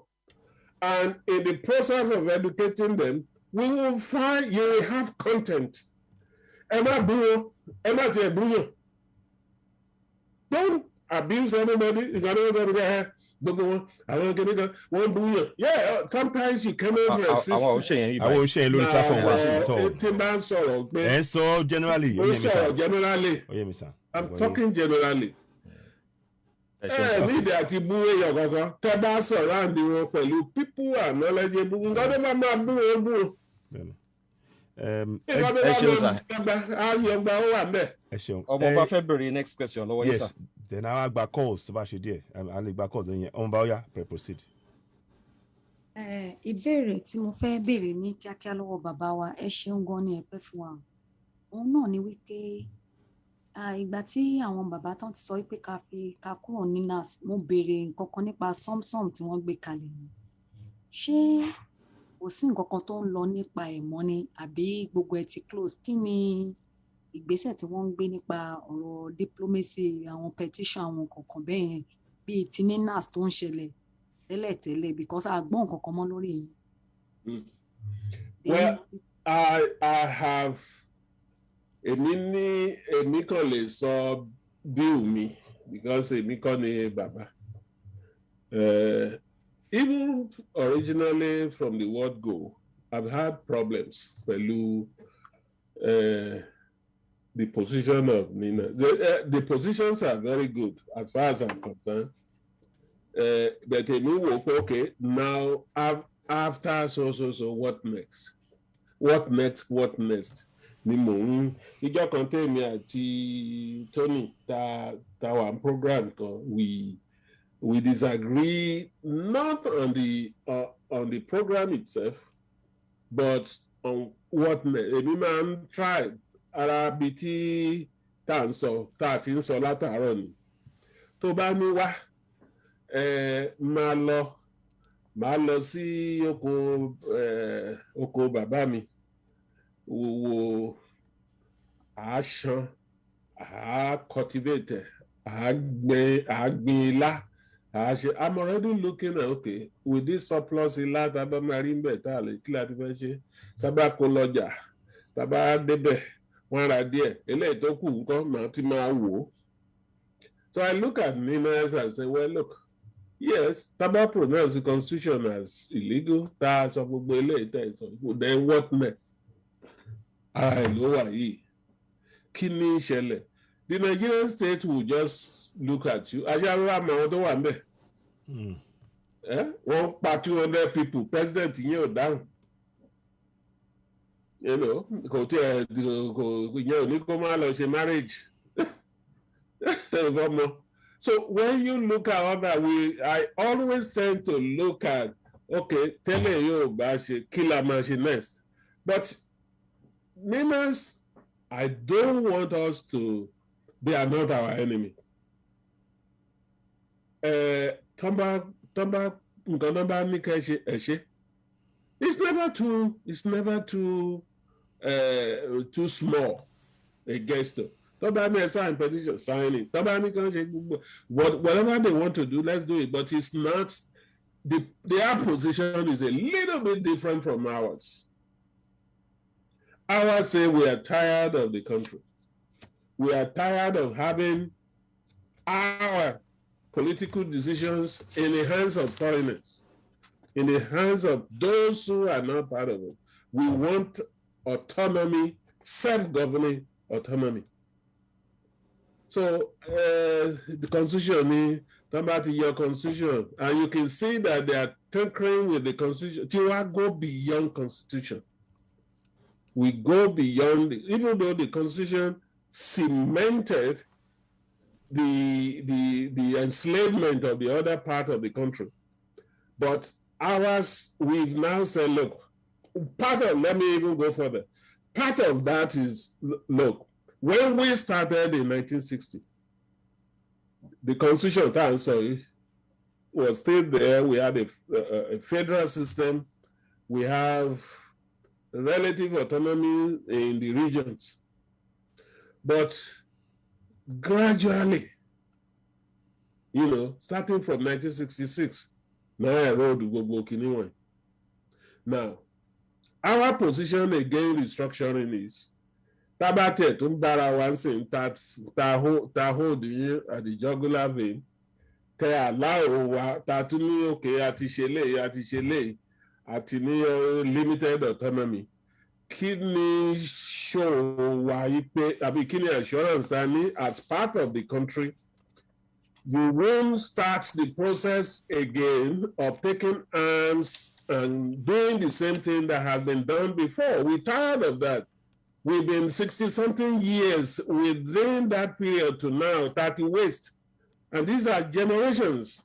S2: And in the process of educating them, we will find, you will have content. Ẹ má bú wọn, ẹ má tiẹ̀ bú yàn. Don't abuse anybody. Yeah, sometimes you cannot resist.
S1: I will share lórí platform wa so generally.
S2: Generally. I'm talking generally. Níbi àti bú èèyàn kankan tẹ́ bá surround wọn pẹ̀lú people are knowledgeable. Nǹkan tó bá máa bú wọn bú.
S3: Ọmọ bá fẹ́ bèrè next question lọ́wọ́ yín sà.
S1: Yes, then àwọn àgbà calls tó bá ṣe díẹ̀ àlè gba calls ẹ̀yìn ọmọ bá ó yá proceed.
S6: Ìbéèrè tí mo fẹ́ béèrè ní kíákíá lọ́wọ́ bàbá wa ẹ ṣeun gan ni ẹ pẹ́ fún wa. Òun náà ni wípé ìgbà tí àwọn bàbá tán ti sọ wípé ká kúrò ní NAS, mo béèrè nǹkan kan nípa sọ́msọ́m tí wọ́n gbé kalẹ̀ ni. Ṣé kò sí nǹkan kan tó ń lọ nípa ẹ̀ mọ́ ni àbí gbogbo ẹ̀ ti close? Kí ni ìgbésẹ̀ tí wọ́n ń gbé nípa ọ̀rọ̀ diplomacy, àwọn petition àwọn kọ̀ọ̀kan bẹ́ẹ̀ yẹn bíi ti ní NAS tó ń ṣẹlẹ̀ tẹ́lẹ̀tẹ́lẹ̀ because àgbọ̀n nǹkan kan mọ́ lórí yìí.
S2: Well, I have èmi kàn lè sọ bill mi because èmi kọ́ ni bàbá. Even originally from the word go, I've had problems pẹ̀lú the position of Nina. The positions are very good as far as I'm concerned. But èmi wò pé okay, now after so what next? What next? Ni mò ń ìjọ kan tèmi àti Tony ta wà program kan we disagree not on the program itself but on what èmi máa ń try ara bi tí tá ti ń sọ látàárọ̀ ni tó bá ní wá máa lọ sí oko bàbá mi wo àṣàn cultivate àgbìn ilá I'm already looking at okay with this surplus ilá tàbá máa rí bẹ́ẹ̀ tá a lè kí láti fẹ́ ṣe tàbá kó lọ́jà tàbá débẹ̀ wọ́n ra díẹ̀ eléyìí tó kù nǹkan màá ti máa wò ó. So I look at Ninas and say, well, look, yes, tàbá pronounce the constitution as illegal tá a sọ gbogbo eléyìí tẹ̀ sọ then what next? Ló wà yìí kí ni ìṣẹ̀lẹ̀? The Nigerian state will just look at you. Aṣáájú àmọ́ àwọn tó wà ń bẹ̀. Wọ́n pa 200 people. President yẹn ò dáhùn. Kò tí ẹ̀ yẹn ò ní kó máa lọ ṣe marriage. So when you look at all that, I always tend to look at, okay, tẹ́lẹ̀ yóò bá ṣe kí la máa ṣe next. But Ninas, I don't want us to, they are not our enemy. Tamba nkanaba ni ka ṣe. It's never too small against them. Tamba ni sign petition, signing. Tamba ni kan ṣe whatever they want to do, let's do it. But it's not, their position is a little bit different from ours. Ours say we are tired of the country. We are tired of having our political decisions in the hands of foreigners, in the hands of those who are not part of it. We want autonomy, self-governing autonomy. So the constitution, about your constitution, and you can see that they are tinkering with the constitution. Till go beyond constitution. We go beyond, even though the constitution cemented the enslavement of the other part of the country. But ours, we've now said, look, let me even go further. Part of that is, look, when we started in 1960, the constitution was still there. We had a federal system. We have relative autonomy in the regions. But gradually, starting from 1966, now, our position against restructuring is Tabate Tumbara once in hold at the jugular vein, te allow Tatuni, okay, Atishele, limited autonomy. Kidney show why kidney assurance that as part of the country, you won't start the process again of taking arms and doing the same thing that has been done before. We're tired of that. We've been 60-something years within that period to now, 30 waste. And these are generations.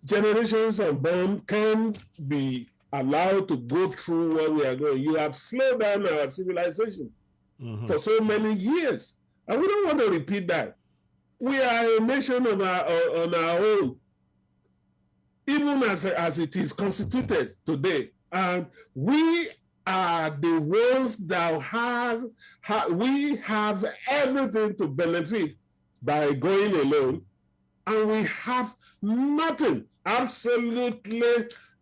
S2: Generations unborn can be allowed to go through what we are going. You have slowed down our civilization for so many years. And we don't want to repeat that. We are a nation on our own, even as it is constituted today. And we are the ones that we have everything to benefit by going alone. And we have nothing, absolutely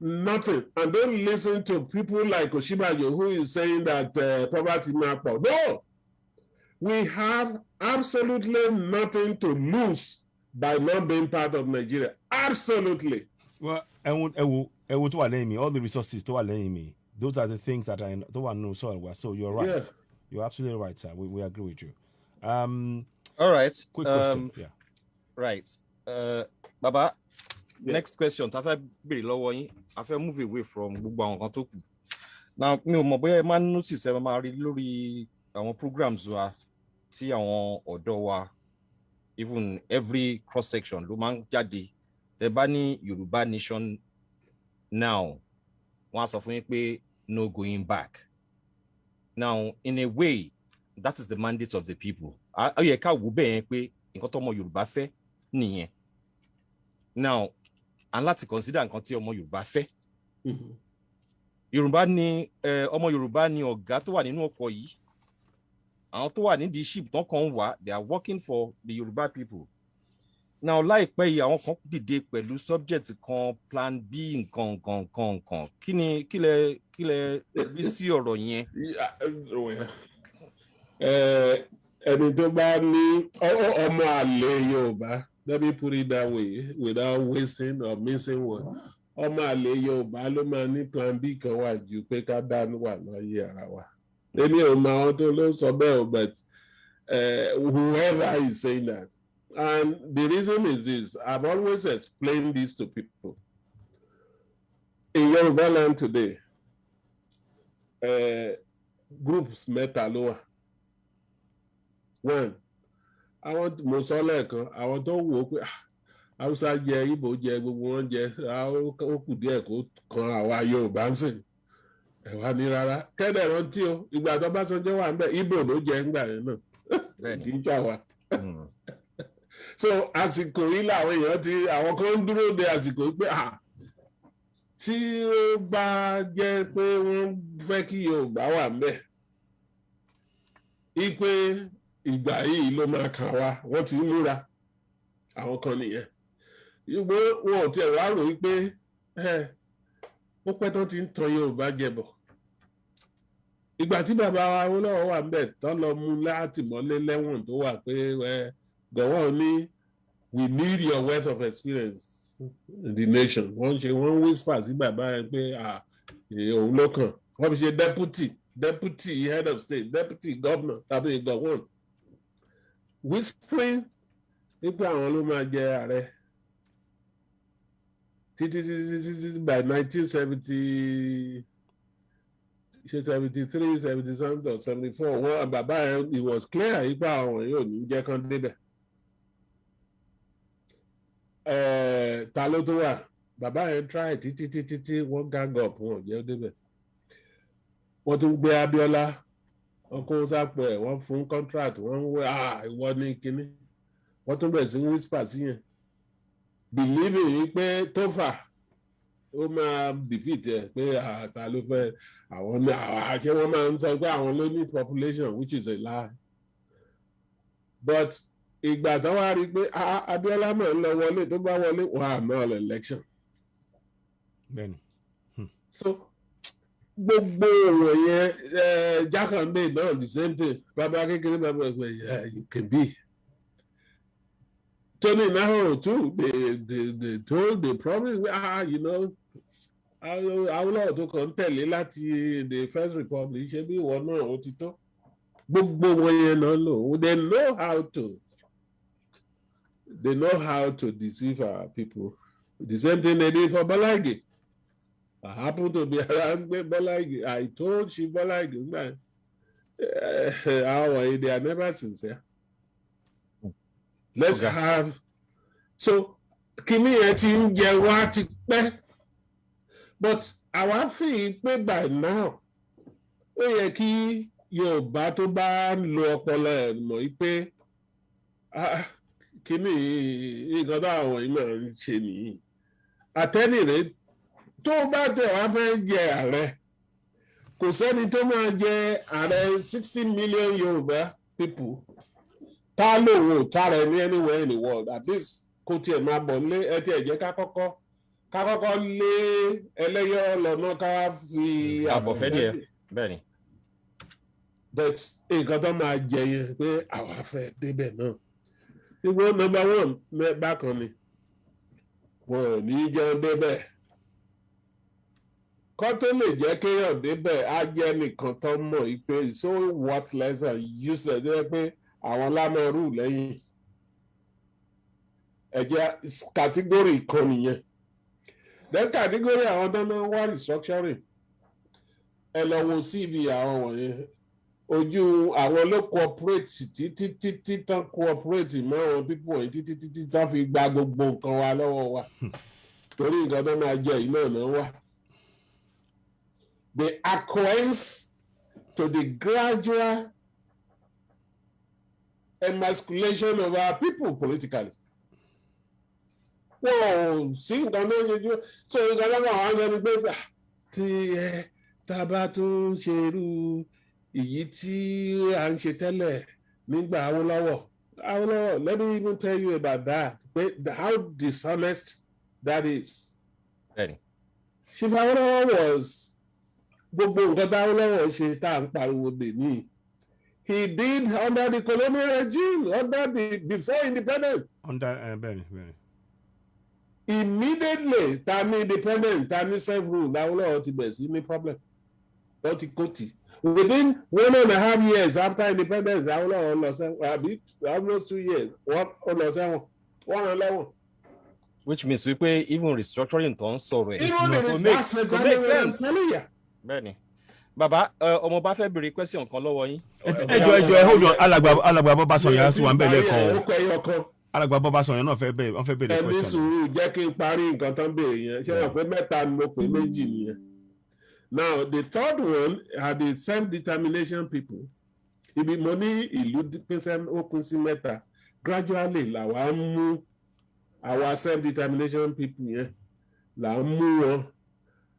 S2: nothing. And don't listen to people like Oshibajo who is saying that poverty map. No, we have absolutely nothing to lose by not being part of Nigeria. Absolutely.
S1: Well, all the resources to me. Those are the things that I know so well. So you're right. Yeah. You're absolutely right, sir. We agree with you.
S3: All right.
S1: Quick question. Yeah.
S3: Right. Baba, next question. I feel move away from now. Notice our programs were even every cross section. The Bani Yoruba Nation now. Once of no going back. Now, in a way, that is the mandate of the people. Now, and let's consider and continue Yoruba fe. Yoruba ni omo Yoruba ni ọ̀gá tó wà nínú ọkọ̀ yìí. Àwọn tó wà ní the ship tó kàn wá, they are working for the Yoruba people. Now, láìpẹ́ yìí àwọn kan dìde pẹ̀lú subject kan plan B nǹkan. Kí lẹ rí sí ọ̀rọ̀ yẹn?
S2: Ẹni tó bá ní ọmọ àlè Yorùbá, let me put it that way without wasting or missing one. Ọmọ àlè Yorùbá ló máa ní plan B kan wà ju pé ká dánú wà láyé ara wa. Èmi ò mọ àwọn tó ló sọ bẹ́ẹ̀ o, but whoever is saying that. And the reason is this, I've always explained this to people. In Yoruba land today, groups mẹ́ta ló wà. One, mo sọ lẹ́ẹ̀kan, àwọn tó wò ó pé Hausa jẹ, Igbo jẹ, gbogbo wọn jẹ, ó kù díẹ̀ kó kan àwa Yorùbá ń sìn. Ẹ wá ní rárá. Kẹ́dẹ̀ rántí o, ìgbà tó Ọbásanjọ́ wà ń bẹ̀, Igbo ló jẹ ńgbà yẹn náà. Kì í jà wá. So àsìkò yìí làwọn èèyàn àwọn kan ń dúró de àsìkò yìí pé tí ó bá jẹ́ pé wọ́n fẹ́ kí Yorùbá wà ń bẹ̀, ipe ìgbà yìí ló máa kàn wá, wọ́n ti ń múra àwọn kan nìyẹn. Ṣùgbọ́n wọn ò tiẹ̀ wá rò wípé ó pẹ́ tán ti ń tan Yorùbá jẹbọ. Ìgbà tí bàbá wa Awólọ́wọ̀ wà ń bẹ̀ tán lọ mú látìmọ́lé lẹ́wọ̀n tó wà pé Gọ̀wọ́ ní we need your wealth of experience in the nation. Wọ́n whisper sí bàbá rẹ̀ pé òun ló kàn. Wọ́n fi ṣe deputy head of state, deputy governor tàbí Gọ̀wọ́. Whispering wípé àwọn ló máa jẹ ààrẹ títí by 1970 73 70 something or 74 wọn bàbá ẹ it was clear wípé àwọn yóò ní jẹ́ kán débẹ̀. Ta ló tó wà bàbá yẹn try títí wọ́n gang up wọn ò jẹ́ débẹ̀. Wọ́n tún gbé Abíọ́lá wọ́n kó sápò ẹ̀ wọ́n fún contract wọ́n ń wé ìwọ ní kínní wọ́n tún bẹ̀rẹ̀ sí whisper sí yẹn believing yìí pé Tófà ó máa defeat ẹ̀ pé ta ló fẹ́ àwọn àṣẹ wọ́n máa ń sọ pé àwọn ló ní population which is a lie but ìgbà tó wá rí i pé Abíọ́lá náà ń lọ wọlé tó bá wọlé wọ́n á náà election.
S1: Bẹ́ẹ̀ni.
S2: So gbogbo ọ̀rọ̀ yẹn Jákàndé náà the same thing bàbá kékeré bàbá ẹgbẹ́ you can be. Tony Nahoro too they told they promised you know Awólọ́wọ̀ tó kàn ń tẹ̀lé láti the First Republic ṣe bí ìwọ náà ó ti tó gbogbo wọn yẹn náà lò they know how to deceive our people. The same thing they did for Bọ́láìgè. I happen to be around Bọ́láìgè. I told she Bọ́láìgè man they are never sincere. Let's have so kíní yẹn ti ń jẹ wá ti pẹ́ but àwa fi pé by now ó yẹ kí Yorùbá tó bá ń lo ọpọlọ ẹ̀ mọ̀ pé kíní nǹkan táwọn yìí máa ń ṣe nìyí àtẹ́nìrè tó bá tẹ̀ wá fẹ́ jẹ ààrẹ kò sẹ́ni tó máa jẹ ààrẹ 60 million Yorùbá people tá lòun ò tára ẹni anywhere in the world at least kó tiẹ̀ máa bọ̀ lé ẹ tiẹ̀ jẹ́ ká kọ́kọ́ lé ẹlẹ́yọ̀ lọ́nà ká fi
S3: àbọ̀fẹ́ díẹ̀ bẹ́ẹ̀ ni.
S2: but nǹkan tó máa jẹ yẹn pé àwa fẹ́ débẹ̀ náà ìwọ number one bákan ni wọn ò ní jẹun débẹ̀ kọ́ tó lè jẹ́ kéèyàn débẹ̀ á jẹ́ nìkan tó mọ̀ pé so worthless and useless jẹ́ pé àwọn lámọ̀rú lẹ́yìn ẹ̀jẹ̀ kàtígórì kan nìyẹn then kàtígórì àwọn dáná wá restructuring ẹ lọ wo CV àwọn wọ̀nyẹn ojú àwọn ló cooperate títí tán cooperate mọ́ àwọn pípọ̀ yìí títí tán fi gba gbogbo nǹkan wa lọ́wọ́ wa torí nǹkan tó máa jẹ yìí náà wà. They acquiesce to the gradual emasculation of our people politically. Wọ́n sí nǹkan náà ṣe jù so nǹkan náà wà wọ́n sọ pé tí tá a bá tún ṣe irú èyí tí à ń ṣe tẹ́lẹ̀ nígbà Awólọ́wọ̀ let me even tell you about that how dishonest that is. Chief Awólọ́wọ̀ was gbogbo nǹkan tí Awólọ́wọ̀ ṣe tá à ń pariwo dè ní. He did under the colonial regime, before independence.
S1: Very.
S2: Immediately, tani independent, tani self-rule, Awólọ́wọ̀ ti bẹ̀rẹ̀ sí ní problem. Wọ́n ti kó tì. Within 1.5 years after independence, Awólọ́wọ̀ lọ sẹ́wọ̀n, almost 2 years, wọ́n lọ sẹ́wọ̀n, wọ́n rán lẹ́wọ̀n.
S3: Which means wípé even restructuring tó ń sọ̀rọ̀ ẹ̀.
S2: It makes sense.
S3: Bẹ́ẹ̀ni. Bàbá ọmọ bá fẹ́ béèrè question kan lọ́wọ́ yín.
S1: Ẹjọ́ hold on alàgbà Bọ́básanyàn tí wà ń bẹ̀ lẹ́ẹ̀kan alàgbà Bọ́básanyàn náà wọ́n fẹ́ béèrè question.
S2: Ẹni sùúrù jẹ́ kí n parí nǹkan tán béèrè yẹn ṣé wọ́n pé mẹ́ta ni mo pè méjì nìyẹn. Now the third one are the self-determination people. Ibi mo ní ìlú ó pín sí mẹ́ta gradually làwa ń mú àwa self-determination people yẹn là ń mú wọn.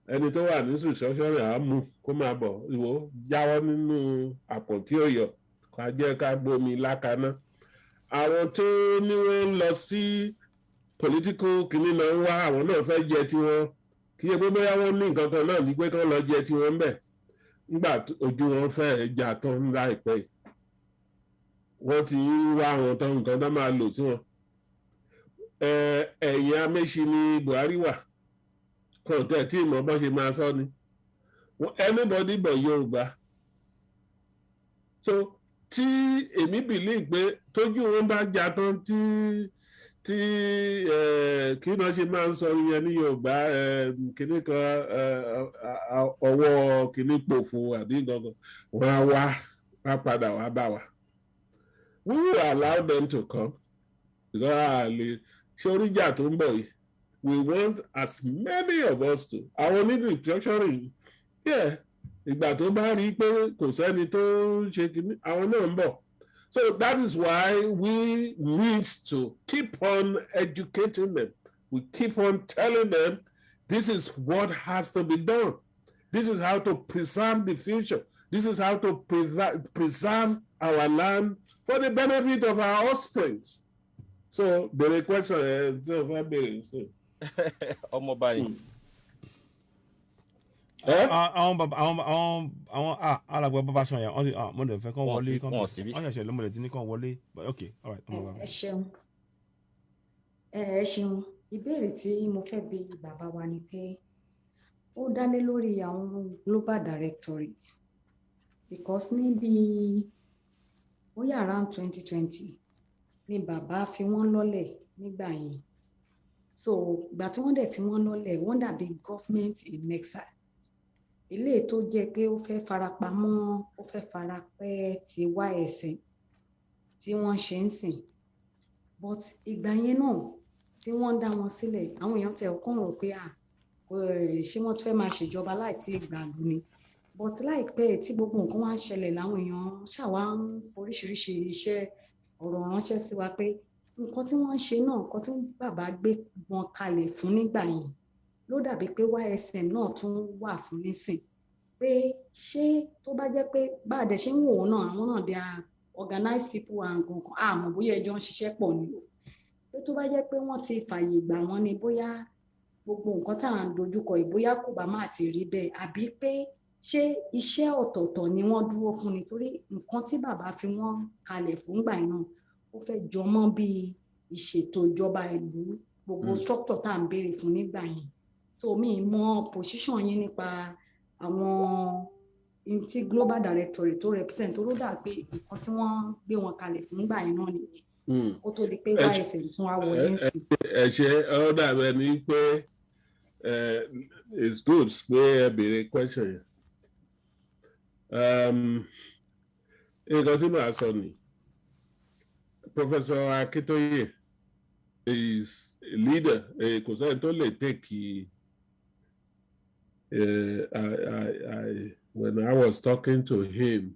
S2: Ẹni tó wà ní sùsọ́sọ́rọ̀ à á mú kó máa bọ̀ ìwọ jáwọ́ nínú àpótí òyọ̀ ká jẹ́ ká gbomi lákaná. Àwọn tó ní wọ́n ń lọ sí political kìíní náà ń wá àwọn náà fẹ́ jẹ tiwọn kí ẹ gbogbo yà wọ́n ní nǹkan kan náà ní pé kí wọ́n lọ jẹ tiwọn ń bẹ̀ nígbà ojú wọn fẹ́ jà tán láìpẹ́ yìí wọ́n ti ń wá àwọn tán nǹkan tó máa lò sí wọn. Ẹ̀yìn amẹ́sì ni Buhari wà kọ̀ọ̀tẹ̀ tí ìmọ̀ bọ́ ṣe máa sọ ni anybody but Yorùbá so tí èmi believe pé tójú wọn bá jà tán tí kí náà ṣe máa ń sọ yẹn ní Yorùbá kìnnì kan ọwọ́ kìnnì pòfo àbí gangan wọn á wá padà wá bá wa. We will allow them to come because ṣé oríjà tó ń bọ̀ yìí we want as many of us to àwọn nínú restructuring ìgbà tó bá rí i pé kò sẹ́ni tó ń ṣe kìnnì àwọn náà ń bọ̀. So that is why we need to keep on educating them. We keep on telling them this is what has to be done. This is how to preserve the future. This is how to preserve our land for the benefit of our offspring. So the question is,
S1: àwọn alàgbà bàbá sọ yẹn mo lè fẹ́ kàn wọlé wọ́n ṣẹ̀ṣẹ̀ lọ́mọdé tí ní kàn wọlé but okay all right.
S6: ẹ ṣeun ìbéèrè tí mo fẹ́ bi bàbá wa ni pé ó dá lé lórí àwọn global directorate because níbi bóyá around 2020 ni bàbá fi wọ́n lọ́lẹ̀ nígbà yẹn so ìgbà tí wọ́n dẹ̀ fi wọ́n lọ́lẹ̀ wọ́n dàbí government in exile ilé tó jẹ́ pé ó fẹ́ farapamọ́ ó fẹ́ farapẹ́ ti YSM tí wọ́n ṣe ń sìn but ìgbà yẹn náà tí wọ́n dá wọn sílẹ̀ àwọn èèyàn tẹ̀ ọkàn rò pé ṣé wọ́n fẹ́ máa ṣèjọba láì tí ìgbàlú ni but láìpẹ́ tí gbogbo nǹkan wá ń ṣẹlẹ̀ láwọn èèyàn ṣàwá ń foríṣiríṣi iṣẹ́ ọ̀rọ̀ ránṣẹ́ sí wa pé nǹkan tí wọ́n ń ṣe náà nǹkan tí bàbá gbé wọn kalẹ̀ fún nígbà yẹn ló dàbí pé YSM náà tún wà fún nísìn pé ṣé tó bá jẹ́ pé bá a dẹ̀ ṣe ń wò wọ́n náà àwọn náà they are organized people and nǹkan àmọ́ bóyá ẹjọ́ ń ṣiṣẹ́ pọ̀ ni o pé tó bá jẹ́ pé wọ́n ti fààyè gbà wọ́n ni bóyá gbogbo nǹkan tá à ń dojúkọ yìí bóyá kò bá má ti rí bẹ́ẹ̀ àbí pé ṣé iṣẹ́ ọ̀tọ̀ọ̀tọ̀ ni wọ́n dúró fún nítorí nǹkan tí bàbá fi wọ́n kalẹ̀ fún gbà náà ó fẹ́ jọmọ́ bí ìṣètò ìjọba ìlú gbogbo structure tá à ń béèrè fún nígbà yẹn so mi mọ position yín nípa àwọn tí global directorate tó represent tó ló dà pé nǹkan tí wọ́n gbé wọn kalẹ̀ fún gbà yẹn náà nìyẹn ó tó di pé YSM fún wa wọlé ń sìn.
S2: ẹ ṣe ọ dàbẹ ni pé it's good pé ẹ béèrè question yẹn nǹkan tí màá sọ ni Professor Akintoye is a leader kò sẹ́ni tó lè take when I was talking to him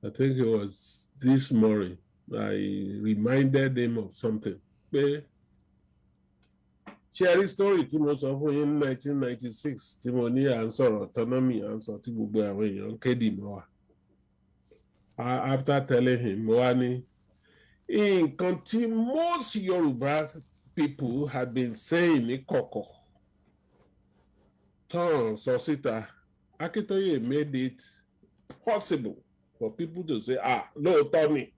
S2: I think it was this morning I reminded him of something pé ṣẹ́rí story tí mo sọ fún yín ní 1996 tí mo ní à ń sọ̀rọ̀ autonomy à ń sọ tí gbogbo àwọn èèyàn kéde mọ́ wa after telling him mo wá ní nǹkan tí most Yoruba people had been saying ní kọ̀kọ̀ tán sọ síta Akintoye made it possible for people to say lóòótọ́ ni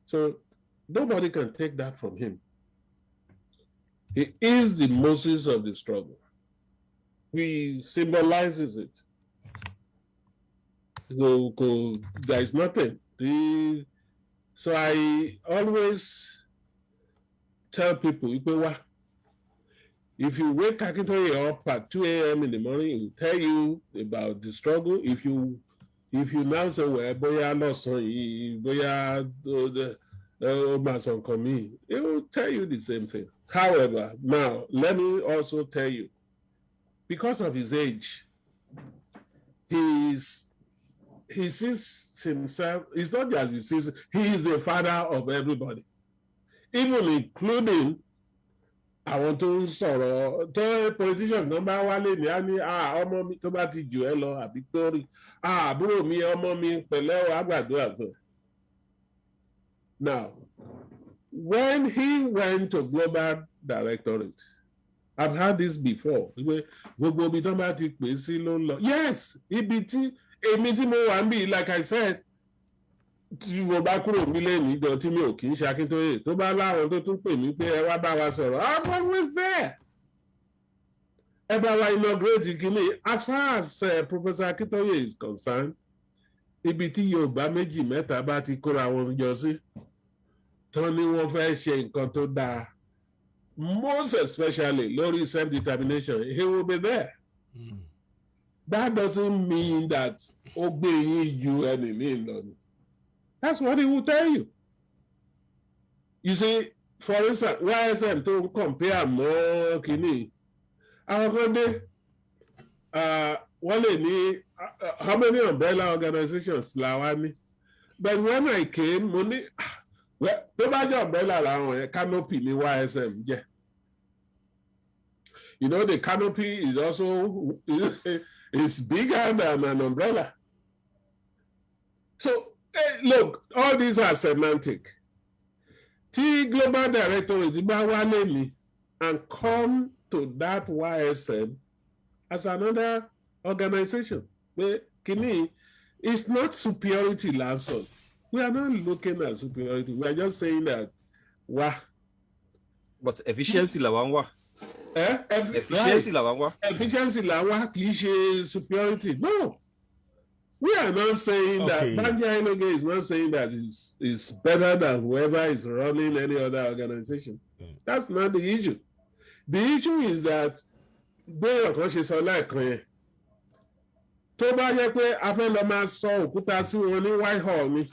S2: so nobody can take that from him. He is the Moses of the struggle. He symbolizes it. There is nothing. So I always tell people, if you wake Akintoye up at 2 a.m. in the morning, he will tell you about the struggle. If you now say, well, boya lọ́sàn-án, boya Obasanjomi, he will tell you the same thing. However, now, let me also tell you, because of his age, he sees himself, it's not just he sees, he is the father of everybody, even including àwọn tó ń sọ̀rọ̀ tó politicians náà bá wálé ní á ní ọmọ mi tó bá ti jù ẹ́ lọ àbí tó rí àbúrò mi ọmọ mi pẹ̀lẹ́ àgbàdo àgbẹ̀. Now, when he went to global directorate, I've heard this before. Gbogbo ibi tó bá ti pè sí ló ń lọ. Yes, ibi tí èmi tí mo wà ń bì, like I said, tí mo bá kúrò nílé níjọ tí mi ò kì í ṣe Akíntóyè tó bá láwọn tó tún pè mí pé ẹ wá bá wa sọ̀rọ̀, I'm always there. Ẹ bá wa inaugurate kìíní. As far as Professor Akintoye is concerned, ibi tí Yorùbá méjì mẹ́ta bá ti kóra wọn jọ sí tán ni wọ́n fẹ́ ṣe nǹkan tó dáa, most especially lórí self-determination, he will be there. That doesn't mean that obeying you enemy. That's what he will tell you. You see, for instance, YSM to compare more kini. Our country, how many umbrella organizations lawani? But when I came, money, well, the umbrella around canopy ni YSM, yeah. You know, the canopy is also is bigger than an umbrella. So, look, all these are semantic. T global director is me and come to that YSM as another organization. But Kini, it's not superiority, Lanson. We are not looking at superiority. We are just saying that, wow.
S3: But efficiency la wangwa. Efficiency la wangwa.
S2: Efficiency la wangwa kì superiority. No. We are not saying that Banji Ainoge is not saying that it's better than whoever is running any other organization. That's not the issue. The issue is that bẹ́ẹ̀ kan ṣe sọ lẹ́ẹ̀kan yẹn tó bá yẹ pé a fẹ́ lọ máa sọ òkúta sí wọn ní Whitehall ni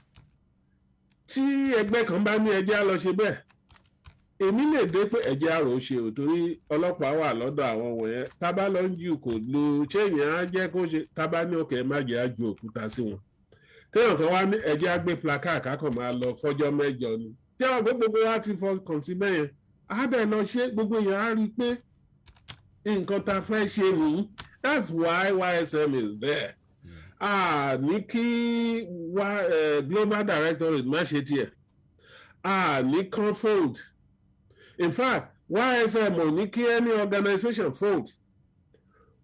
S2: tí ẹgbẹ́ kan bá ní ẹjẹ́ á lọ ṣe bẹ́ẹ̀ èmi lè dé pé ẹjẹ́ àrò ṣe ò torí ọlọ́pàá wà lọ́dọ̀ àwọn wọ̀nyẹn tábà lọ ń ju kò lo ṣé èèyàn á jẹ́ kó ṣe tábà ní òkè má jẹ́ á ju òkúta sí wọn téèyàn kan wá ní ẹjẹ́ á gbé placard kákan máa lọ fọ́jọ́ mẹ́jọ ni tí àwọn gbogbo wa ti fọkàn sí bẹ́yẹn á dẹ̀ lọ ṣe gbogbo èèyàn á rí i pé nǹkan tá a fẹ́ ṣe nìyí. That's why YSM is there. Ní kí global directorate má ṣe tiẹ̀. Ní kan fold. In fact, YSM ò ní kí any organization fold.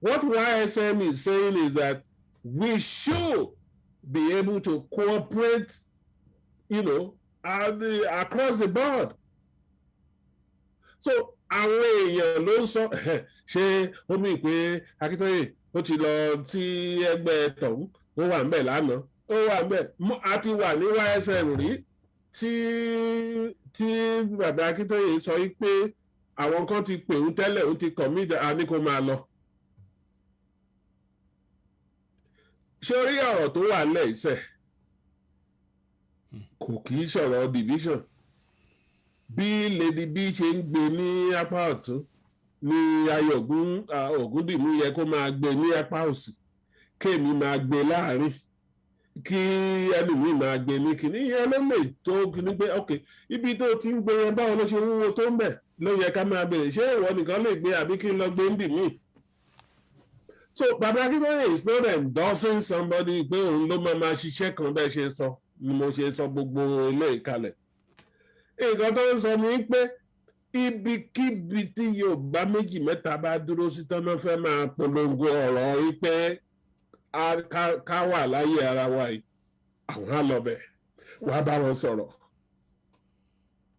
S2: What YSM is saying is that we should be able to cooperate, you know, across the board. So, àwọn èèyàn ló ń sọ ṣé ó mì pé Akíntóyè ó ti lọ sí ẹgbẹ́ tọ̀hún ó wà ńbẹ̀ lánàá ó wà ńbẹ̀ a ti wà ní YSM rí tí bàbá Akíntóyè sọ pé àwọn kan ti pè ń tẹ́lẹ̀ ó ti commit ní kó máa lọ. sórí ọ̀rọ̀ tó wà nílẹ̀ iṣẹ́ kò kì í sọ̀rọ̀ division. Bí Lady B ṣe ń gbé ní apá ọ̀tún ní Ayọ̀ Ògúndìmú yẹ kó máa gbé ní apá òsì kéèmí máa gbé láàrin kí ẹlòmíì máa gbé ní kíní ìyẹn ló lè tó kíní pé ok ibi tó ti ń gbé yẹn báwo ló ṣe wúwo tó ń bẹ̀ ló yẹ ká máa bèrè ṣé ìwọ nìkan lè gbé àbí kí n lọ gbé ń dì mí. So Baba Akíntóyè is not endorsing somebody pé òun ló máa ṣiṣẹ́ kan bẹ́ẹ̀ ṣe sọ ni mo ṣe sọ gbogbo ilé ìkalẹ̀. Nǹkan tó ń sọ ni pé ibikíbi tí Yorùbá méjì mẹ́ta bá dúró sí tán náà fẹ́ máa polongo ọ̀rọ̀ wípé ká wà láyé ara wa yìí àwọn á lọ bẹ̀ wá bá wọn sọ̀rọ̀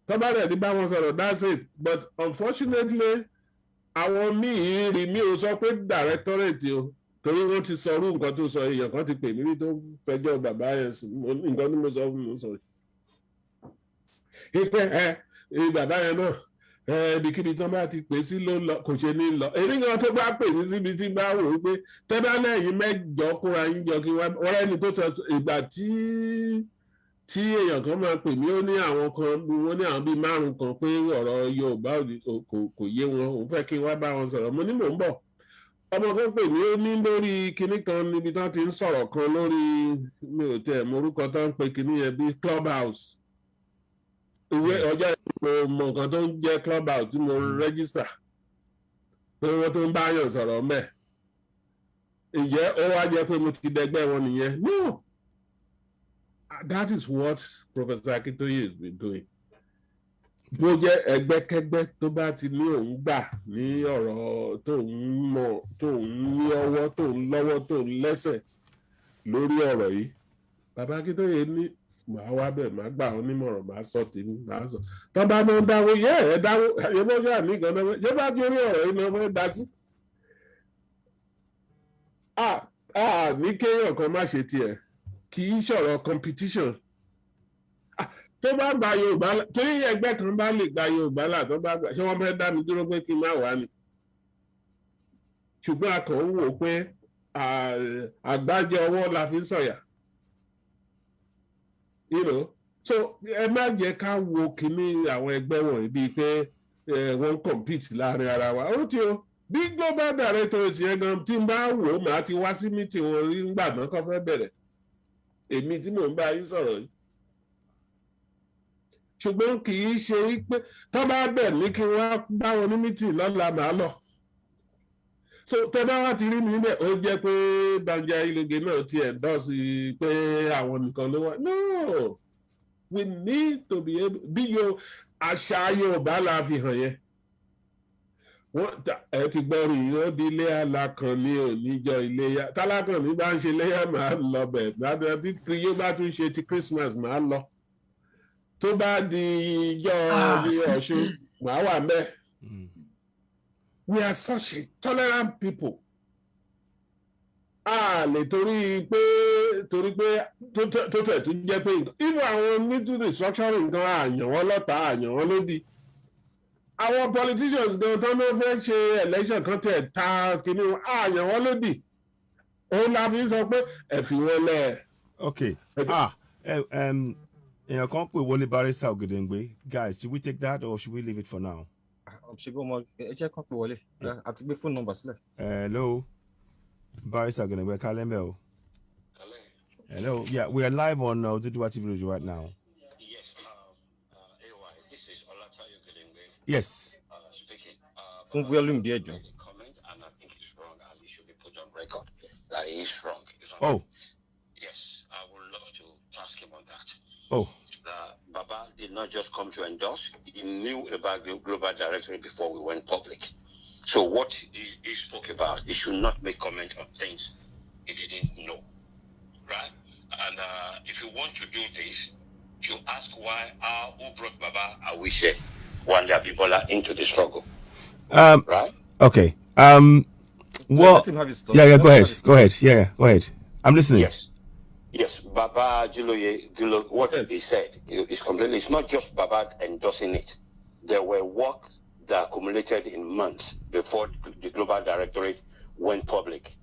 S2: tó bá rẹ̀ ní bá wọn sọ̀rọ̀ that's it but unfortunately àwọn míì rí mi ò sọ pé directorate o torí wọ́n ti sọ irú nǹkan tó sọ èèyàn kan ti pè mí rí tó fẹjọ́ bàbá yẹn sùn nǹkan tí mo sọ fún mi sọ ìpè bàbá yẹn náà ibikíbi tán bá ti pè sí ló lọ kò ṣe ní lọ èmi kan tó bá pè mí síbi tí bá wò ó pé tẹ́bá lẹ́yìn mẹ́jọ kóra yín jọ kí wọ́n ẹni tó tọ́ ìgbà tí èèyàn kan máa pè mí ó ní àwọn kan wọ́n ní àwọn bíi 5 kan pé ọ̀rọ̀ Yorùbá kò yé wọn òun fẹ́ kí wọ́n bá wọn sọ̀rọ̀ mo ní mò ń bọ̀ ọmọ kan pè mí ó ní lórí kinní kan níbi tán ti ń sọ̀rọ̀ kan lórí mi ò tẹ̀ mọ orúkọ tán ń pe kinní yẹn bíi Clubhouse ìwé ọjọ́ mo nǹkan tó ń jẹ́ Clubhouse tí mo rẹ́gísítà pé wọ́n tó ń bá yàn sọ̀rọ̀ mẹ́ ìjẹ́ ó wá jẹ́ pé mo ti dẹgbẹ́ wọn nìyẹn no that is what Professor Akintoye has been doing bó jẹ́ ẹgbẹ́kẹ́gbẹ́ tó bá ti ní òun gbà ní ọ̀rọ̀ tó ń mọ̀ tó ń ní ọwọ́ tó ń lọ́wọ́ tó ń lẹ́sẹ̀ lórí ọ̀rọ̀ yìí bàbá Akintoye ní màá wá bẹ̀ màá gbà wọn nímọ̀ràn màá sọ tèmi màá sọ tó bá náà dáwó ẹ dáwó ẹbọ ṣáà ní gan náà ṣé bá torí ọ̀rọ̀ yìí náà fẹ́ dá sí. ní kéèyàn kan má ṣe tiẹ̀ kì í ṣọ̀rọ̀ competition. Tó bá gba Yorùbá torí ẹgbẹ́ kan bá lè gba Yorùbá là tó bá gbà ṣé wọ́n fẹ́ dá mi dúró pé kí n má wá ni. Ṣùgbọ́n a kàn ń wò pé àgbájọ ọwọ́ la fi ń sọ̀yà. So ẹ má jẹ́ ká wo kíní àwọn ẹgbẹ́ wọ̀nyí bíi pé wọ́n ń compete láàrin ara wa. Ó ti o bí global director ti yẹn gan tí n bá wò ó màá ti wá sí meeting wọn rí nígbà náà kó fẹ́ bẹ̀rẹ̀. Èmi tí mò ń bá yín sọ̀rọ̀ yìí. Ṣùgbọ́n kì í ṣe pé tó bá bẹ̀ ní kí wọ́n bá wọn ní meeting lọ́la màá lọ. So tẹ́ bá wá ti rí mi bẹ́ẹ̀ ó jẹ́ pé Banja Iloge náà ti endorse pé àwọn nìkan ló wà. No, we need to be able bí àṣà Yorùbá la fi hàn yẹn. Ẹ ti gbọ́ rí ó di ilé alákan ní oníjọ iléyá tálákàn ní bá ń ṣe iléyá màá lọ bẹ̀ tí yóò bá tún ṣe ti Christmas màá lọ. Tó bá di ijọ́ Ọ̀ṣun màá wà mẹ́. We are such a tolerant people. Lè torí pé tó tẹ̀ tún jẹ́ pé irú àwọn nítorí restructuring nǹkan àyàn wọn lọ́ta àyàn wọn lódì. Àwọn politicians gan tó ló fẹ́ ṣe election kan tẹ̀ ta kìíní àyàn wọn lódì. Òun la fi sọ pé ẹ fi wọn lẹ̀.
S1: Okay. Èèyàn kan pè wọlé Barrister Ògèdèngbé. Guys, should we take that or should we leave it for now?
S3: Ṣé bí ọmọ ẹ jẹ́ kán pè wọlé àti gbé phone number sílẹ̀.
S1: Hello, Barrister Ògèdèngbé Kalẹ́mbẹ̀ o. Hello, yeah, we are live on Oduduwa TV Radio right now.
S7: Yes, AY, this is Olatayo Ògèdèngbé.
S1: Yes.
S7: Speaking.
S3: Fún volume díẹ̀ jù.
S7: Comment, and I think it's wrong, and it should be put on record that he is wrong.
S1: Oh.
S7: Yes, I would love to ask him on that.
S1: Oh.
S7: Baba did not just come to endorse. He knew about the global directory before we went public. So what he spoke about, he should not make comment on things he didn't know. Right? And if you want to do this, you ask why who brought Baba Awishe, Wande Abibola into the struggle. Right?
S1: Okay. Well,
S3: Let him have his thought.
S1: yeah, go ahead. Go ahead. Yeah, go ahead. I'm listening.
S7: Yes, Baba Jiloye, what he said is completely, it's not just Baba endorsing it. There were work that accumulated in months before the Global Directorate went public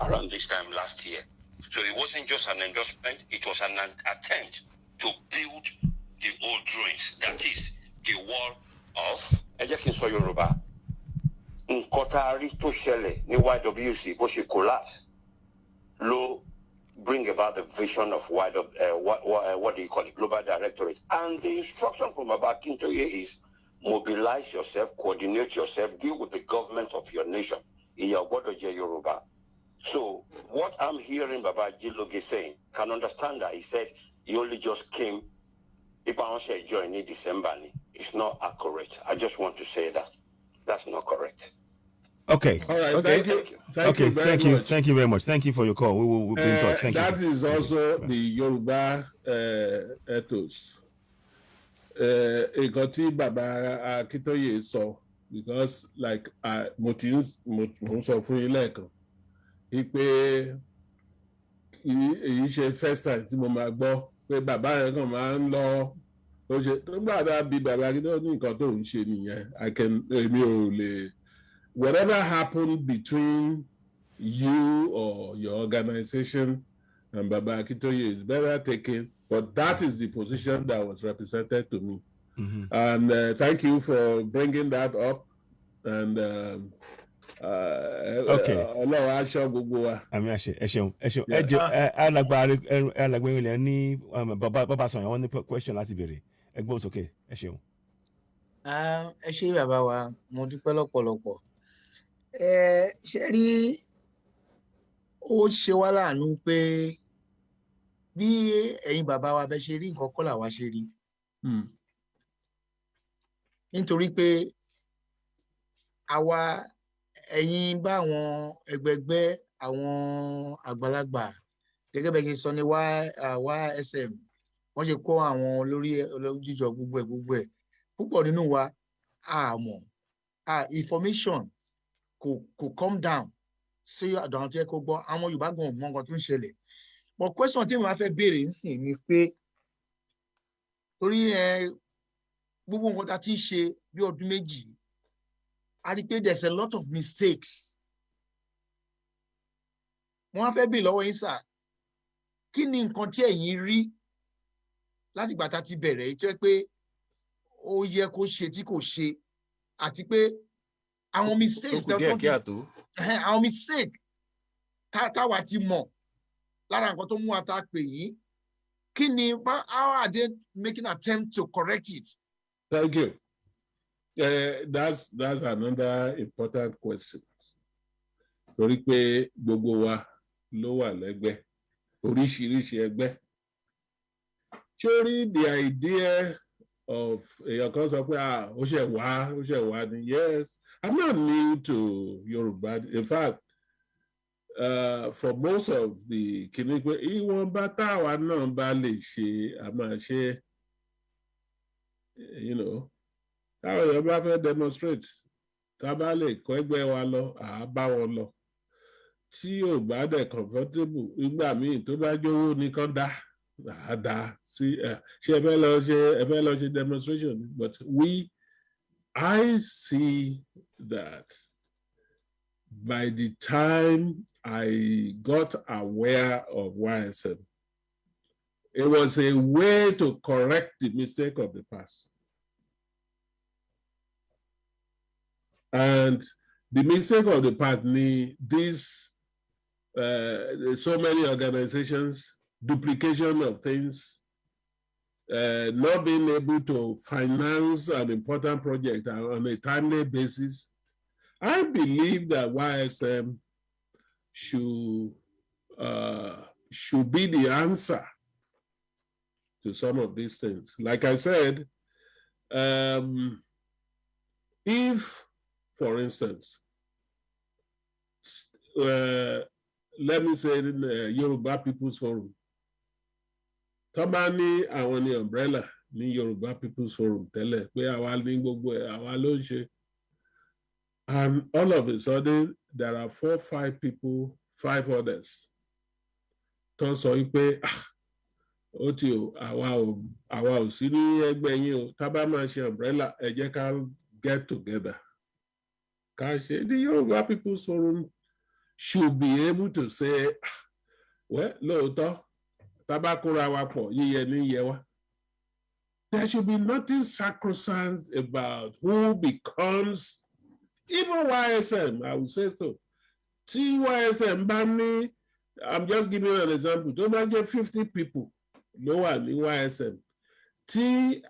S7: around this time last year. So it wasn't just an endorsement, it was an attempt to build the old drawings, that is, the wall of Ejekinso Yoruba. Nkotari to Shele, ni YWC, but she collapsed. Low bring about the vision of what do you call it, Global Directorate. And the instruction from Baba Akintoye is mobilize yourself, coordinate yourself, deal with the government of your nation. Yoruba. So what I'm hearing Baba Jiloge saying, can understand that he said he only just came, if I want to join in December, it's not accurate. I just want to say that. That's not correct.
S2: Okay. All right.
S1: Okay.
S2: Thank you.
S1: Thank you. Thank you very much. Thank you for your call. We'll be in touch. Thank you.
S2: That is also the Yoruba ethos. Nǹkan tí Baba Akintoye sọ, because like mo sọ fún yín lẹ́ẹ̀kan pé èyí ṣe first time tí mo máa gbọ́ pé bàbá yẹn kàn máa ń lọ ó ṣe tó gbàdá bí Baba Akintoye ní nǹkan tó ń ṣe nìyẹn èmi ò lè. Whatever happened between you or your organization and Baba Akintoye is better taken, but that is the position that was represented to me. Mm-hmm. And thank you for bringing that up. And
S1: okay.
S2: Ọlọ́run aṣọ gbogbo wa.
S1: Àmì àṣẹ, ẹ ṣeun. Alàgbà ilẹ̀ ní bàbá sọ̀yàn wọ́n ní question láti béèrè. Ẹ gbọ́ sókè, ẹ ṣeun.
S4: Ẹ ṣé bàbá wa, mo dúpẹ́ lọ́pọ̀lọpọ̀. Ṣe rí ó ṣe wá láàánú pé bí ẹ̀yin bàbá wa bẹ́ ṣe rí nǹkan kọ́ làwa ṣe rí. Nítorí pé àwa ẹ̀yin bá àwọn ẹgbẹgbẹ́ àwọn àgbàlagbà gẹ́gẹ́ bẹ́ẹ̀ ṣe sọ ní YSM wọ́n ṣe kó àwọn olórí jíjọ gbogbo ẹ̀ púpọ̀ nínú wa àmọ́ information kò come down sí àdán tó yẹ kó gbọ́ àwọn Yorùbá gan mọ nǹkan tó ń ṣẹlẹ̀ but question tí mo máa fẹ́ béèrè nísìnyí ni pé torí gbogbo nǹkan tá a ti ń ṣe bí ọdún méjì a rí i pé there's a lot of mistakes. Wọ́n á fẹ́ béèrè lọ́wọ́ yín sà kí ni nǹkan tí ẹ̀yin rí láti ìgbà tá a ti bẹ̀rẹ̀ yìí tó yẹ pé ó yẹ kó ṣe tí kò ṣe àti pé àwọn mistakes àwọn mistake táwa ti mọ̀ lára nǹkan tó mú wa tá a pè yín kí ni how are they making attempt to correct it?
S2: Thank you. That's another important question. Torí pé gbogbo wa ló wà lẹ́gbẹ́ oríṣiríṣi ẹgbẹ́. Surely the idea of èèyàn kan sọ pé ó ṣe wá ni yes, I'm not new to Yoruba. In fact, for most of the kìnnì pé ìwọ̀nba táwa náà bá lè ṣe a máa ṣe, you know, táwọn èèyàn bá fẹ́ demonstrate tá a bá lè kọ́ ẹgbẹ́ wa lọ àá bá wọn lọ tí ò bá dẹ̀ comfortable nígbà míì tó bá jówó nìkan dá sí ṣé ẹ fẹ́ lọ ṣe demonstration, but I see that by the time I got aware of YSM, it was a way to correct the mistake of the past. And the mistake of the past, these so many organizations, duplication of things, not being able to finance an important project on a timely basis. I believe that YSM should be the answer to some of these things. Like I said, if, for instance, let me say in the Yoruba People's Forum, Tabani àwọn ni umbrella ní Yoruba People's Forum tẹ́lẹ̀ pé àwa ní gbogbo àwa ló ń ṣe. And all of a sudden, there are 4, 5 people, 5 others. Tó sọ pé ó ti àwa ò sí ní ẹgbẹ́ yín o, tá bá máa ṣe umbrella ẹ jẹ́ ká get together. Ká ṣe the Yoruba People's Forum should be able to say, well, lóòótọ́, tá bá kóra wa pọ̀ yíyẹ ní yẹ wá. There should be nothing sacrosanct about who becomes, even YSM, I would say so. Tí YSM bá ní, I'm just giving you an example, tó bá jẹ́ 50 people ló wà ní YSM. Tí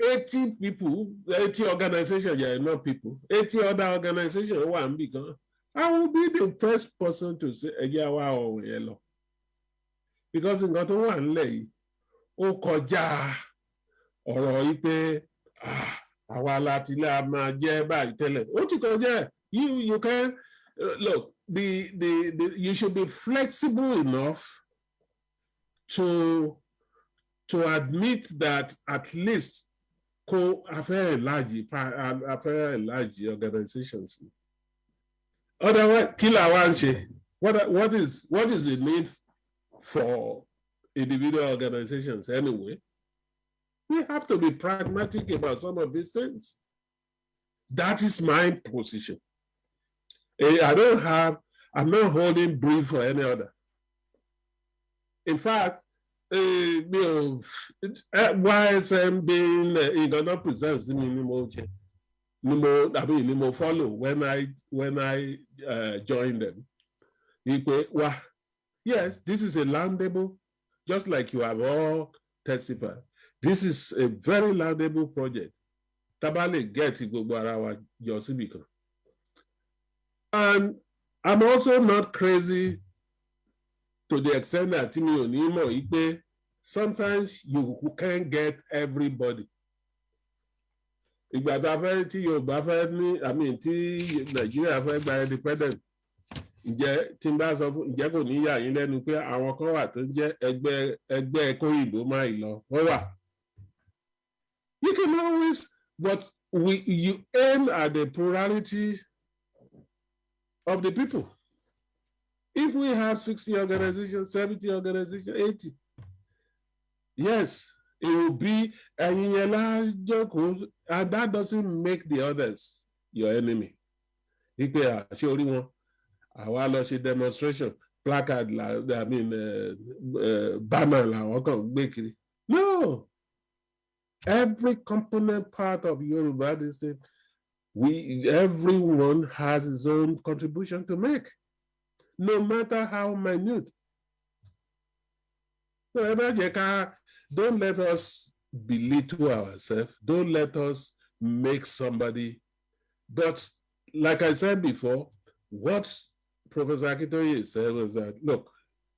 S2: 80 people, 80 organizations, yeah, not people, 80 other organizations wà níbì kan, I will be the first person to say, ẹ̀yà wa ọ̀hún yẹn lọ. Because nǹkan tó wà nílẹ̀ yìí, ó kọjá ọ̀rọ̀ yìí pé àwa láti lè máa jẹ́ báyìí tẹ́lẹ̀. Ó ti kọjá. You can look. You should be flexible enough to admit that at least affair large organizations. Otherwise, kill our ṣe. What is the need for individual organizations anyway? We have to be pragmatic about some of these things. That is my position. I'm not holding brief for any other. In fact, YSM being not presents ni mo follow when I joined them. Yes, this is a laudable, just like you have all testified. This is a very laudable project. Tabale get gbogbo ara wa jọ síbì kan. And I'm also not crazy to the extent that mi ò ní mọ̀ yìí pé sometimes you can't get everybody. Ìgbà tá a fẹ́ tí Yorùbá fẹ́ ní, tí Nàìjíríà fẹ́ gba independent, ǹjẹ́ tí n bá sọ fún ǹjẹ́ kò ní yà yín lẹ́nu pé àwọn kan wà tó jẹ́ ẹgbẹ́ kóyìnbó máa ì lọ wọ́n wà. You can always, but you aim at the plurality of the people. If we have 60 organizations, 70 organizations, 80, yes, it will be, and that doesn't make the others your enemy. Banner, no. Every component part of Yoruba this thing, everyone has his own contribution to make, no matter how minute. So don't let us belittle ourselves. Don't let us make somebody. But like I said before, what Professor Akintoye said was that, look,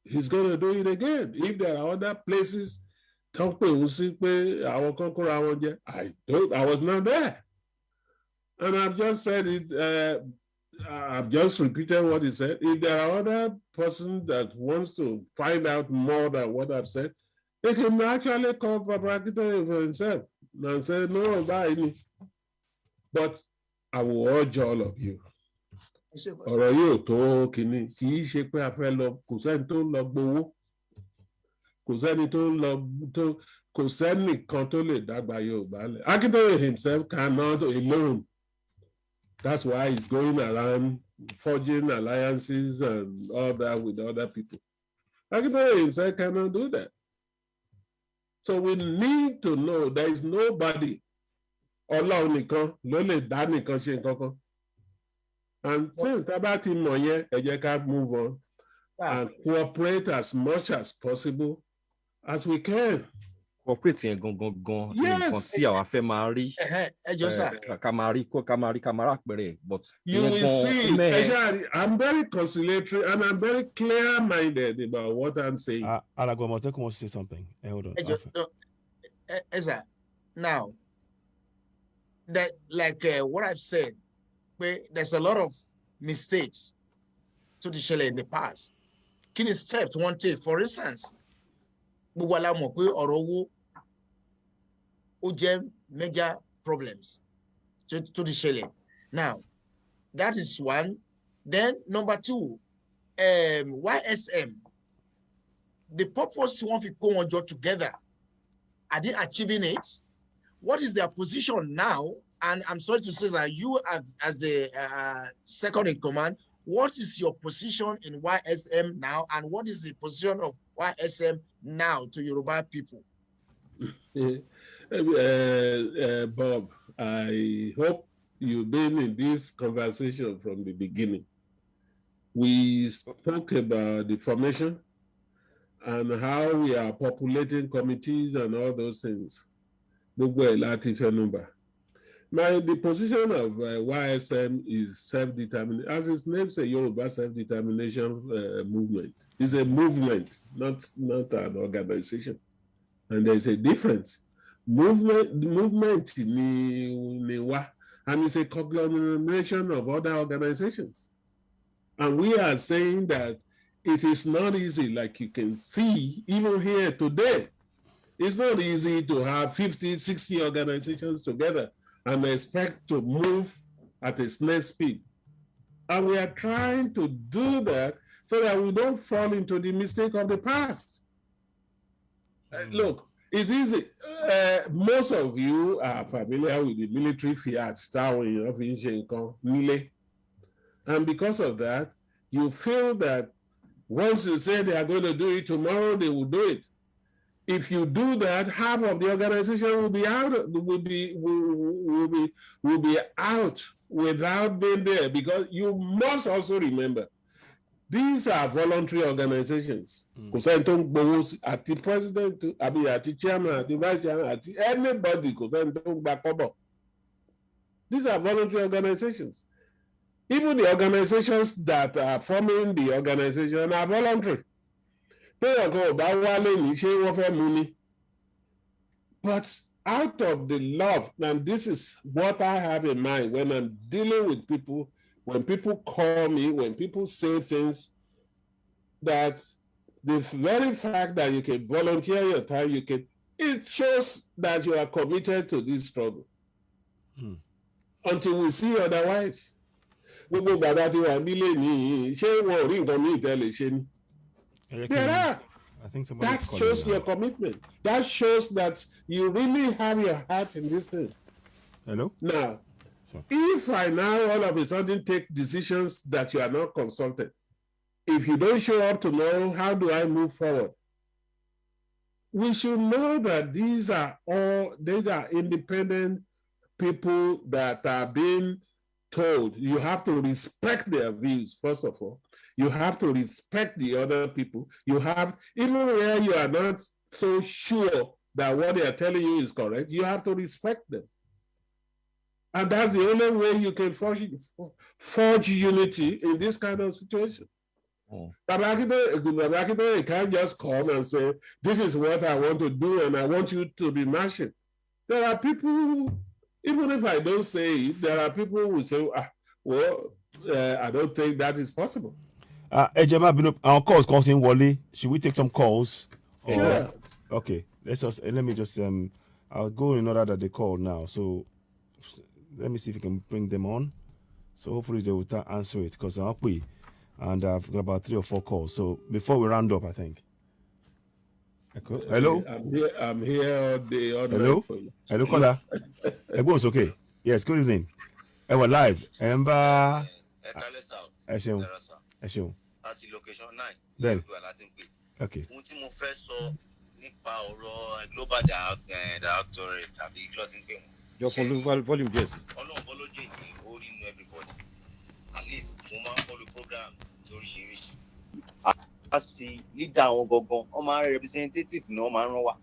S2: he's going to do it again. If there are other places, I was not there. And I've just said it, I've just repeated what he said. If there are other person that wants to find out more than what I've said, they can actually call Papa Akintoye for himself and say, no, buy me. But I will urge all of you. Ọ̀rọ̀ yóò tó kìíní, kì í ṣe pé a fẹ́ lọ, kò sẹ́ni tó ń lọ gbowó, kò sẹ́ni kan tó lè dàgbà Yorùbá lẹ̀. Akintoye himself cannot alone. That's why he's going around forging alliances and all that with other people. Akintoye himself cannot do that. So we need to know there is nobody. Ọlọ́run nìkan ló lè dá nìkan ṣe nǹkan kan. And since Tabati Moye, ẹ jẹ́ ká move on and cooperate as much as possible as we can.
S3: Cooperate yẹn gangan nǹkan tí àwa fẹ́ máa rí. Ká máa rí àpẹẹrẹ, but
S2: you will see, I'm very conciliatory and I'm very clear-minded about what I'm saying.
S1: Alago Moteku wants to say something. Hold on.
S4: Now, that what I've said, there's a lot of mistakes to the shell in the past. Kini steps one take, for instance, major problems to the shell. Now, that is one. Then number two, YSM. The purpose one to go on together, are they achieving it? What is their position now? And I'm sorry to say that you, as the second in command, what is your position in YSM now, and what is the position of YSM now to Yoruba people?
S2: Bob, I hope you've been in this conversation from the beginning. We spoke about the formation and how we are populating committees and all those things. Now, the position of YSM is self-determination. As its name says, Yoruba self-determination movement. It's a movement, not an organization. And there's a difference. Movement and it's a conglomeration of other organizations. And we are saying that it is not easy, like you can see, even here today. It's not easy to have 50, 60 organizations together and expect to move at a snail speed. And we are trying to do that so that we don't fall into the mistake of the past. Look, it's easy. Most of you are familiar with the military fiat, and because of that, you feel that once you say they are going to do it tomorrow, they will do it. If you do that, half of the organization will be out. Will be out without being there, because you must also remember these are voluntary organizations. At the president, at the chairman, at the vice chairman, at anybody. These are voluntary organizations. Even the organizations that are forming the organization are voluntary. But out of the love, and this is what I have in mind when I'm dealing with people, when people call me, when people say things, that the very fact that you can volunteer your time, it shows that you are committed to this struggle. Until we see otherwise. gbogbo gbàdá tí wà nílé nìyí ṣé wọn ò rí nǹkan míì tẹ́lẹ̀ ṣe ni. There are.
S1: I think
S2: That shows your commitment. That shows that you really have your heart in this thing.
S1: Hello?
S2: Now, if I now all of a sudden take decisions that you are not consulted, if you don't show up to know how do I move forward, we should know that these are independent people that are being told. You have to respect their views, first of all. You have to respect the other people. You have, even where you are not so sure that what they are telling you is correct, you have to respect them. And that's the only way you can forge unity in this kind of situation. Babakito can't just come and say, this is what I want to do and I want you to be marching. There are people who, even if I don't say it, there are people who will say, I don't think that is possible.
S1: Our calls comes in Wally. Should we take some calls?
S2: Sure.
S1: Okay. Let me just I'll go in order that they call now. So let me see if we can bring them on. So hopefully they will answer it because I'll pay. And I've got about 3 or 4 calls. So before we round up, I think. Hello?
S2: I'm here all day, all
S1: Hello?
S2: night for you.
S1: Hello, caller. Everyone's okay. Yes, good evening. We're live. Emba. Ẹṣeun.
S8: Láti location 9.
S1: Then.
S8: Okay. Ohun tí mo fẹ́ sọ nípa ọ̀rọ̀ global directorate tàbí closing pé wọn.
S3: Jọ fún volume díẹ̀ sí.
S8: Ọlọ́run bọ́ ló jẹ́ ìdí orí inú everybody. At least mo máa ń follow program lóríṣiríṣi. A sì leader àwọn gangan, wọ́n máa ń representative ni wọ́n máa ń rán wa.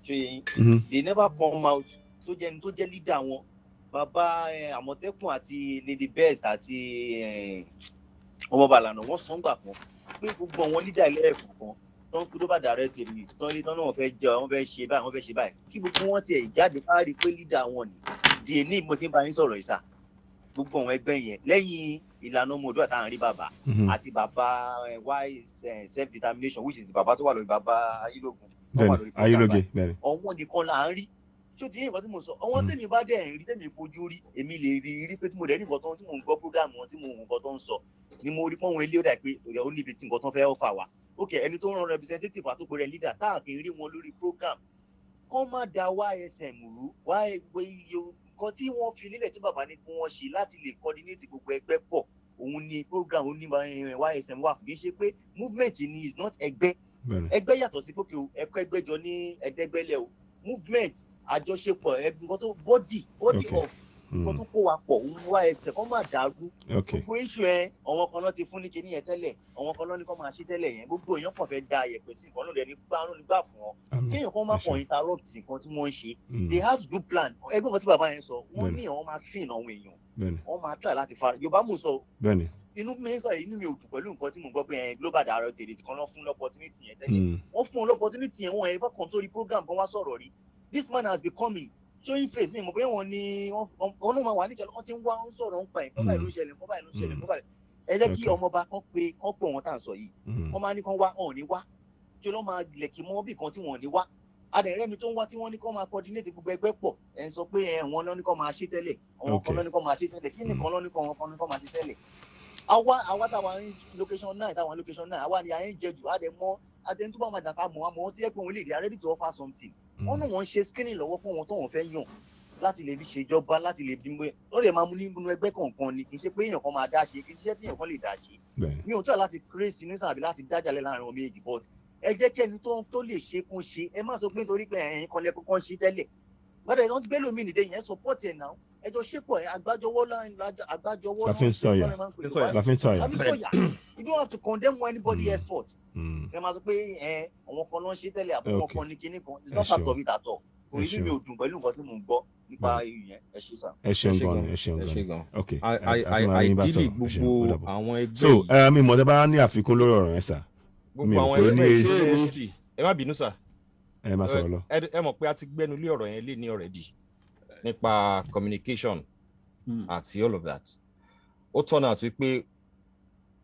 S8: Ṣé yẹn? They never come out tó jẹ́ leader wọn. Bàbá Àmọ̀tẹ́kùn àti Lady Best àti ọmọ Bàlànà wọ́n sọ ń gbà kan pé gbogbo àwọn leader ilé ẹ̀kọ́ kan tó ń kúrò bá direct èmi tó ń lé tán náà wọ́n fẹ́ jẹ́ wọ́n fẹ́ ṣe báyìí wọ́n fẹ́ ṣe báyìí kí gbogbo wọn tiẹ̀ jáde káàrí pé leader wọn ni di èní mo ti ń bá yín sọ̀rọ̀ ìsà gbogbo àwọn ẹgbẹ́ yẹn lẹ́yìn ìlànà ọmọ Oòduà táwọn rí bàbá àti bàbá self determination which is bàbá tó wà lórí bàbá
S1: Ayélóge bẹ́ẹ̀ni
S8: ọ̀wọ́n nìkan là ń rí ṣó ti ní nǹkan tí mo sọ ọwọ́n tèmi bá dẹ̀ ń rí tèmi fojú rí èmi lè rí pé tí mo dẹ̀ ní nǹkan tó tí mò ń gbọ́ prógámù wọn tí mò ń nǹkan tó ń sọ ni mo rí pọ́n wọn ilé ó dà pé ó níbi tí nǹkan tó fẹ́ ọ̀fà wa ok ẹni tó ń ran representative àtòkò rẹ̀ leader táà kì í rí wọn lórí program kọ́ má da YSM rú nǹkan tí wọ́n fi lílẹ̀ tí bàbá ní kí wọ́n ṣe láti lè coordinate gbogbo ẹgbẹ́ pọ̀ òun ni program òun ní YSM wà fún kì í ṣe pé movement ni is not ẹgbẹ́ ẹgbẹ́ yàtọ̀ sí pé ẹ̀kọ́ ẹgbẹ́ jọ ní ẹ̀ẹ́dẹ́gbẹ́lẹ̀ o movement àjọṣepọ̀ nǹkan tó body of nǹkan tó kó wa pọ̀ òun YSM kọ́ máa dàrú gbogbo iṣu àwọn kan náà ti fún ní kinní yẹn tẹ́lẹ̀ àwọn kan náà ní kọ́ máa ṣe tẹ́lẹ̀ yẹn gbogbo èèyàn kàn fẹ́ da ayẹ̀pẹ̀ sí nǹkan náà lẹ́ni gbà fún wọn kéèyàn kan má kàn interrupt nǹkan tí wọ́n ń ṣe they have good plan ẹgbẹ́ nǹkan tí bàbá yẹn sọ wọ́n ní àwọn máa screen àwọn èèyàn wọ́n máa try láti fara Yorùbá mú sọ inú mi sọ inú mi ò dùn pẹ̀lú nǹkan tí mo gbọ́ pé global directorate kan náà fún l'opportunity yẹn tẹ́lẹ̀ wọ́n fún l'opportunity yẹn wọ́n ẹ̀ bá kàn sórí program kan wá sọ̀rọ̀ rí this man has becoming showing face mi mo pé wọ́n ní wọ́n náà máa wà níjọ wọ́n ti ń wá ń sọ̀rọ̀ ń pa ẹ̀ kọ́ báyìí ló ṣẹlẹ̀ kọ́ báyìí ló ṣẹlẹ̀ kọ́ báyìí ẹ jẹ́ kí ọmọọba kan pé wọn tá à ń sọ yìí wọ́n máa ní kán wá wọn ò ní wá tí wọ́n máa lẹ̀kì mọ́ bí kan tí wọ́n ò ní wá adẹ̀rẹ́ni tó ń wá tí wọ́n ní kán máa coordinate gbogbo ẹgbẹ́ pọ̀ ẹ̀ ń sọ pé wọn náà ní kán máa ṣe tẹ́lẹ̀ àwọn kan náà ní kán máa ṣe tẹ́lẹ̀ kí nìkan náà ní kán máa ṣe tẹ́lẹ̀ àwa táwa ní location 9 àwa ni à ń jẹ jù àdẹ̀ni tó bá máa dàka mọ́ àmọ́ tí ẹ pé òun lè rí ready to offer something wọ́n náà wọ́n ń ṣe screening lọ́wọ́ fún wọn tó wọ́n fẹ́ yàn láti lè fi ṣèjọba láti lè bímọ ó lè máa mú nínú ẹgbẹ́ kọ̀ọ̀kan ni kì í ṣe pé èèyàn kan máa dá ṣe kì í ṣe tí èèyàn kan lè dá ṣe mi ò tọ́ láti create sinus àbí láti dájàlẹ̀ láàrin ọmọ méjì but ẹ jẹ́ kẹ́ni tó lè ṣe kó ṣe ẹ má sọ pé nítorí pé ẹ̀yin kan lẹ́kọ̀ọ́ kan ṣe tẹ́lẹ̀ gbọ́dọ̀ ìwọ́n ti gbé lómi nìde yẹn support ẹ̀ náà ẹjọ́ ṣépọ̀ ẹ̀ àgbájọwọ́ you don't have to condemn anybody export ẹ máa sọ pé àwọn kan ló ń ṣe tẹ́lẹ̀ àbúkọ̀ kan ní kinní kan it's not part of it at all orí mi ò dùn pẹ̀lú nǹkan tí mò ń gbọ́ nípa ìyẹn ẹ ṣe sá.
S1: ẹ ṣeun gan ok
S3: ideally gbogbo àwọn ẹgbẹ́
S1: so mi mọ̀ tẹ́ bá ní àfikún lórí ọ̀rọ̀ yẹn sà
S3: gbogbo àwọn ẹgbẹ́ ìṣe ẹ má bínú sà
S1: ẹ má sọ̀rọ̀ lọ.
S3: ẹ mọ̀ pé a ti gbẹ́nu lé ọ̀rọ̀ yẹn lé ní already nípa communication àti all of that ó turn out pé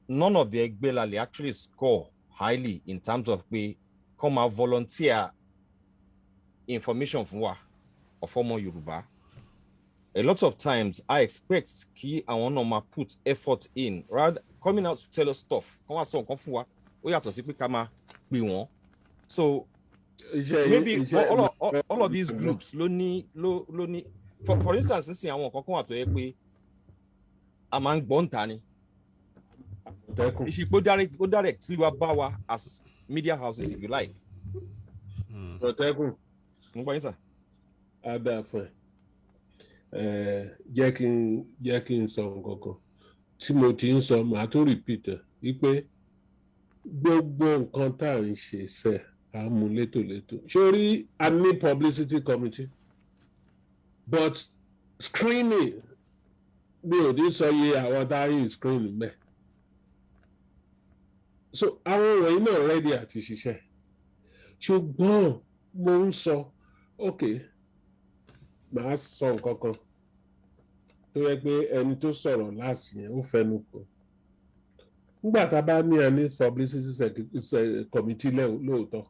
S3: none of the ẹgbẹ́ la lè actually score highly in terms of pé kọ́ máa volunteer information fún wa ọ̀fọ́mọ Yorùbá a lot of times I expect kí àwọn náà máa put effort in rather coming out to tell us stuff kán wá sọ nǹkan fún wa ó yàtọ̀ sí pé ká máa pè wọ́n. So maybe all of these groups ló ní for instance nísìnyí àwọn nǹkan kan wà tó yẹ pé a máa ń gbọ́ ń ta ni ìṣèpò ó directly wá bá wa as media houses if you like.
S2: Protecting.
S3: Mo gbọ́ yín sà.
S2: Adàfẹ́ jẹ́ kí n sọ nǹkan kan tí mo ti ń sọ màá tó repeat wípé gbogbo nǹkan tá à ń ṣe sẹ́ à ń mú létòlétò sórí a ní publicity committee but screening mi ò ní sọ iye àwọn tá a yìn screening bẹ́ẹ̀ so àwọn wọ̀nyí náà ready àti ṣiṣẹ́ ṣùgbọ́n mo ń sọ okay màá sọ nǹkan kan tó yẹ pé ẹni tó sọ̀rọ̀ láti yẹn ó fẹnu kò nígbà tá a bá ní ẹni publicity committee lóòótọ́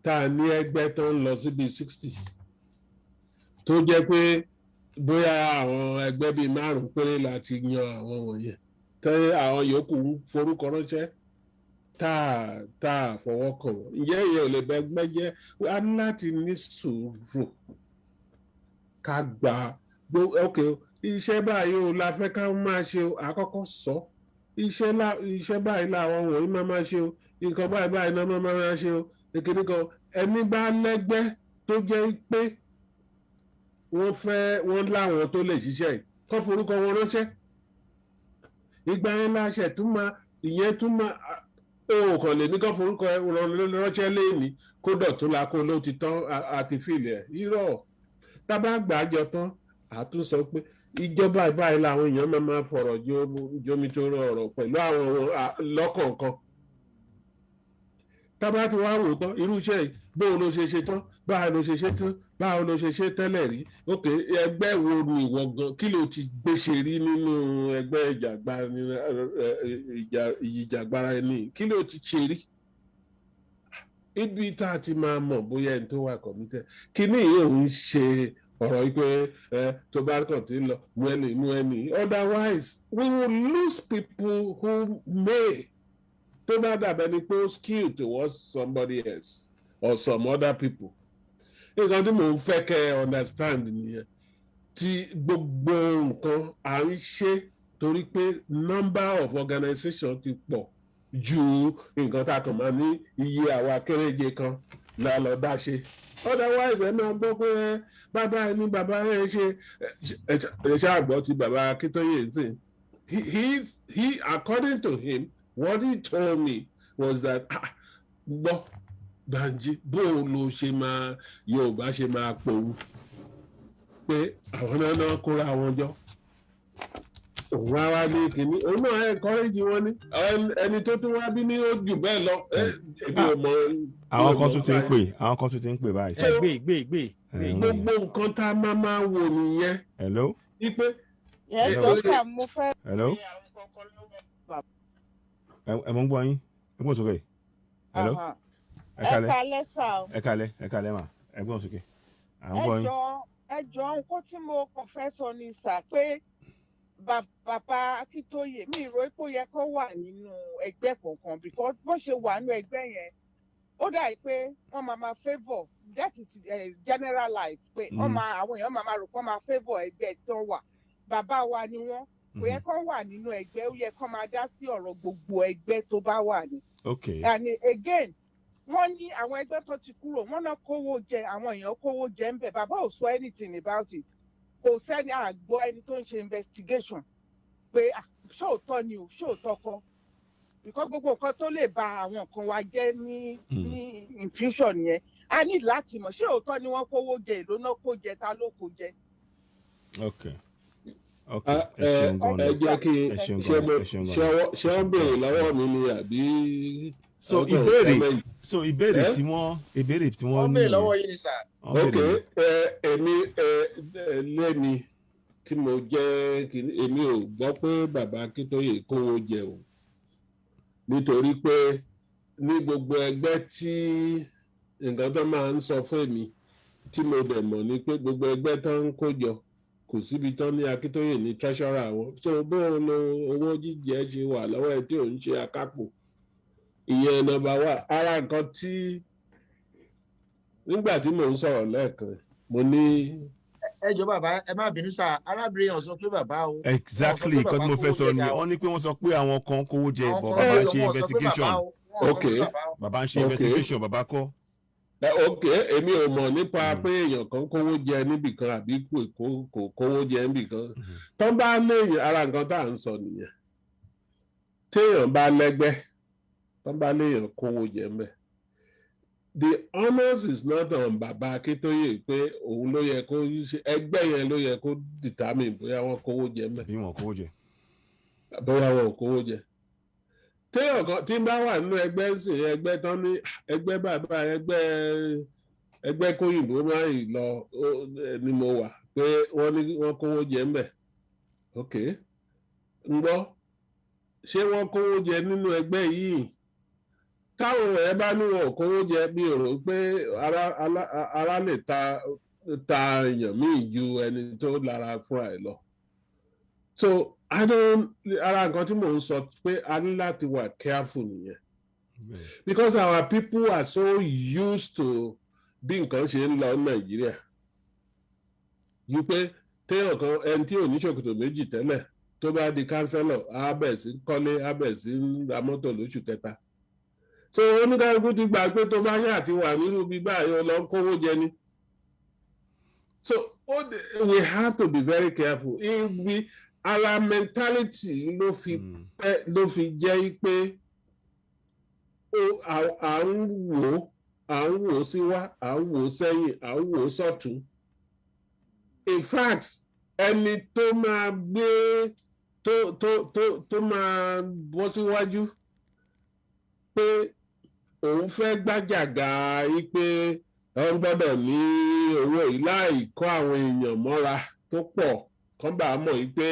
S2: tá a ní ẹgbẹ́ tó ń lọ síbi 60 tó jẹ́ pé bóyá àwọn ẹgbẹ́ bíi 5 péré láti yan àwọn wọ̀nyẹn tẹ́ àwọn yòókù ń forúkọ ránṣẹ́ tá a fọwọ́ kàn wọ́n ìyẹn ìyẹn ò lè bẹ ẹgbẹ́ jẹ́ a ní láti ní sùúrù ká gbà ok iṣẹ́ báyìí o la fẹ́ ká máa ṣe o àkọ́kọ́ sọ iṣẹ́ báyìí làwọn wọ̀nyí máa ṣe o nǹkan báyìí náà máa ṣe o èkìní kan ẹni bá lẹ́gbẹ́ tó jẹ́ pé wọ́n láwọn tó lè ṣiṣẹ́ yìí kọ́ forúkọ wọn ránṣẹ́ ìgbà yẹn láṣẹ tún máa ìyẹn tún máa o kàn lè ní kọ́ forúkọ ránṣẹ́ léèní kó dọ̀tún la kó ló ti tán àti fìlẹ̀ ẹ̀ irọ́ tábà gbàjọ tán àtúnṣọ pé ìjọba ìbáyìí làwọn èèyàn máa fọ̀rọ̀ jomitoro ọ̀rọ̀ pẹ̀lú àwọn lọ́kọ̀ọ̀kan tábà tí wàá wò tán irú iṣẹ́ yìí bóun ló ṣe ṣe tán báwo ló ṣe ṣe tán báwo ló ṣe ṣe tẹ́lẹ̀ rí ok ẹgbẹ́ wo ni ìwọ gan kí ló ti gbéṣe rí nínú ẹgbẹ́ ìjàgbara ẹni kí ló ti ṣe rí ibi tá a ti máa mọ̀ bóyá ẹni tó wà kọ̀mítẹ̀ kíní yìí òun ṣe ọ̀rọ̀ yìí pé tó bá kàn tí ń lọ mú ẹni otherwise we will lose people who may tó bá dàbẹ̀ ni pé ó skill towards somebody else or some other people nǹkan tí mò ń fẹ́ kẹ́ ẹ understand nìyẹn tí gbogbo nǹkan à ń ṣe torí pé number of organization ti pọ̀ ju nǹkan tá a kàn máa ní iye àwa kéréje kan la lọ dá ṣe otherwise ẹ máa gbọ́ pé bàbá ẹni bàbá ẹ ṣe ẹ ṣáàgbọ́ ti bàbá Akíntóyè sí he according to him what he told me was that gbọ́ Banji bóun ló ṣe máa Yorùbá ṣe máa pòun pé àwọn náà kóra wọn jọ òun á wá ní kìíní òun náà encourage wọn ní ẹni tó tún wá bí ní ó jù bẹ́ẹ̀ lọ èmi ò mọ.
S1: àwọn kan tún ti ń pè báyìí.
S3: gbé.
S2: gbogbo nǹkan tá a máa wò nìyẹn.
S1: hello.
S2: wípé.
S9: yẹn dókítà mo fẹ́.
S1: hello. ẹ mọ̀ ń gbọ́ yín ẹ gbọ́n sókè. hello. ẹ
S9: kálẹ́ sà o.
S1: ẹ kálẹ́ mà ẹ gbọ́n sókè. à ń gbọ́ yín.
S9: ẹ jọ nǹkan tí mo kàn fẹ́ sọ ni sà pé bàbá Akíntóyè mi ìró ipò yẹ kó wà nínú ẹgbẹ́ kankan because bó ṣe wà nínú ẹgbẹ́ yẹn ó dà pé wọ́n máa favour that is general life pé àwọn èèyàn máa rò pé wọ́n máa favour ẹgbẹ́ tí wọ́n wà bàbá wa ni wọ́n kò yẹ kó wà nínú ẹgbẹ́ ó yẹ kó máa dá sí ọ̀rọ̀ gbogbo ẹgbẹ́ tó bá wà ní.
S1: okay.
S9: and again wọ́n ní àwọn ẹgbẹ́ tó ti kúrò wọ́n náà kówó jẹ àwọn èèyàn kówó jẹ ń bẹ̀ bàbá ò sọ anything about it kò sẹ́ni àgbọ̀ ẹni tó ń ṣe investigation pé ṣóòótọ́ ni o ṣóòótọ́ kọ́ because gbogbo nǹkan tó lè ba àwọn nǹkan wa jẹ́ ní infusion yẹn a ní láti mọ̀ ṣóòótọ́ ni wọ́n kówó jẹ èlò náà kó jẹ ta ló kó jẹ.
S2: ẹ jẹ́ kí ṣé wọ́n béèrè lọ́wọ́ mi ni àbí.
S1: so ìbéèrè tí wọ́n ní.
S4: béèrè lọ́wọ́ yìí ni sà.
S2: ok èmi lẹ́ni tí mo jẹ́ èmi ò gbọ́ pé bàbá Akíntóyè kówó jẹ o nítorí pé ní gbogbo ẹgbẹ́ tí nǹkan tó máa ń sọ fún èmi tí mo dẹ̀ mọ̀ ni pé gbogbo ẹgbẹ́ tó ń kó jọ kò síbi tán ní Akíntóyè ní treasurer wọn so bó lo owó jíjẹ ṣe wà lọ́wọ́ ẹ̀ tí ò ń ṣe akápò ìyẹn nọ́mbà wà ara nǹkan tí nígbà tí mò ń sọ̀rọ̀ lẹ́ẹ̀kan mo ní.
S4: ẹ jọ̀ọ́ bàbá ẹ má bínú sá arábìnrin yẹn sọ pé bàbá o.
S1: exactly nǹkan tí mo fẹ́ sọ ni wọ́n ní pé wọ́n sọ pé àwọn kan kówó jẹ bọ̀ bàbá ń ṣe investigation bàbá ń ṣe investigation bàbá kọ́.
S2: ok èmi ò mọ̀ nípa pé èèyàn kan kówó jẹ níbìkan àbí kò kówó jẹ níbìkan tán bá léèyàn ara nǹkan tá à ń sọ nìyẹn téèyàn bá lẹ́gbẹ́ tán bá léèyàn kówó jẹ mbẹ́ the onus is not on bàbá Akíntóyè pé òun ló yẹ kó ṣe ẹgbẹ́ yẹn ló yẹ kó determine bóyá wọ́n kówó jẹ mbẹ́
S1: bí wọ́n kówó jẹ
S2: bóyá wọ́n kówó jẹ téèyàn kan tí ń bá wà nínú ẹgbẹ́ ń sìn ẹgbẹ́ tán ní ẹgbẹ́ bàbá ẹgbẹ́ kóyìnbó máa ń lọ ni mo wà pé wọ́n ní wọ́n kówó jẹ mbẹ́ ok ń gbọ́ ṣé wọ́n kówó jẹ nínú ẹgbẹ́ yìí táwọn ẹ bá ní wọn ò kówó jẹ bí o rò pé ara lè ta èèyàn míì ju ẹni tó lára fúnra ẹ̀ lọ so ara nǹkan tí mò ń sọ pé a ní láti wà careful nìyẹn because our people are so used to bí nǹkan ṣe ń lọ ní Nàìjíríà yí pé téèyàn kan ẹni tí ò ní ṣòkòtò méjì tẹ́lẹ̀ tó bá di kánsẹ́lọ̀ á bẹ̀ sí kọ́lé á bẹ̀ sí ra mọ́tò lóṣù kẹta so oníkàlùkù ti gbà pé tó bá yà àti wà nínú bí báyìí lọ ń kówó jẹ ni so we have to be very careful ibi ara mentality ló fi jẹ́ pé à ń wò síwá à ń wò sẹ́yìn à ń wò sọ́tún in fact ẹni tó máa gbé tó máa bọ́ síwájú pé òun fẹ́ gbàjàgà yí pé wọ́n gbọ́dọ̀ ní owó yìí láì kọ́ àwọn èèyàn mọ́ra tó pọ̀ kán bá mọ̀ yí pé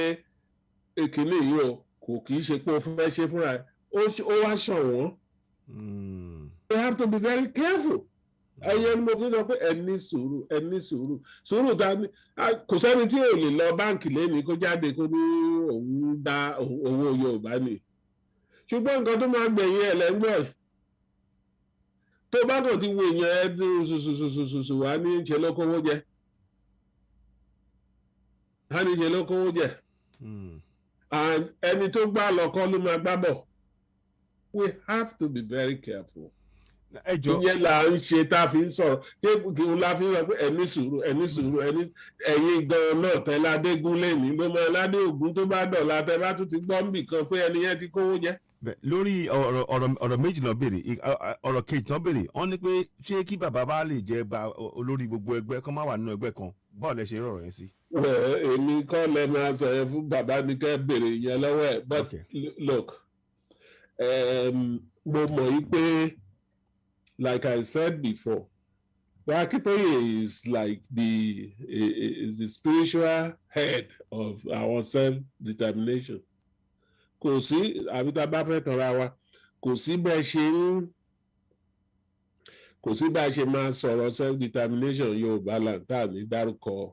S2: èkìní yìí o kò kì í ṣe pé o fẹ́ ṣe fúnra ẹ̀ ó wá ṣọ̀wọ́n. We have to be very careful. ẹyẹ ni mo fi sọ pé ẹ ní sùúrù ta ni kò sẹ́ni tí ò lè lọ báǹkì lẹ́ni kó jáde kó ní òun dá owó Yorùbá ni ṣùgbọ́n nǹkan tó máa gbẹ̀yìn ẹ̀ lẹ́gbẹ̀ẹ́ tó bá kàn ti wo èèyàn ẹ ṣùṣùṣùṣùṣù wá ní ṣe ló kówó jẹ ẹni tó gbá lọ́kọ́ ló máa gbá bọ̀ we have to be very careful. ìyẹn là ń ṣe tá a fi ń sọ̀rọ̀ kí n la fi ń sọ pé ẹni sùúrù ẹ̀yin gan-an náà tẹ ládégún lẹ́ni ló máa ládé ògún tó bá dọ̀la tẹ bá tún ti gbọ́ níbì kan pé ẹni yẹn ti kówó jẹ.
S1: lórí ọ̀rọ̀ méjì náà béèrè ọ̀rọ̀ kejì tán béèrè wọ́n ní pé ṣé kí bàbá bá lè jẹ́ olórí gbogbo ẹgbẹ́ kán má wà nínú ẹgbẹ́ kan báwo lẹ ṣe rọrọ̀ yẹn sí.
S2: èmi kọ́ lẹ máa sọ yẹn fún bàbá mi kẹ́ béèrè yẹn lọ́wọ́ ẹ̀ but look mo mọ̀ yí pé like I said before Akíntóyè is like the spiritual head of our self-determination. Kò sí àbí tá a bá fẹ́ tanra wa kò sí bá a ṣe máa sọ̀rọ̀ self-determination Yorùbá láǹtà ní dárúkọ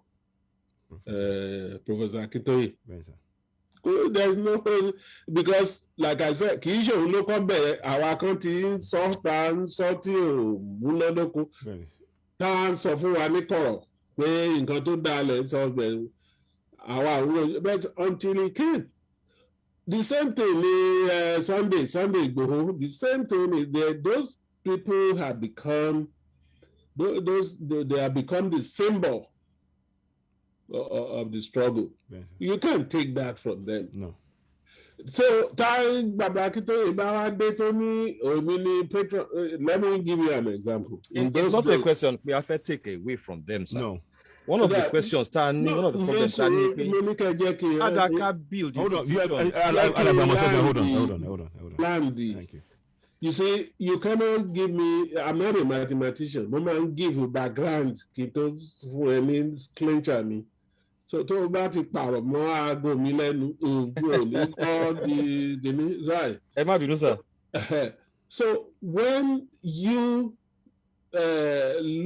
S2: Professor Akíntóyè. There's no because like I said kì í ṣe òun ló kọ́ bẹ̀rẹ̀ àwa kan ti ń sọ tí ò múnádóko tá a ń sọ fún wa ní kọ̀rọ̀ pé nǹkan tó dáa lẹ̀ ń sọ bẹ̀rẹ̀ àwa àwọn but until he came the same thing ni Sunday Igboho the same thing is those people have become they have become the symbol of the struggle. You can't take that from them.
S1: No.
S2: So, Baba Akíntóyè bá wá dé tó ní òní ní patron. Let me give you an example.
S3: It's not a question we have to take away from them, sir.
S1: No.
S3: One of the questions, one of the problems, Adaka build institutions.
S1: Hold on. Thank you.
S2: You see, you cannot give me. I'm not a mathematician. No man give you background. Kito for any clincher me. So tó bá ti pààrọ̀ mọ́ aago mi lẹ́nu òògùn òní all the right.
S3: Ẹ má bínú sir.
S2: So when you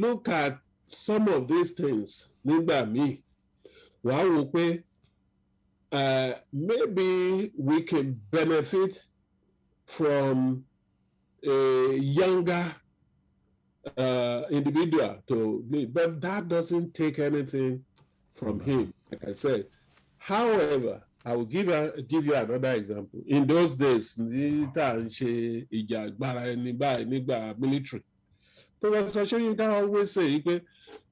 S2: look at some of these things nígbà míì wàá wò pé maybe we can benefit from a younger individual to be, but that doesn't take anything from him, like I said. However, I will give you another example. In those days, ní tá à ń ṣe ìjà agbára ẹni báyìí nígbà military, Professor Soyinka always say pé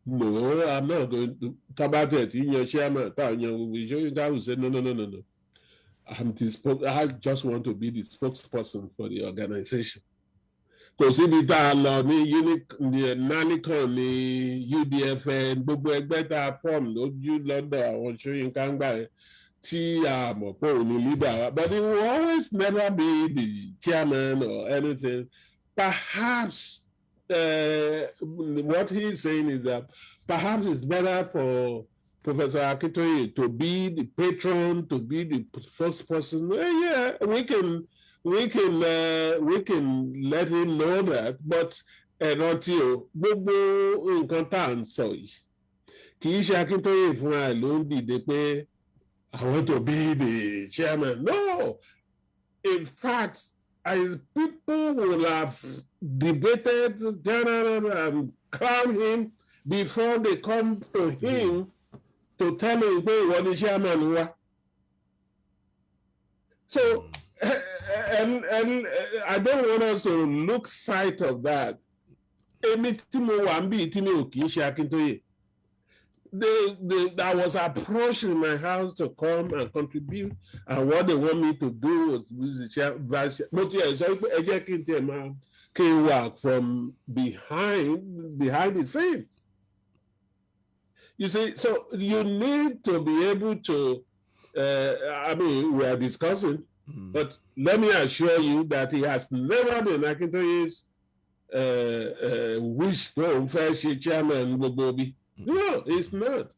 S2: no, I'm not going to tabatet in your chairman. Soyinka will say no. I just want to be the spokesperson for the organization. Because if it are ní NANICON ní UDFN gbogbo ẹgbẹ́ tá a form lójú lọ́dọ̀ àwọn Soyinka ń gbà yẹn tí a mọ̀ pé òun ni leader, but he will always never be the chairman or anything. Perhaps what he's saying is that perhaps it's better for Professor Akintoye to be the patron, to be the first person. Yeah, we can let him know that, but rántí o, gbogbo nǹkan tá à ń sọ yìí kì í ṣe Akintoye fúnra ẹ̀ ló ń dìde pé I want to be the chairman. No, in fact, as people will have debated and crown him before they come to him to tell him pé ìwọ ni chairman wa. So, and I don't want us to lose sight of that. Èmi tí mo wà ń bí tí mi ò kì í ṣe Akintoye. I was approached in my house to come and contribute, and what they want me to do was the vice chair. But yes, I can work from behind the scene. You see, so you need to be able to. We are discussing, but let me assure you that he has never been Akintoye's wish to be chairman Bobobi. No, it's not.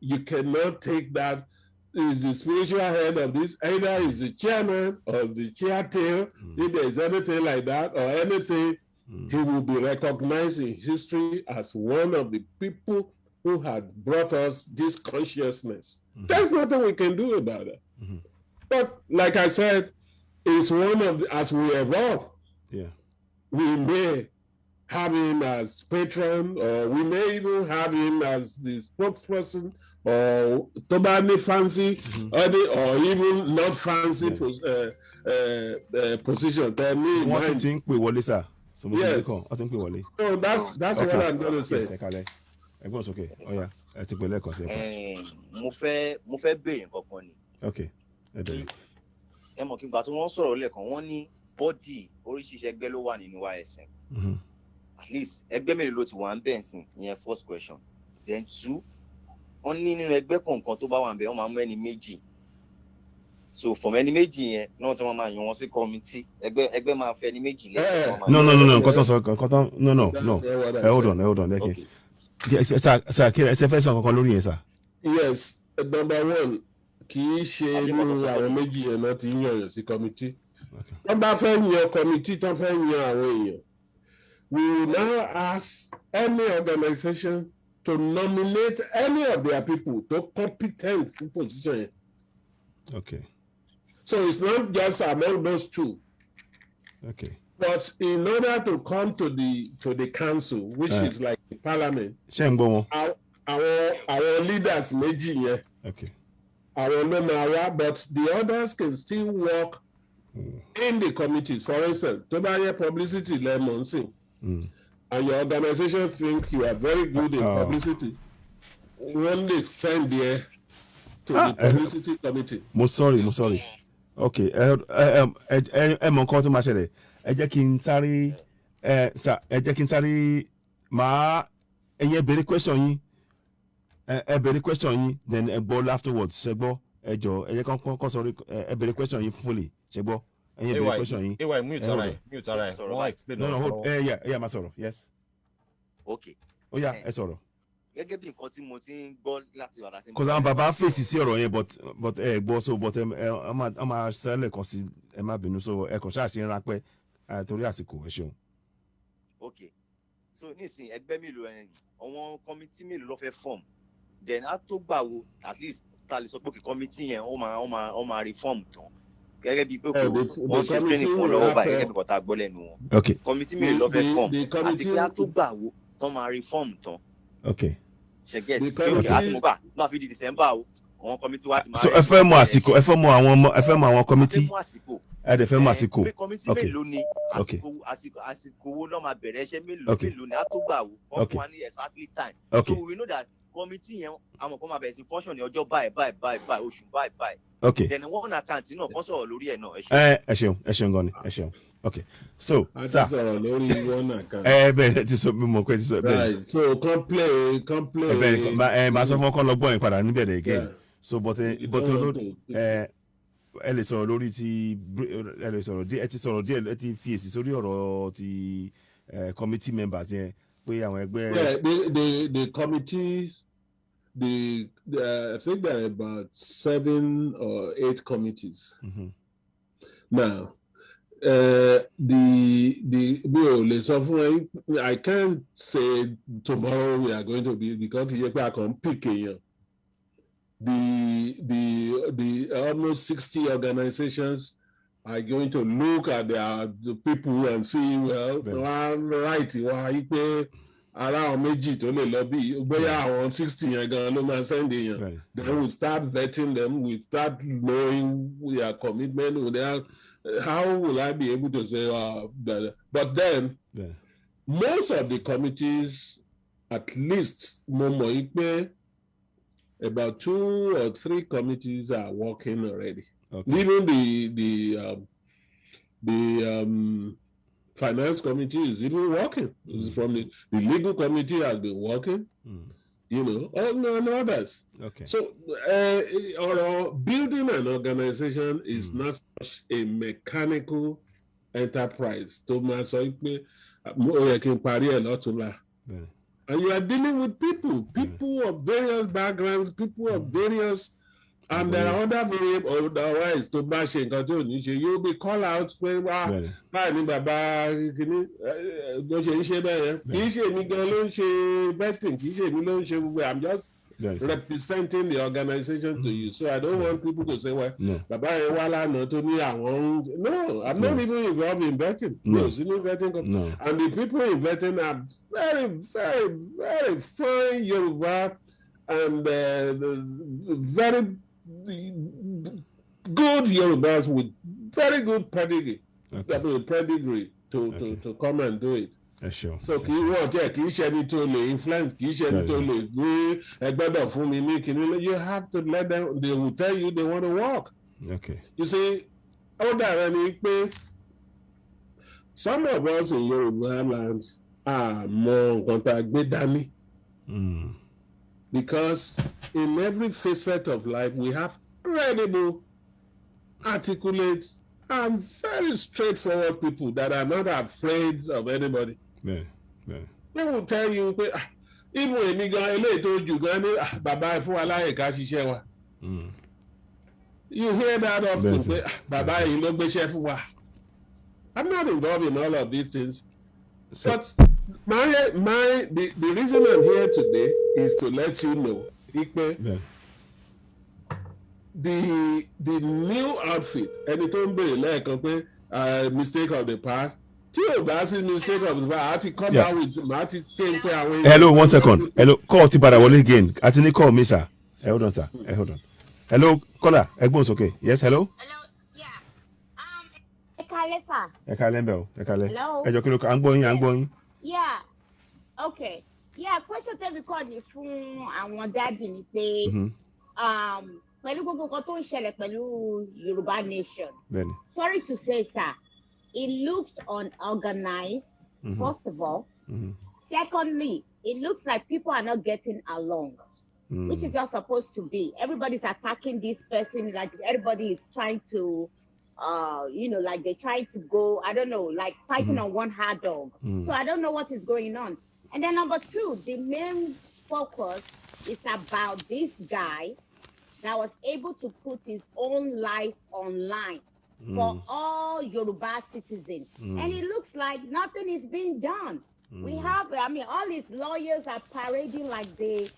S2: You cannot take that. Is the spiritual head of this, either is the chairman or the chair tail. If there is anything like that or anything, he will be recognized in history as one of the people who had brought us this consciousness. There's nothing we can do about it. But like I said, it's one of as we evolve. Yeah, we may have him as patron, or we may even have him as the spokesperson, or totally fancy, or even not fancy position.
S1: What do you think we will listen?
S2: Yes.
S1: I think we will.
S2: So that's
S1: Okay.
S2: what I'm going to say.
S1: Yes, everyone's okay. Oh yeah, I think we'll let us.
S8: mo fẹ́ béèrè nǹkan kan ni.
S1: Okay.
S8: Ẹ mọ̀ kí n gbà tí wọ́n sọ̀rọ̀ lẹ́ẹ̀kan wọ́n ní bọ́dì oríṣiríṣi ẹgbẹ́ ló wà nínú YSM. At least ẹgbẹ́ mélòó ló ti wà ń bẹ̀ sìn ìyẹn first question. Then two, wọ́n ní nínú ẹgbẹ́ kọ̀ọ̀kan tó bá wà ń bẹ̀ wọ́n máa mú ẹni méjì. So from ẹni méjì yẹn náà tí wọ́n máa yan wọ́n sí committee ẹgbẹ́ máa fẹ́ ẹni méjì lẹ́yìn.
S1: No. Hold on. Okay. Sir, kí ẹ fẹ́ sọ kankan lórí yẹn sir?
S2: Yes, number one, kì í ṣe nínú àwọn méjì yẹn náà ti ń yàn sí committee. Wọ́n bá fẹ́ yan committee tán fẹ́ yan àwọn èèyàn. We will now ask any organization to nominate any of their people to competent for position.
S1: Okay.
S2: So it's not just among those two. Okay. But in order to come to the council, which is like the parliament, our leaders méjì yẹn. Okay. Our no, but the others can still work in the committees. For instance, tó bá yẹ publicity lemon sing. And your organization think you are very good in publicity, when they send there to the publicity committee.
S1: Mo sorry. Okay. Mọ nǹkan tó máa ṣẹlẹ̀. Ẹ jẹ́ kí n sáré máa ẹ̀yin béèrè question yín. Ẹ béèrè question yín, then ẹ gbọ́ afterwards. Ṣé gbọ́? Ẹ jọ̀ọ́ ẹ jẹ́ kán sọ̀rọ̀ ẹ béèrè question yín fully. Ṣé gbọ́? Ẹ̀yin béèrè question yín.
S3: mute ara ẹ̀. Wọ́n explain.
S1: No, hold. Yeah, máa sọ̀rọ̀. Yes.
S8: Okay.
S1: Ó yá, ẹ sọ̀rọ̀.
S8: Gẹ́gẹ́ bí nǹkan tí mo ti ń gbọ́ láti wà láti.
S1: Because àwọn bàbá fèsì sí ọ̀rọ̀ yẹn but ẹ gbọ́ so but ẹ máa ṣẹlẹ̀ kan sí ẹ má bínú so ẹ kàn ṣáà ṣe ń rápẹ́ torí àsìkò ẹ ṣeun.
S8: Okay. So nísìnyí ẹgbẹ́ mélòó àwọn committee mélòó ló fẹ́ form then á tó gbà wo at least ta lè sọ pé committee yẹn ó máa reform tán gẹ́gẹ́ bíi pé wọ́n ṣe training fún ọ lọ́wọ́ báyìí gẹ́gẹ́ bí kọ́ta gbọ́ lẹ́nu wọn. committee mi lọ fẹ́ form àti pé á tó gbà wo tán máa reform tán. ṣẹ̀gẹ́ tí ó kì á ti mú bá máa fi di December o àwọn committee wa ti máa.
S1: so ẹ fẹ́ mọ àsìkò ẹ fẹ́ mọ àwọn committee ẹ dẹ̀ fẹ́ mọ àsìkò.
S8: pé committee mélòó ni àsìkò wo ló máa bẹ̀rẹ̀ iṣẹ́ mélòó ni á tó gbà wo wọ́n fún wa ní exactly time. so we know that committee yẹn àwọn kan máa bẹ̀rẹ̀ sí function ní ọjọ́ báyìí oṣù báyìí. then one account náà kọ́ sọ̀rọ̀ lórí ẹ̀ náà.
S1: ẹ ṣeun gan ni ẹ ṣeun. Okay, so
S2: a ti sọ̀rọ̀ lórí one account.
S1: Bẹ́ẹ̀ ti sọ mímọ̀ pé ti sọ bẹ́ẹ̀.
S2: Right, so complain.
S1: Màá sọ fún ọkọ lọ gbọ́ yín padà níbẹ̀ dẹ̀ again. So but ẹ lè sọ̀rọ̀ lórí ti ẹ lè sọ̀rọ̀ díẹ̀ ẹ ti sọ̀rọ̀ díẹ̀ ẹ ti fi èsì sórí ọ̀rọ̀ ti committee members yẹn pé àwọn ẹgbẹ́.
S2: Yeah, the committees, I think there are about 7 or 8 committees. Mm-hmm. Now. I can't say tomorrow we are going to be because I can pick the almost 60 organizations are going to look at the people and see around méjì tó lè lọ bí bóyá àwọn 60 yẹn gan ló máa send èèyàn. Then we start vetting them, we start knowing their commitment with their. How will I be able to say that? But then, most of the committees, at least, about 2 or 3 committees are working already. Okay. Even the finance committee is even working. From the legal committee has been working. You know, and others. Okay. So, building an organization is not such a mechanical enterprise. Thomas, and you are dealing with people of various backgrounds, people of various, and there are other variables. Otherwise, to bash and continue, you'll be called out when I'm just representing the organization to you. So I don't want people to say, well, no, I'm not even involved in betting. No. And the people in betting are very, very, very fine Yoruba and very good Yorubas with very good pedigree, to come and do it.
S1: Sure.
S2: So kì í wọ́n jẹ́ kì í ṣe ẹni tó lè influence kì í ṣe ẹni tó lè gbé ẹgbẹ́dọ̀ fún mi ní kìíní. You have to let them, they will tell you they want to work. Okay. You see, ó dàrẹ́ ni pé some of us in Yoruba land mọ nǹkan tá a gbé dání. Because in every facet of life we have credible, articulate, and very straightforward people that are not afraid of anybody. They will tell you, even èmi gan eléyìí tó jù gan ní bàbá ẹ fún wa láyè ká ṣiṣẹ́ wa. You hear that often, pé bàbá yìí ló gbéṣẹ́ fún wa. I'm not involved in all of these things. But the reason I'm here today is to let you know, Ikpe, the new outfit, ẹni tó ń bèrè lẹ́ẹ̀kan pé mistake of the past. Mistake of the past, come out with
S1: hello, 1 second. Hello, call ti padà wọlé again. Àti ní call mi sir. Hold on, sir. Hold on. Hello, caller. Ẹ̀gbọ́n okay. Yes, hello.
S10: Hello, yeah. Ẹ káalẹ́ sir.
S1: Ẹ káalẹ́ ńbẹ̀ o. Ẹ káalẹ́.
S10: Hello.
S1: Ẹ jọ̀ọ́ kí ló à ń gbọ́ yín.
S10: Yeah. Okay. Yeah, question tẹ́ mi kọ́ ni fún àwọn dáàdì ni pé pẹ̀lú gbogbo nǹkan tó ń ṣẹlẹ̀ pẹ̀lú Yorùbá nation. Sorry to say, sir, it looks unorganized, first of all. Secondly, it looks like people are not getting along, which is not supposed to be. Everybody's attacking this person, like everybody is trying to, like they're trying to go, I don't know, like fighting on one hard dog. So I don't know what is going on. And then number 2, the main focus is about this guy that was able to put his own life online for all Yoruba citizens. And it looks like nothing is being done. We have, all his lawyers are parading like they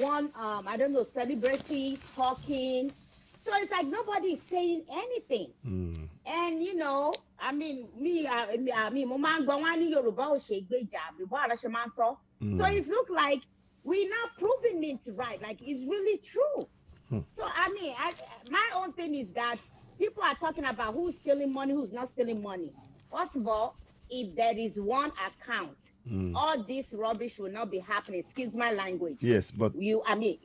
S10: I don't know, celebrity talking. So it's like nobody is saying anything. And you know, I mean, mo máa ń gbọ́ wá ní Yorùbá ò ṣe gbèjà bíbọ́ àlọ́ ṣe máa ń sọ. So it looks like we're now proving it right, like it's really true. So I mean, my own thing is that people are talking about who's stealing money, who's not stealing money. First of all, if there is one account, all this rubbish will not be happening. Excuse my language.
S1: Yes, but
S10: you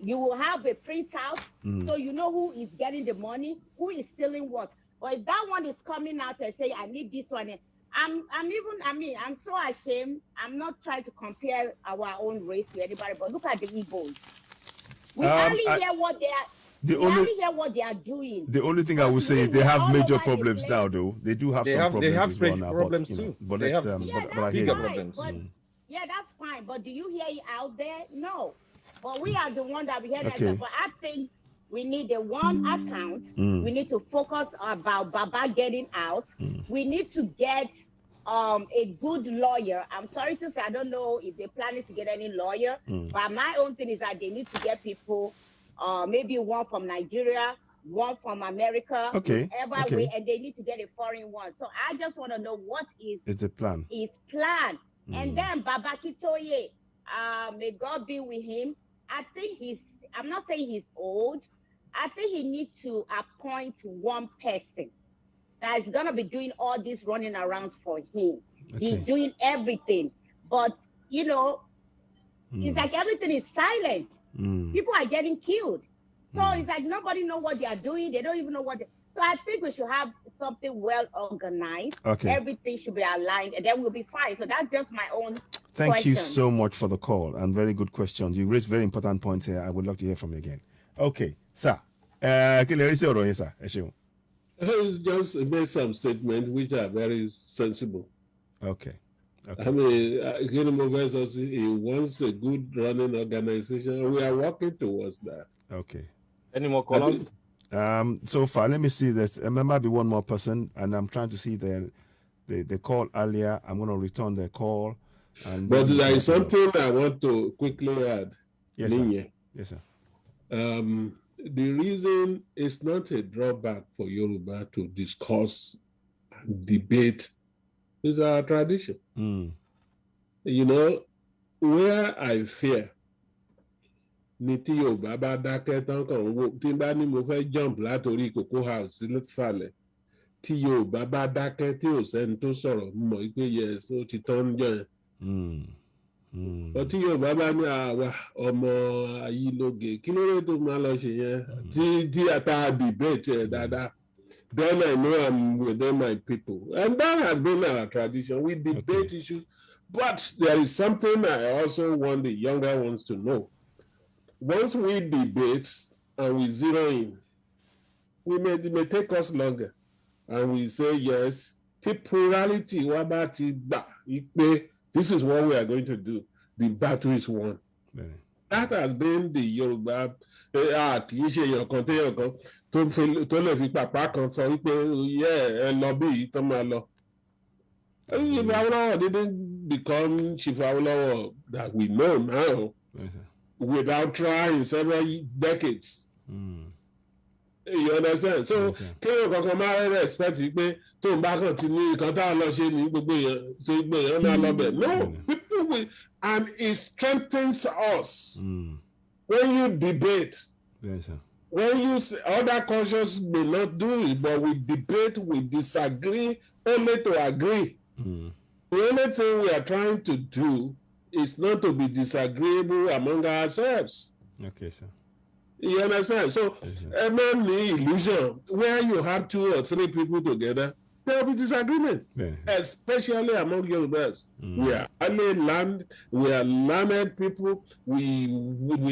S10: will have a printout, so you know who is getting the money, who is stealing what. But if that one is coming out and say, I need this one, I'm so ashamed. I'm not trying to compare our own race with anybody, but look at the Igbos. We hardly hear what they are. Hear what they are doing.
S1: The only thing I would say is they have major problems now, though. They do have some problems.
S3: They have
S1: as well now,
S3: problems
S1: but,
S3: too.
S1: But
S3: they
S1: let's,
S3: have
S1: but I hear
S3: bigger
S1: you.
S3: problems.
S10: But, yeah, that's fine. But do you hear it out there? No. But we are the one that we hear that. But I think we need a one account. We need to focus about Baba getting out. We need to get a good lawyer. I'm sorry to say, I don't know if they're planning to get any lawyer. But my own thing is that they need to get people. Maybe one from Nigeria, one from America, way, and they need to get a foreign one. So I just want to know what is the plan. And then Baba Kitoye, may God be with him. I think I'm not saying he's old. I think he needs to appoint one person that is going to be doing all this running around for him. He's doing everything. But, you know, it's like everything is silent. People are getting killed. So it's like nobody knows what they are doing. They don't even know what so I think we should have something well organized. Everything should be aligned, and then we'll be fine. So that's just my own
S1: Thank you so much for the call and very good questions. You raised very important points here. I would love to hear from you again. Okay, sir.
S2: He's just made some statements which are very sensible.
S1: Okay.
S2: I mean, Nibo versus he wants a good running organization. We are working towards that.
S1: Okay.
S3: Any more callers?
S1: So far, let me see this. There might be one more person, and I'm trying to see the call earlier. I'm going to return the call.
S2: But there is something I want to quickly add.
S1: Yes, sir. Yes, sir.
S2: The reason it's not a drawback for Yoruba to discuss and debate is our tradition. You know, where I fear ní tí Yorùbá bá dákẹ́ tán kàn wò tí bá ní mo fẹ́ jump látòrí Cocoa House sísàlẹ̀ tí Yorùbá bá dákẹ́ tí ò sẹ́ni tó sọ̀rọ̀ mọ̀ pé yes ó ti tán jọ yẹn. Tí Yorùbá bá ní àwa ọmọ ayílóge kí ló dé tó máa lọ ṣe yẹn tí ata debate ẹ̀ dáadáa. Then I know I'm within my people. And that has been our tradition. We debate issues. But there is something I also want the younger ones to know. Once we debate and we zero in, it may take us longer. And we say, yes, plurality, this is what we are going to do. The battle is won. That has been the Yoruba kì í ṣe èèyàn kan téèyàn kan tó lè fi pàpà kan sọ wípé ẹ lọ bí yìí tó máa lọ. Chief Awolowo didn't become Chief Awolowo that we know now without trying several decades. You understand? So kéèyàn kankan máa respect pé tó ń bá kàn ti ní nǹkan tá a lọ ṣe ní gbogbo èèyàn máa lọ bẹ̀. No, people will, and it strengthens us. When you debate, when you say other cultures may not do it, but we debate, we disagree, only to agree. The only thing we are trying to do is not to be disagreeable among ourselves.
S1: Okay, sir.
S2: You understand? So, any illusion where you have 2 or 3 people together, there will be disagreement, especially among Yorubas. We are learned people. We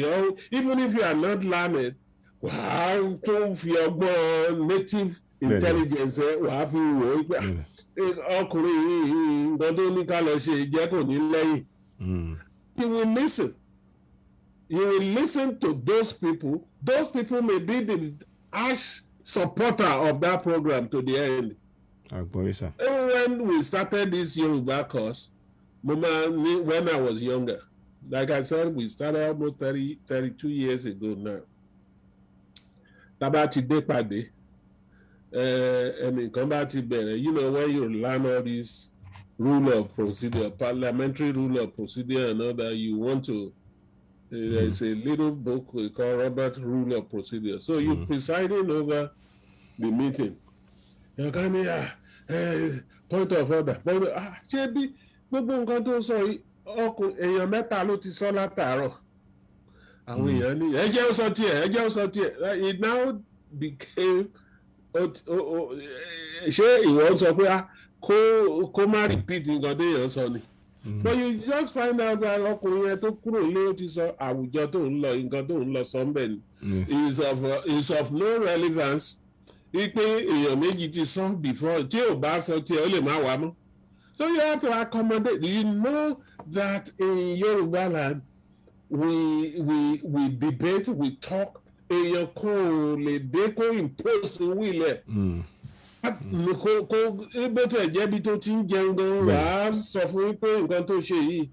S2: all, even if you are not learned, we have to your native intelligence. We have to you will listen. You will listen to those people. Those people may be the arch supporter of that program to the end. When we started this Yoruba course, when I was younger, Like I said, we started almost 32 years ago now. Tabati de pade, and combat better. You know, when you learn all these rule of procedure, parliamentary rule of procedure, and all that, you want to. There's a little book we call Robert Rule of Procedure. So you're presiding over the meeting. You're going point of order. JB, gbogbo nǹkan tó sọ yìí èèyàn mẹ́ta ló ti sọ látàárọ̀. Àwọn èèyàn ní ẹ jẹ́ ó sọ tiẹ̀. It now became ṣé ìwọ sọ pé kó má repeat nǹkan tó èèyàn sọ ni. But you just find out that ọkùnrin yẹn tó kúrò lé ó ti sọ àwùjọ tó ń lọ nǹkan tó ń lọ sọ́nbẹ̀ ni is of no relevance wípé èèyàn méjì ti sọ before tí ò bá sọ tí ó lè má wá mọ́. So you have to accommodate. You know that in Yoruba land we debate, we talk. Èèyàn kan ò lè dé kó impose wílẹ̀. Bó tẹ̀ jẹ́bi tó ti ń jẹun gan wà á sọ fún yín pé nǹkan tó ṣe yìí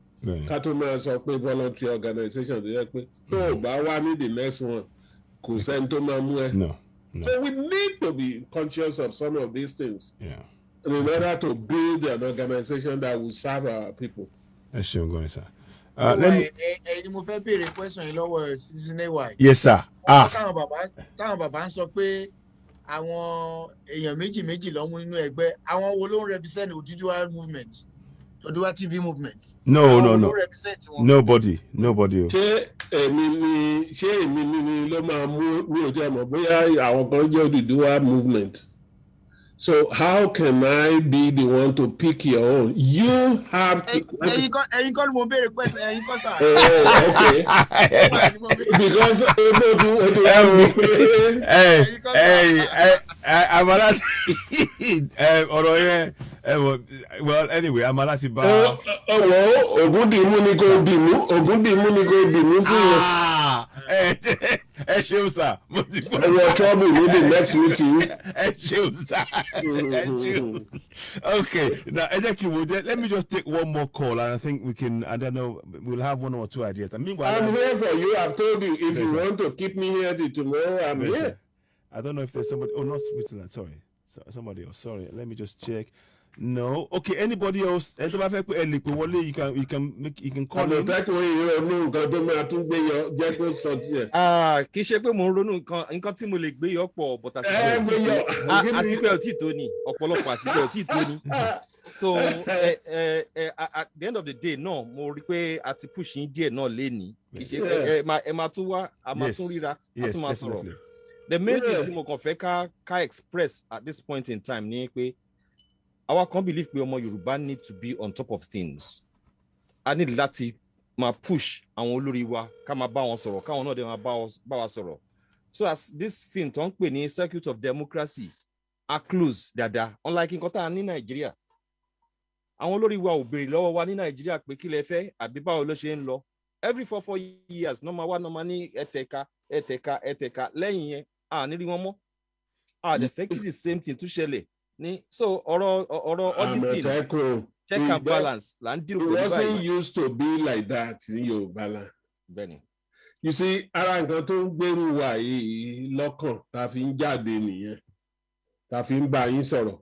S2: ká tó máa sọ pé voluntary organization tó yẹ pé tó o bá wá ní the next one kò sẹ́ni tó máa mú ẹ. So we need to be conscious of some of these things in order to build an organization that will serve our people.
S1: Ẹ ṣeun gan ni sir.
S4: Ẹni mo fẹ́ béèrè question yìí lọ́wọ́ citizen ay.
S1: Yes sir.
S4: Táwọn bàbá ń sọ pé àwọn èèyàn méjì ló mú nínú ẹgbẹ́, àwọn wo ló ń represent Odùduwà movement, Odùduwà TV movement?
S1: No.
S4: Nobody.
S2: Ṣé èmi ni ló máa mú mi ò jẹ́ mọ̀ bóyá àwọn kan jẹ́ Odùduwà movement. So how can I be the one to pick your own? You have to.
S4: Ẹ̀yin kọ́ ni mo béèrè question, ẹ̀yin kọ́ sà.
S2: Okay. Because
S1: Amala ọ̀rọ̀ yẹn well anyway Amala ti bá.
S2: Ògúndìmú ni kò dìmú fún yẹn.
S1: Ẹ ṣeun sá.
S2: Your trouble with the next meeting.
S1: Ẹ ṣeun sá. Okay, now let me just take one more call, and I think we can. I don't know. We'll have one or two ideas. And meanwhile,
S2: I'm here for you. I've told you if you want to keep me here till tomorrow, I'm here.
S1: I don't know if there's somebody. Oh, not Switzerland. Sorry, somebody else. Sorry. Let me just check. No. Okay. Anybody else? You can call in.
S3: Kì í ṣe pé mo ń ronú nǹkan tí mo lè gbé yọ pọ̀ but àsìkò ẹ̀ tí tó ní ọ̀pọ̀lọpọ̀ àsìkò ẹ̀ tí tó ní. So at the end of the day náà mo rí pé a ti push yín díẹ̀ náà lénìí. Kì í ṣe ẹ máa tún wá a máa tún ríra a tún máa sọ̀rọ̀. The main thing tí mo kàn fẹ́ ká express at this point in time ni pé àwa kan believe pé ọmọ Yorùbá need to be on top of things. A need láti máa push àwọn olórí wa ká máa bá wọn sọ̀rọ̀ káwọn náà dẹ̀ máa bá wa sọ̀rọ̀. So as this thing tó ń pè ní circuit of democracy are close dáadáa unlike nǹkan tá a ní Nàìjíríà. Àwọn olórí wa ò béèrè lọ́wọ́ wa ní Nàìjíríà pé kí lẹ fẹ́ àbí báwo ló ṣe ń lọ. Every 4 years nọ́ọ̀mà wá nọ́ọ̀mà ní ẹ̀tẹ̀ka lẹ́yìn yẹn à ní rí wọn mọ́. À dẹ̀ fẹ́ kí the same thing tún ṣẹlẹ̀. So ọ̀rọ̀ auditing check and balance là ń deal with.
S2: It wasn't used to be like that in Yorùbá land.
S3: Bẹ́ẹ̀ni.
S2: You see ara nǹkan tó ń gbèrú wa yìí lọ́kàn tá a fi ń jáde nìyẹn tá a fi ń bá yín sọ̀rọ̀.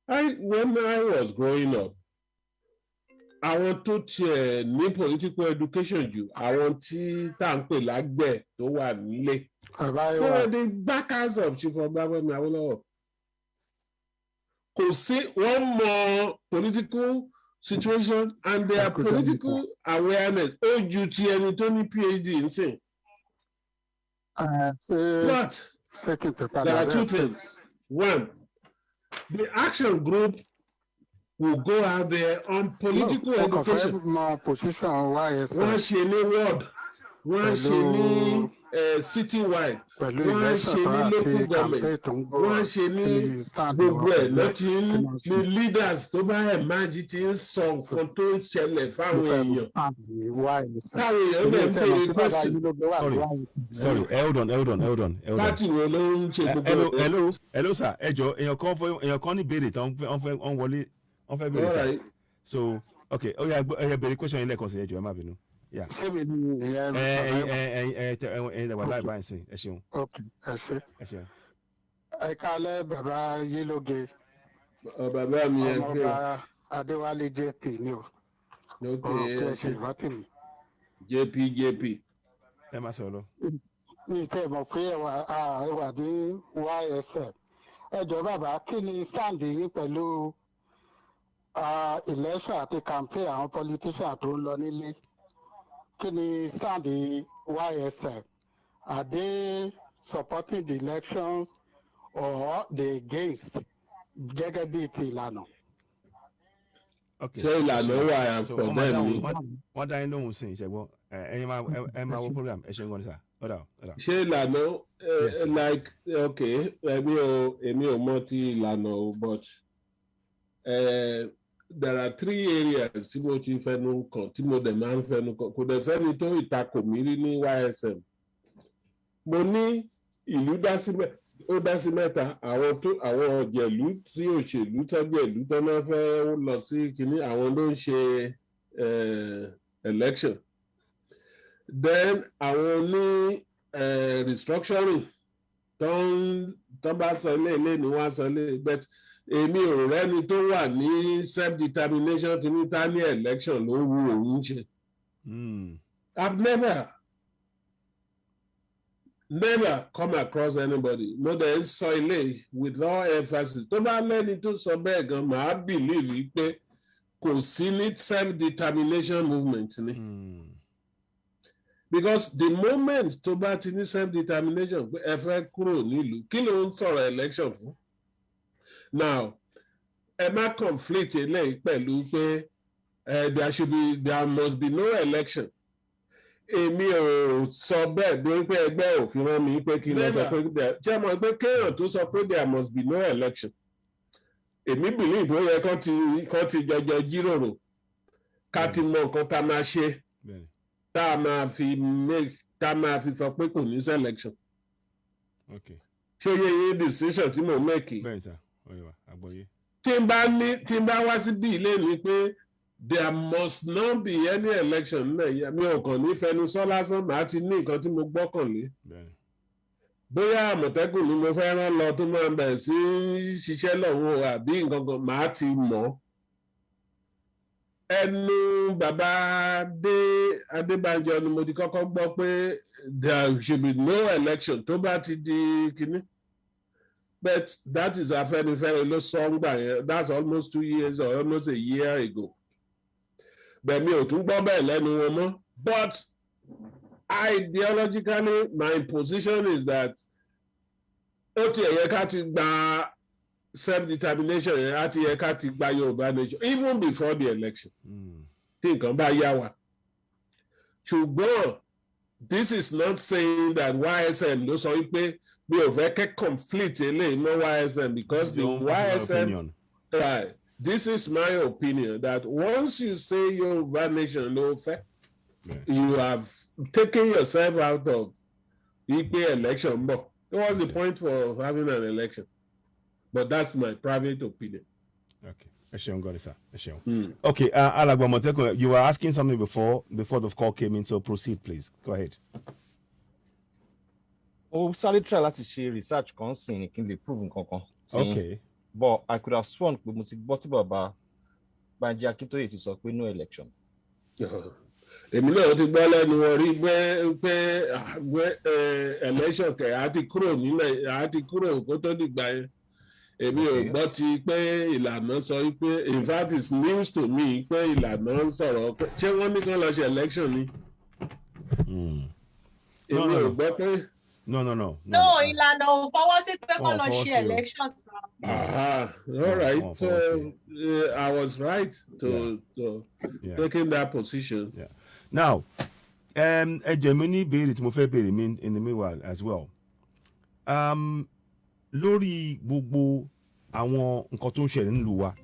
S2: When I was growing up àwọn tó tiẹ̀ ní political education jù àwọn tí tá à ń pè lágbẹ̀ tó wà nílé. They were the backers of Chief Obafemi Awolowo. Kò sí wọ́n mọ political situation and their political awareness ó ju ti ẹni tó ní PhD ń sìn. But there are two things. One, the action group will go out there on political education. Wọ́n ṣe ní ward, wọ́n ṣe ní citywide, wọ́n ṣe ní local government, wọ́n ṣe ní gbogbo ẹ̀ lọ́tí ní leaders tó bá emerge ti ń sọ nǹkan tó ń ṣẹlẹ̀ fáwọn èèyàn. Táwọn èèyàn bẹ̀ ń pè é question.
S1: Sorry, hold on.
S2: Láti wo ló ń ṣe gbogbo
S1: ẹ̀? Hello sir, ẹ jọ̀ọ́ èèyàn kan ní béèrè tán wọ́n wọlé wọ́n fẹ́ béèrè sir. So Okay, ó yá bẹ̀rẹ̀ question yín lẹ́ẹ̀kan sí ẹjọ́ ẹ má bínú. Yeah.
S11: Ṣé mi ni ìyẹn?
S1: Ẹ wà láì báyìí sìn, ẹ ṣeun.
S11: Okay, ẹ ṣé.
S1: Ẹ ṣeun.
S11: Ẹ káalẹ́ bàbá Yélóge.
S2: Bàbá mi ẹ pé.
S11: Ọmọọba Adéwálé JP ni o.
S2: Okay,
S11: ẹ ṣe ìrántí mi.
S2: JP.
S1: Ẹ má sọ lọ.
S11: Mi tẹ́ mọ̀ pé ẹ wà ní YSM. Ẹ jọ bàbá kí ni stand yín pẹ̀lú election àti campaign àwọn politician tó ń lọ nílé? Kí ni stand YSM? Are they supporting the elections or they against gẹ́gẹ́ bí ti ìlànà?
S2: Ṣé ìlànà wà for them ni?
S1: Wọ́n dá yín lóhùn sí ìṣẹ́gbọ́. Ẹ máa wo program ẹ ṣe ń gbọ́ ní sà.
S2: Ṣé ìlànà like okay èmi ò mọ̀ ti ìlànà o but there are 3 areas tí mo ti fẹnu kàn tí mo dẹ̀ máa ń fẹnu kàn kò dẹ̀ sẹ́ni tó ìtakò mí rí ní YSM. Mo ní ìlú dá sí mẹ́ta àwọn ọ̀jẹ̀lú tí òṣèlú tọ́jẹ̀lú tó máa fẹ́ lọ sí kínní àwọn ló ń ṣe election. Then àwọn ní restructuring tó bá sọ ilé ni wọ́n á sọ ilé but èmi ò rẹ́ni tó wà ní self determination kìíní tá ní election ló wù òun ṣe. I've never come across anybody mo dẹ̀ ń sọ ilé with all emphasis tó bá lẹ́ni tó sọ bẹ́ẹ̀ gan màá believe pé kò sí ní self determination movement ni. Because the moment tó bá ti ní self determination pé ẹ fẹ́ kúrò nílùú kí ló ń sọ̀rọ̀ election fún? Now ẹ má conflict eléyìí pẹ̀lú pé there must be no election. Èmi ò sọ bẹ́ẹ̀ bí pé ẹgbẹ́ òfin rán mi pé kí n lọ sọ pé ṣé mo pé kéèyàn tó sọ pé there must be no election. Èmi believe ó yẹ kán ti jọjọ jíròrò ká ti mọ nǹkan tá a máa ṣe tá a máa fi sọ pé kò ní sí election. Ṣé ó yẹ yín decision tí mo make?
S1: Bẹ́ẹ̀ sà, ọ̀yọ̀ àgbọ̀yé.
S2: Tí n bá wá sí bí ilé mi pé there must not be any election náà mi ò kàn ní fẹnu sọ lásán màá ti ní nǹkan tí mo gbọ́kànlé. Bóyá Àmọ̀tẹ́kùn ni mo fẹ́ rán lọ tó máa bẹ̀rẹ̀ sí ṣiṣẹ́ lọ́wọ́ àbí nǹkan kan màá ti mọ̀. Ẹnu bàbá Adébánjọ ni mo ti kọ́kọ́ gbọ́ pé there should be no election tó bá ti di kinní. But that is Afẹ́nifẹ́re ló sọ ń gbà yẹn that's almost 2 years or almost a year ago. Bẹ́ẹ̀ mi ò tún gbọ́ bẹ́ẹ̀ lẹ́nu wọn mọ́. But ideologically my position is that ó ti yẹ ká ti gba self-determination yẹn á ti yẹ ká ti gba Yorùbá nation even before the election. Tí nǹkan bá yá wa. Ṣùgbọ́n this is not saying that YSM ló sọ wípé mi ò fẹ́ kẹ́ conflict eléyìí mọ́ YSM because the YSM right. This is my opinion that once you say Yoruba nation ló fẹ́ you have taken yourself out of ipe election bọ̀. What's the point for having an election? But that's my private opinion.
S1: Okay. Ẹ ṣeun gan ni sir. Ẹ ṣeun. Okay, Alàgbà Àmọ̀tẹ́kùn, you were asking something before the call came in, so proceed please. Go ahead.
S3: Sáré try láti ṣe research kan sìn ní kí n lè prove nǹkan kan.
S1: Okay.
S3: But I could have sworn pé mo ti gbọ́ tí bàbá Banji Akintoye ti sọ pé no election.
S2: Èmi náà ti gbọ́ lẹ́nu wọn rí pé election kẹ̀ á ti kúrò nílẹ̀ á ti kúrò kó tó dìgbà yẹn. Èmi ò gbọ́ ti pé ìlànà sọ pé in fact it's news to me pé ìlànà sọ̀rọ̀ pé ṣé wọ́n ní kán lọ ṣe election ni. Èmi ò gbọ́ pé.
S5: No, ìlànà ò fọwọ́ sí pé kán lọ ṣe elections.
S2: All right. So I was right to taking that position.
S1: Yeah. Now, ẹ jẹ́ mi ní ìbéèrè tí mo fẹ́ béèrè mi in the meanwhile as well. Lórí gbogbo àwọn nǹkan tó ń ṣẹlẹ̀ nílùú wa,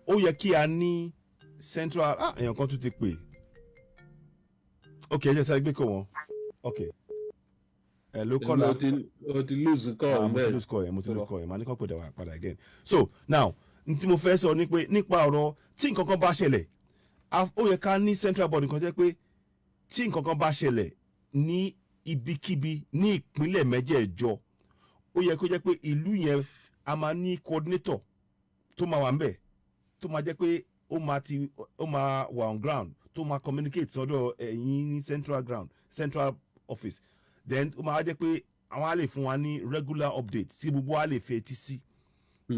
S1: ó yẹ kí a ní central èèyàn kan tún ti pè. Okay, ẹ jẹ́ sáré gbé kọ́ wọn. Okay. Hello, caller.
S2: O ti lose call.
S1: Mo ti lose call. Màá ní kàn padà again. So now, n tí mo fẹ́ sọ ni pé nípa ọ̀rọ̀ tí nǹkan kan bá ṣẹlẹ̀ ó yẹ ká ní central body kan jẹ́ pé tí nǹkan kan bá ṣẹlẹ̀ ní ibikíbi ní ìpínlẹ̀ mẹ́jẹ̀ẹ̀jọ ó yẹ kó jẹ́ pé ìlú yẹn a máa ní coordinator tó máa wà ń bẹ̀ tó máa jẹ́ pé ó máa wà on ground tó máa communicate sọ́dọ̀ ẹ̀yin ní central office then ó máa jẹ́ pé àwọn á lè fún wa ní regular updates tí gbogbo wa lè fetí sí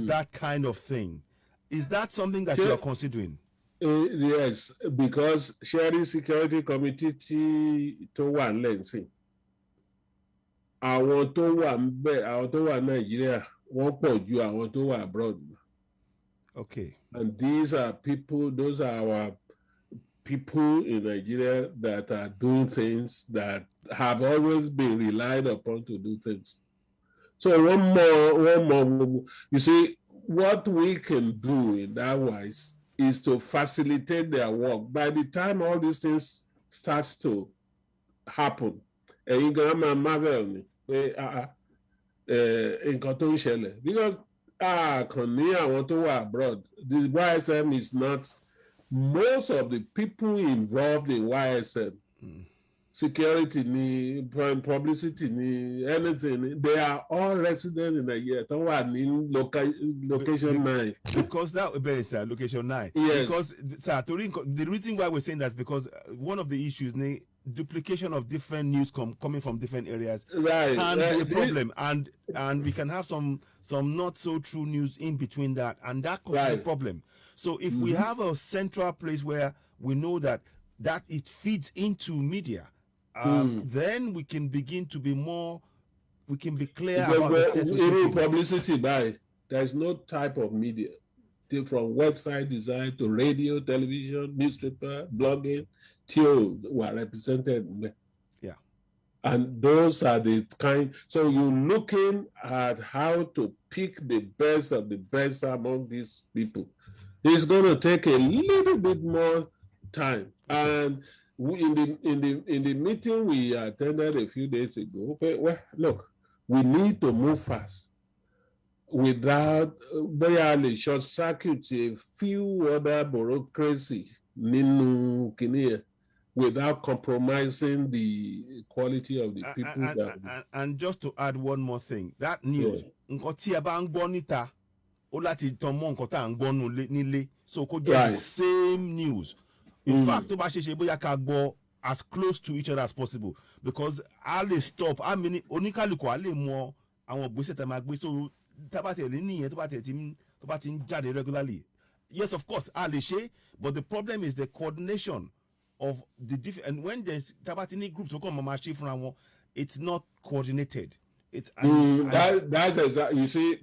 S1: that kind of thing. Is that something that you are considering?
S2: Yes, because sharing security committee tó wà lẹ́sìn àwọn tó wà ń bẹ̀ àwọn tó wà Nàìjíríà wọ́n pọ̀ ju àwọn tó wà abroad.
S1: Okay.
S2: And those are our people in Nigeria that are doing things that have always been relied upon to do things. So one more, you see, what we can do in that wise is to facilitate their work. By the time all these things starts to happen, and you're gonna marvel me, nǹkan tó ń ṣẹlẹ̀, because kàn ní àwọn tó wà abroad. The YSM is not. Most of the people involved in YSM, security, publicity, anything, they are all residents in Nigeria. Location 9.
S1: Because that is location 9.
S2: Yes.
S1: Because the reason why we're saying that is because one of the issues, duplication of different news coming from different areas,
S2: right,
S1: can be a problem, and we can have some not so true news in between that, and that causes a problem. So if we have a central place where we know that it feeds into media, then we can begin to be we can be clear about the steps we're taking.
S2: Publicity there's no type of media, from website design to radio, television, newspaper, blogging, till were represented.
S1: Yeah.
S2: And those are the kind, so you're looking at how to pick the best of the best among these people. It's going to take a little bit more time. And in the meeting we attended a few days ago, well, look, we need to move fast without short circuit a few other bureaucracy without compromising the quality of the people.
S1: And just to add one more thing, that news, ó láti tan mọ́ nǹkan tá à ń gbọ́ nílé so kó jẹ́ the same news. In fact, tó bá ṣe bóyá ká gbọ́ as close to each other as possible, because a lè stop oníkálukú a lè mọ àwọn ìgbésẹ̀ tá a máa gbé, so tá bá tiẹ̀ nìyẹn tó bá ti ń jáde regularly. Yes, of course, a lè ṣe, but the problem is the coordination of the different, and when there's tá bá ti ní group tó kàn máa ṣe fúnra wọn, it's not coordinated.
S2: That's exactly, you see,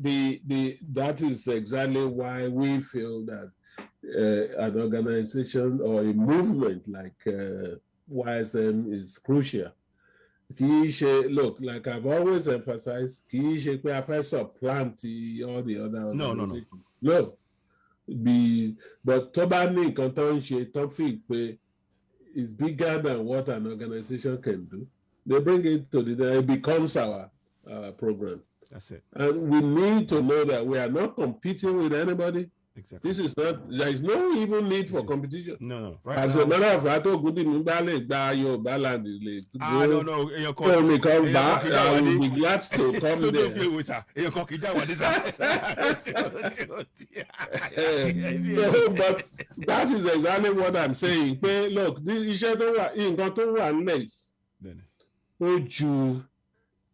S2: that is exactly why we feel that an organization or a movement like YSM is crucial. Look, like I've always emphasized, supplant all the other organizations. No. But Tobani Topic is bigger than what an organization can do. They bring it to it becomes our program.
S1: That's it.
S2: And we need to know that we are not competing with anybody.
S1: Exactly.
S2: This is not, there is no even need for competition.
S1: No. Right.
S2: As a matter of fact, no.
S1: I will be
S2: glad to come there. No, but that is exactly what I'm saying. Look, this is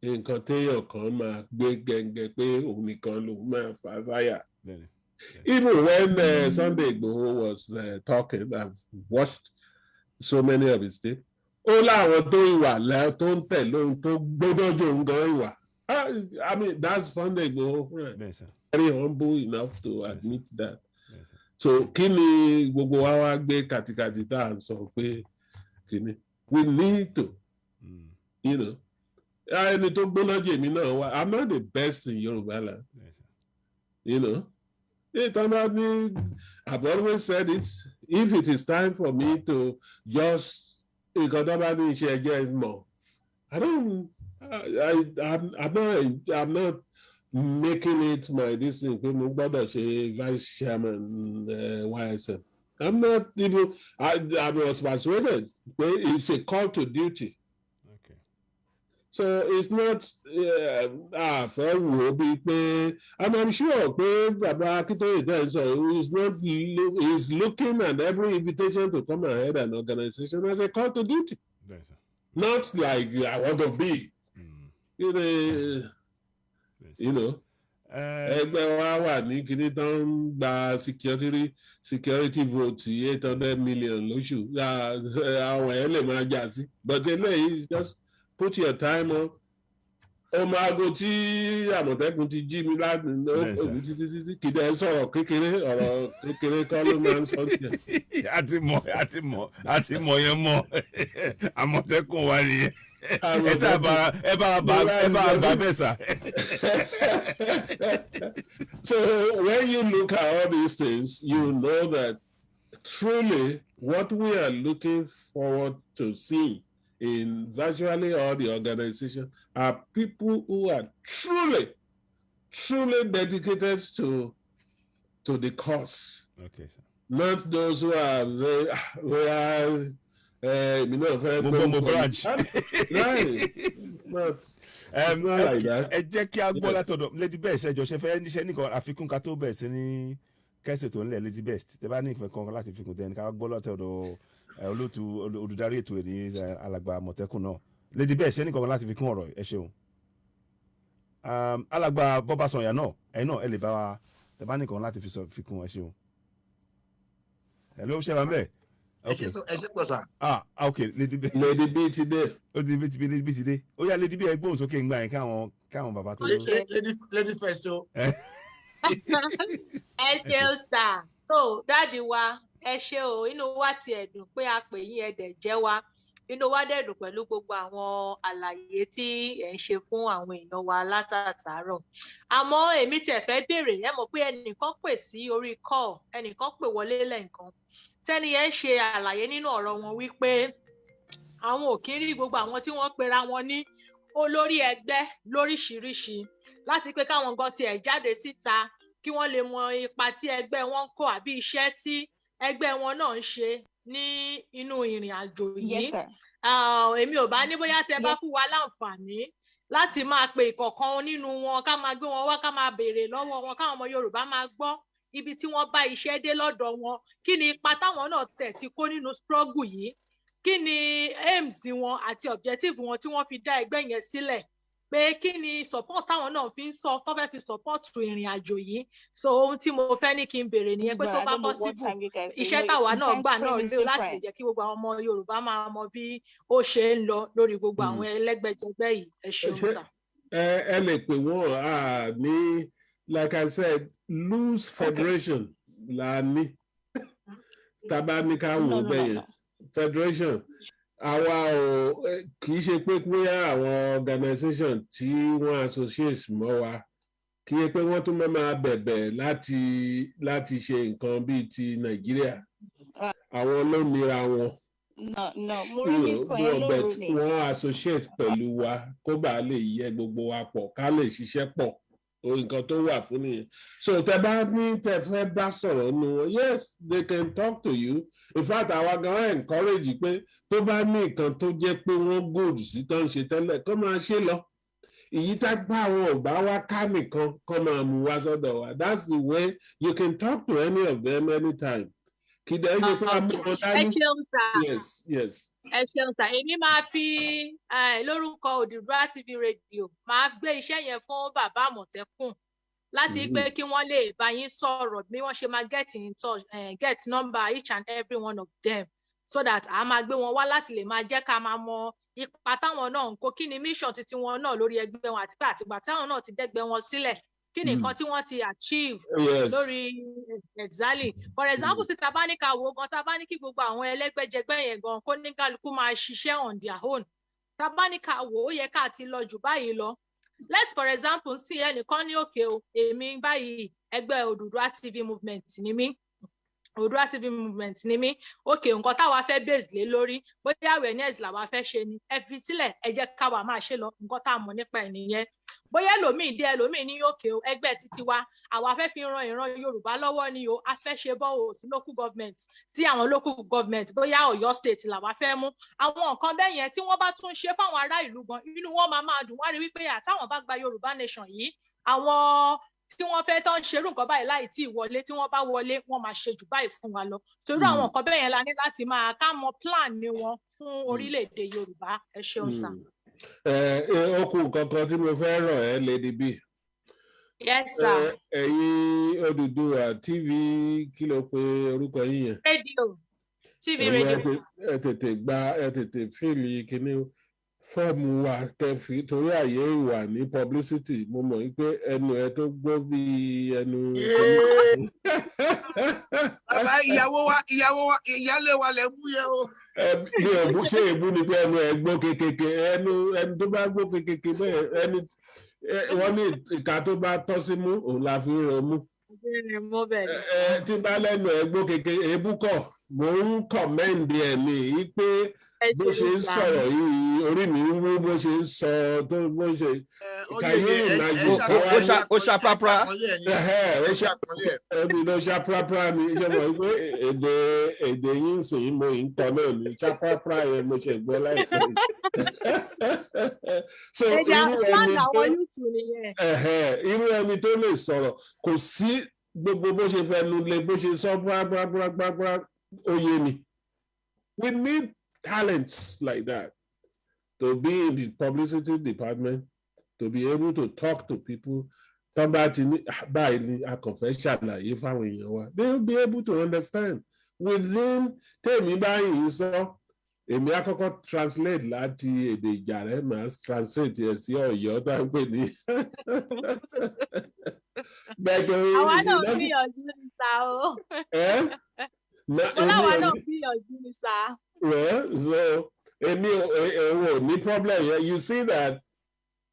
S2: nǹkan téèyàn kan máa gbé gẹ́gẹ́ pé òun nìkan ló máa fà fáyà. Even when Sunday Igboho was talking, I've watched so many of his tapes. Ó láwọn tó ìwà lẹ́ tó ń tẹ̀ lóhun tó gbọ́dọ̀ jò ń gan ìwà. I mean, that's Sunday Igboho. Very humble enough to admit that. So kí ni gbogbo wa wá gbé kàtìkàtì tá à ń sọ pé kí ni? We need to, you know. I'm not the best in Yoruba land. You know, I've always said it. If it is time for me to just share more, I'm not making it my this thing. Vice chairman YSM. I'm not even. I was persuaded. It's a call to duty.
S1: Okay. So
S2: it's not. And I'm sure Baba Akitoye is not. He's looking at every invitation to come and head an organization as a call to duty.
S1: Yes, sir.
S2: Not like I want to be. You know. Ẹgbẹ́ wa wà ní kíní tó ń gba security vote 800 million lóṣù àwọn ẹ̀ lè máa jà sí but eléyìí just put your time on ọmọ aago tí Àmọ̀tẹ́kùn ti jí mi láti títí kìdá ẹ sọ̀rọ̀ kékeré ọ̀rọ̀ kékeré kọ́ ló máa ń sọ tiẹ̀.
S1: àti mọ̀ yẹn mọ̀ Àmọ̀tẹ́kùn wa nìyẹn.
S2: So when you look at all these things, you know that truly what we are looking forward to seeing in virtually all the organizations are people who are truly dedicated to the cause.
S1: Okay, sir.
S2: Not those who are branch. Right. But it's not like that.
S1: Ẹ jẹ́ kí a gbọ́ látọ̀dọ̀ Lady Best ẹjọ́ ṣe fẹ́ níṣẹ́ nìkan àfikún ká tó bẹ̀ sí ní kẹ́sì tó ń lẹ̀ Lady Best tẹ bá ní ìfẹ́ kan láti fikún tẹ́ni ká gbọ́ látọ̀dọ̀ olóòtú olùdarí ètò èdè alàgbà Àmọ̀tẹ́kùn náà Lady Best ẹnì kan láti fikún ọ̀rọ̀ ẹ ṣeun. Alàgbà Bọ́bá Sànyà náà ẹ̀yin náà ẹ lè bá wa tẹ bá nìkan láti fikún ẹ ṣeun. ẹ ló ṣe wà ń bẹ̀.
S4: Okay.
S1: Okay. Lady B ti dé. Lady B ti dé. Ó yá Lady B ẹ gbóhùn sókè ńgbà yẹn káwọn bàbá tó.
S4: Lady first o.
S5: Ẹ ṣeun sà. So dáàdi wa ẹ ṣe o inú wa ti ẹ̀dùn pé a pè yín ẹ̀dẹ̀ jẹ́ wa. Inú wa dẹ̀dùn pẹ̀lú gbogbo àwọn àlàyé tí ẹ̀ ń ṣe fún àwọn èèyàn wa látàtàárọ̀. Àmọ́ èmi tiẹ̀ fẹ́ béèrè ẹ mọ̀ pé ẹnìkan pè sí orí call ẹnìkan pè wọlé lẹ́ǹkan. Tẹ́ni yẹn ṣe àlàyé nínú ọ̀rọ̀ wọn wípé àwọn ò kí ń rí gbogbo àwọn tí wọ́n pera wọn ní olórí ẹgbẹ́ lóríṣiríṣi láti pé káwọn gan tiẹ̀ jáde síta kí wọ́n lè mọ ipa tí ẹgbẹ́ wọn ń kó àbí iṣẹ́ tí ẹgbẹ́ wọn náà ń ṣe ní inú ìrìn àjò yìí. Èmi ò bá ní bóyá tẹ bá fún wa láǹfààní láti máa pe ìkọ̀ọ̀kan nínú wọn ká máa gbé wọn wá ká máa béèrè lọ́wọ́ wọn káwọn ọmọ Yorùbá máa gbọ́ ibi tí wọ́n bá iṣẹ́ dé lọ́dọ̀ wọn kí ni ipa táwọn náà tẹ̀ ti kó nínú struggle yìí kí ni aims wọn àti objective wọn tí wọ́n fi dá ẹgbẹ́ yẹn sílẹ̀ pé kí ni support táwọn náà fi ń sọ tó fẹ́ fi support ìrìn àjò yìí so ohun tí mo fẹ́ ní kí n béèrè nìyẹn pé tó bá possible iṣẹ́ táwa náà gbà náà lé láti lè jẹ́ kí gbogbo àwọn ọmọ Yorùbá máa mọ bí ó ṣe ń lọ lórí gbogbo àwọn ẹlẹ́gbẹ́jẹgbẹ́ yìí ẹ ṣeun sà.
S2: ẹ lè pè wọ́n ní like I said loose federation la ní tabanika wo bẹ́yẹn federation àwa ò kì í ṣe pé àwọn organization tí wọ́n associate mọ́ wa kì í pé wọ́n tún máa bẹ̀bẹ̀ láti ṣe nǹkan bíi ti Nàìjíríà àwọn ló nira wọn wọ́n associate pẹ̀lú wa kó bàa lè yẹ gbogbo wa pọ̀ ká lè ṣiṣẹ́ pọ̀ nǹkan tó wà fún nìyẹn so tẹ bá ní tẹ fẹ́ bá sọ̀rọ̀ nù wọn yes they can talk to you in fact àwa gan encourage pé tó bá ní nǹkan tó jẹ́ pé wọ́n good sí tó ń ṣe tẹ́lẹ̀ kó máa ṣe lọ èyí tá gbà àwọn ọ̀gbá wa ká nìkan kó máa mú wá sọ́dọ̀ wa that's the way you can talk to any of them anytime kì í dẹ́ ṣe pé wọ́n mú wọn dání yes.
S5: Ẹ ṣeun sà èmi máa fi lórúkọ Odùduwà TV rédíò máa gbé iṣẹ́ yẹn fún bàbá Àmọ̀tẹ́kùn láti pé kí wọ́n lè bá yín sọ̀rọ̀ bí wọ́n ṣe máa get in touch get number each and every one of them so that a máa gbé wọn wá láti lè máa jẹ́ ká máa mọ ipa táwọn náà ń kó kí ni mission titi wọn náà lórí ẹgbẹ́ wọn àti pé àtìgbà táwọn náà ti dẹ́gbẹ́ wọn sílẹ̀ kí ni nǹkan tí wọ́n ti achieve lórí exactly for example tí ta bá ní ká wo gan ta bá ní kí gbogbo àwọn ẹlẹ́gbẹ́jẹgbẹ́ yẹn gan kó ní kálukú máa ṣiṣẹ́ on their own ta bá ní ká wo ó yẹ ká ti lọ jù báyìí lọ let's for example sí ẹnìkan ní òkè o èmi báyìí ẹgbẹ́ Odùduwà TV movement ni mí Odùduwà TV movement ni mí òkè nǹkan táwa fẹ́ base lé lórí bóyá awareness làwa fẹ́ ṣe ni ẹ fi sílẹ̀ ẹ jẹ́ káwa máa ṣe lọ nǹkan tá a mọ̀ nípa ẹ̀ nìyẹn bóyá ẹlòmíì dé ẹlòmíì ní òkè o ẹgbẹ́ títí wa àwa fẹ́ fi ran ìran Yorùbá lọ́wọ́ ni o a fẹ́ ṣe bọ́ o sí local government tí àwọn local government bóyá Ọ̀yọ́ state làwa fẹ́ mú àwọn nǹkan bẹ́ẹ̀ yẹn tí wọ́n bá tún ṣe fáwọn ará ìlú gan inú wọn máa dùn wá rí wípé àtàwọn bá gba Yorùbá nation yìí àwọn tí wọ́n fẹ́ tán ṣerú nǹkan báyìí láì tí ì wọlé tí wọ́n bá wọlé wọ́n máa ṣe jù báyìí fún wa lọ torí àwọn nǹkan bẹ́ẹ̀ yẹn la ní láti máa ká mọ plan ni wọn fún orílẹ̀-èdè Yorùbá ẹ ṣeun sà.
S2: Okùn kankan tí mo fẹ́ rọ̀ ẹ́ Lady B.
S5: Yes sir.
S2: Ẹ̀yin Odùduwà TV kí ló pe orúkọ yín yẹn?
S5: Radio TV radio.
S2: Ẹ tètè fíìlì kíní fọ́ọ̀mù wa kẹfì torí àyè ìwà ní publicity mo mọ̀ wípé ẹnu ẹ tó gbọ́ bí ẹnu.
S12: Bàbá ìyàwó wa ìyálé wa lè bú yẹ o.
S2: Mi ò bú ṣé èbú ni pé ẹnu ẹ gbọ́ kékèké ẹnu tó bá gbọ́ kékèké bẹ́ẹ̀ ẹni wọ́n ní ìka tó bá tọ́ sí mú òun la fi ń rẹ mú. Tí bá lẹ́nu ẹ gbọ́ kékèké èébú kọ̀ mo ń kọ̀mẹ́ǹdì ẹ̀mí pé bó ṣe ń sọ̀rọ̀ yìí orí mi ń wú bó ṣe ń sọ tó bó ṣe kàyé ìnájú
S3: ó ṣàprápra
S2: ẹbí ló ṣàprápra ni ṣe mọ̀ pé èdè yín sìn mo ń tọ́ náà ní ṣàprápra yẹn mo ṣe gbọ́ láìpẹ́ so irú ẹni tó lè sọ̀rọ̀ kò sí gbogbo bó ṣe fẹnu lé bó ṣe sọ búrábúrábúrábúrá oyè ni we need talents like that to be in the publicity department, to be able to talk to people. They will be able to understand. Within tèmi báyìí sọ, èmi àkọ́kọ́ translate láti èdè Ìjàrẹ́ máa translate ẹ̀ sí Ọ̀yọ́ tá ń pè ní.
S5: Àwa náà gbìyànjú ní sá o. Láwa náà gbìyànjú ní sá.
S2: Well, so no problem here. You see that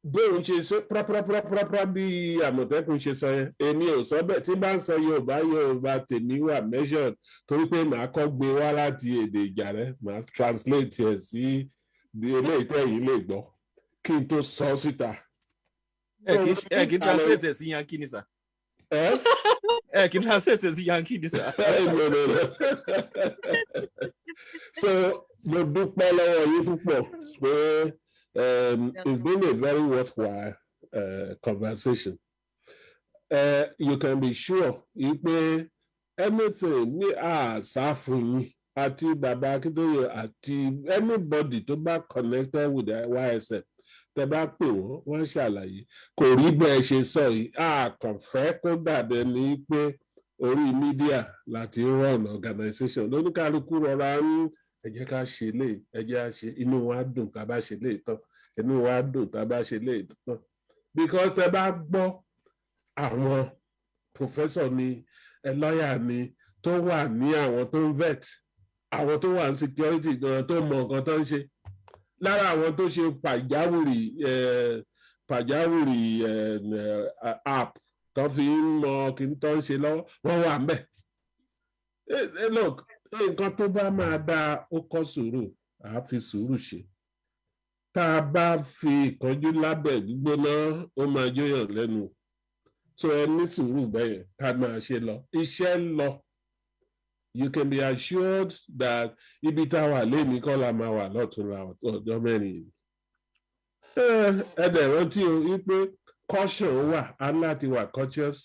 S2: bóun ṣe sọ pàápàá bí Àmọ̀tẹ́kùn ṣe sọ yẹn èmi ò sọ bẹ́ẹ̀ tí bá ń sọ Yorùbá tèmi wà measured torí pé màá kọ́ gbé wá láti èdè Ìjàrẹ́ màá translate ẹ̀ sí eléyìí tẹ̀yìn lè gbọ́ kí n tó sọ síta.
S3: Ẹ kì í translate ẹ̀ sí Yankee ni sà. Ẹ kì í translate ẹ̀ sí Yankee ni sà.
S2: So mo dúpẹ́ lọ́wọ́ yín púpọ̀ pé it's been a very worthwhile conversation. You can be sure pé anything ní àṣà fún yín àti bàbá Akíntóyè àti anybody tó bá connected with the YSM tẹ́ bá pè wọ́n ṣàlàyé kò rí bẹ́ẹ̀ ṣe sọ yìí àkànfẹ́ kó dàbẹ̀ ní pé orí mídíà láti run organization lóníkálukú rọra ń ẹ jẹ́ ká ṣe lè ẹ jẹ́ á ṣe inú wa dùn tá bá ṣe lè tán inú wa dùn tá bá ṣe lè tán because tẹ́ bá gbọ́ àwọn professor ni lawyer ni tó wà ní àwọn tó ń vet àwọn tó wà ní security gan tó mọ nǹkan tó ń ṣe lára àwọn tó ṣe pàjáwìrì app tó fi ń mọ kí n tó ń ṣe lọ́wọ́ wọ́n wà ń bẹ̀. Look, nǹkan tó bá máa dá ó kọ́ sùúrù àá fi sùúrù ṣe tá a bá fi ìkánjú lábẹ́ gbígbóná ó máa jóyàn lẹ́nu so ẹ ní sùúrù bẹ́ẹ̀ ká máa ṣe lọ iṣẹ́ ń lọ you can be assured that ibi tá a wà lẹ́ni kọ́ la máa wà lọ́tùnla ọjọ́ mẹ́rin ẹ dẹ̀ rántí o wípé caution wà á láti wà cautious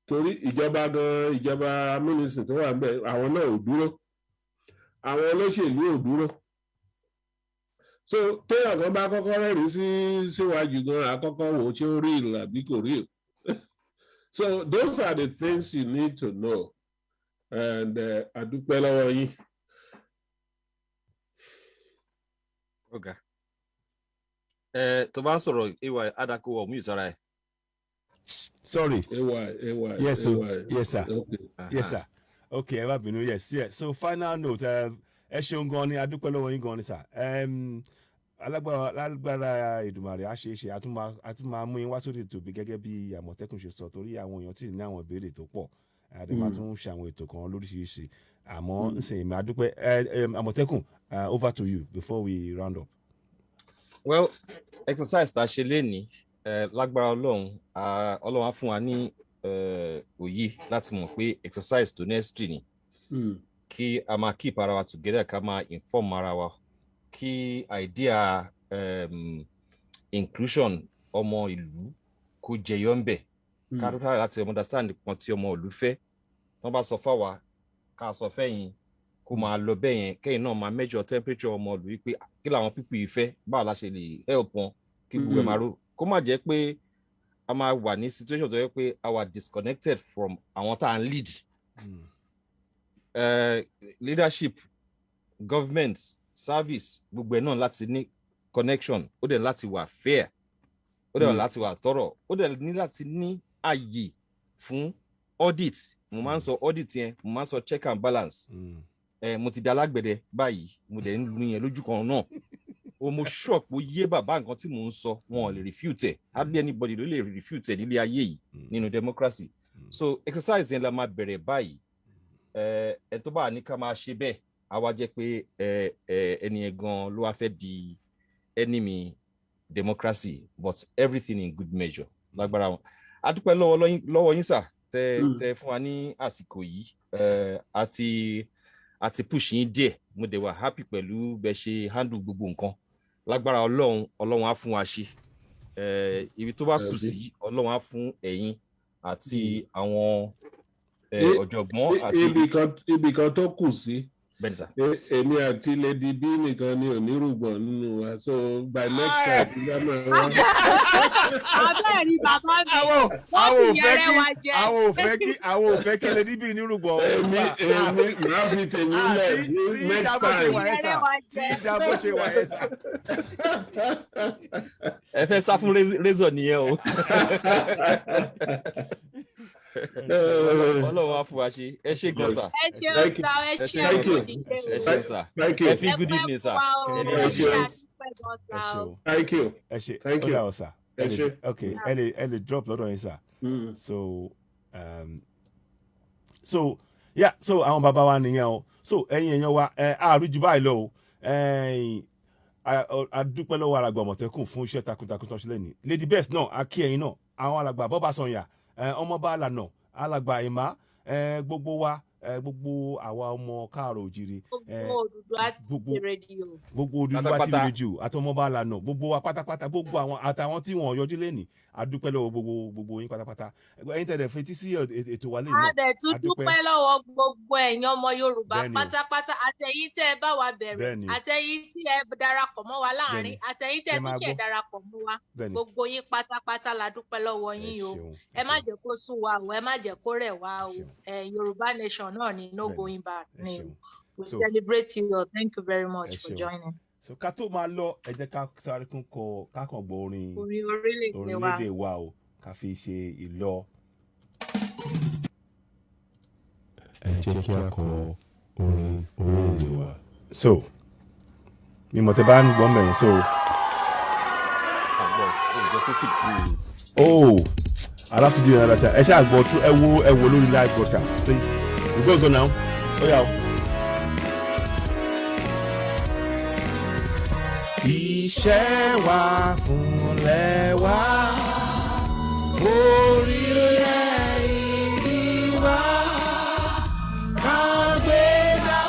S2: torí ìjọba amúnisìn tó wà ń bẹ̀ àwọn náà ò dúró àwọn olóṣèlú ò dúró so téèyàn kan bá kọ́kọ́ rẹ́rìí síwájú gan àkọ́kọ́ wò ó ṣé ó rí ìlú àbí kò rí ìlú so those are the things you need to know and àdúpẹ́ lọ́wọ́ yín.
S3: ọ̀gá tó bá ń sọ̀rọ̀ ay adako wọ̀ mú ìsọ̀ra ẹ̀.
S1: Sorry.
S2: AY.
S1: Yes, yes, sir.
S2: Okay.
S1: Yes, sir. Okay, ẹ má bínú. Yes. So final note, ẹ ṣeun gan ni, adúpẹ́ lọ́wọ́ yín gan ni, sir. Alágbára Èdùmàrè á ṣe é ṣe, àti máa mú yín wá sórí ètò bí gẹ́gẹ́ bí Àmọ̀tẹ́kùn ṣe sọ torí àwọn èèyàn tí ní àwọn ìbéèrè tó pọ̀. Àdèmà tún ń ṣe àwọn ètò kan lóríṣiríṣi. Àmọ́ nsìn èmi adúpẹ́. Àmọ̀tẹ́kùn, over to you before we round up.
S3: Well, exercise tá a ṣe lénìí lágbára Ọlọ́run Ọlọ́run á fún wa ní òye láti mọ̀ pé exercise tó necessary ni kí a máa keep ara wa together ká máa inform ara wa kí idea inclusion ọmọ ìlú kó jẹyọ ń bẹ̀ ká tó ká láti understand kan tí ọmọ ìlú fẹ́ wọ́n bá sọ fáwa ká sọ fẹ́yìn kó máa lọ bẹ́ẹ̀ yẹn kẹ́yìn náà máa measure temperature ọmọ ìlú wípé kí làwọn pípì yìí fẹ́ báwo la ṣe lè help wọn kí gbogbo ẹ̀ máa ró kó má jẹ́ pé a máa wà ní situation tó yẹ pé a wà disconnected from àwọn tá à ń lead. Leadership, government, service, gbogbo ẹ̀ náà láti ní connection, ó dẹ̀ láti wà fair, ó dẹ̀ láti wà thorough, ó dẹ̀ ní láti ní àyè fún audit. Mo máa ń sọ audit yẹn, mo máa ń sọ check and balance. Mo ti da alágbẹ̀dẹ báyìí, mo dẹ̀ ń lu yẹn lójú kan náà. Mo shock bó yé bàbá nǹkan tí mò ń sọ, wọn ò lè refute ẹ̀. Hardly anybody ló lè refute ẹ̀ nílé ayé yìí nínú democracy. So exercise yẹn la máa bẹ̀rẹ̀ báyìí. Ẹ tó bá ní ká máa ṣe bẹ́ẹ̀ á wá jẹ́ pé ẹni ẹ̀ gan ló wá fẹ́ di enemy democracy, but everything in good measure lágbára wọn. A dúpẹ́ lọ́wọ́ yín sà tẹ fún wa ní àsìkò yìí àti push yín díẹ̀. Mo dẹ̀ wà happy pẹ̀lú bẹ́ ṣe handle gbogbo nǹkan lágbára Ọlọ́run á fún wa ṣe. Ibi tó bá kù sí Ọlọ́run á fún ẹ̀yin àti àwọn ọ̀jọ̀gbọ́n àti
S2: ibì kan tó kù sí
S3: bẹ́ẹ̀ni sà.
S2: Èmi àti Lady B nìkan ni onírùgbọ̀n nínú wa, so by next time ìgbà máa wá.
S5: Abẹ́ẹ̀ni bàbá mi, wọ́n fi yẹrẹ wa jẹ.
S1: Àwọn ò fẹ́ kí Lady B nírùgbọ̀n.
S2: Èmi máa fi tèmi lẹ̀ next time.
S1: Tí ìjábọ̀ ṣe wà ẹ̀ sà.
S3: Ẹ fẹ́ sá fún razor nìyẹn o. Ọlọ́run á fún wa ṣe. Ẹ ṣé gan sà.
S2: Thank you.
S3: Ẹ fi good evening sir.
S2: Thank you.
S1: Ẹ ṣé. Ó dà ọ̀ sà. Okay, ẹ lè drop lọ́dọ̀ yín sà. So àwọn bàbá wa nìyẹn o. So ẹ̀yin èèyàn wa àrùjù báyìí lọ o. A dúpẹ́ lọ́wọ́ alàgbà Àmọ̀tẹ́kùn fún iṣẹ́ takuntakun tó ń ṣe lẹ́ni. Lady Best náà a kí ẹ̀yin náà. Àwọn alàgbà Bọ́bá Sànyà, ọmọọba Àlànà, alàgbà Ìmá, gbogbo wa, gbogbo àwa ọmọ káàrọ̀ òjìrì, gbogbo Odùduwà TV rédíò àti ọmọọba Àlànà, gbogbo wa pátápátá, gbogbo àwọn àtàwọn tí wọ́n yọjú lẹ́ni. A dúpẹ́ lọ́wọ́ gbogbo yín pátápátá. Ẹ̀yin tẹ̀lé fetí sí ètò wa lẹ́yìn náà.
S5: A dẹ̀ tún dúpẹ́ lọ́wọ́ gbogbo ẹ̀yin ọmọ Yorùbá pátápátá, àtẹ̀yin tẹ́ ẹ bá wa bẹ̀rẹ̀, àtẹ̀yin tí ẹ darapọ̀ mọ́ wa láàrin, àtẹ̀yin tẹ́ tún kí ẹ darapọ̀ mọ́ wa. Gbogbo yín pátápátá la dúpẹ́ lọ́wọ́ yín o. Ẹ má jẹ́ kó sú wa o, ẹ má jẹ́ kó rẹ̀ wá o. Yorùbá nation náà ni no going back ni. We celebrate you all. Thank you very much for joining.
S1: So ká tó máa lọ, ẹ jẹ́ ká sáré kún kọ kákan gbọ́ orin
S5: orílẹ̀-èdè
S1: wa o ká fi ṣe ìlọ. Ẹ jẹ́ kí a kọ orin orílẹ̀-èdè wa. So mi mọ̀ tẹ́ bá ń gbọ́ mẹ́rin so. I have to do another time. Ẹ ṣáà gbọ́ tún ẹ wo lórí live broadcast please. We go now. Ó yá o. Iṣẹ́ wa fúnlẹ̀ wa, orílẹ̀-èdè wa, àgbéga,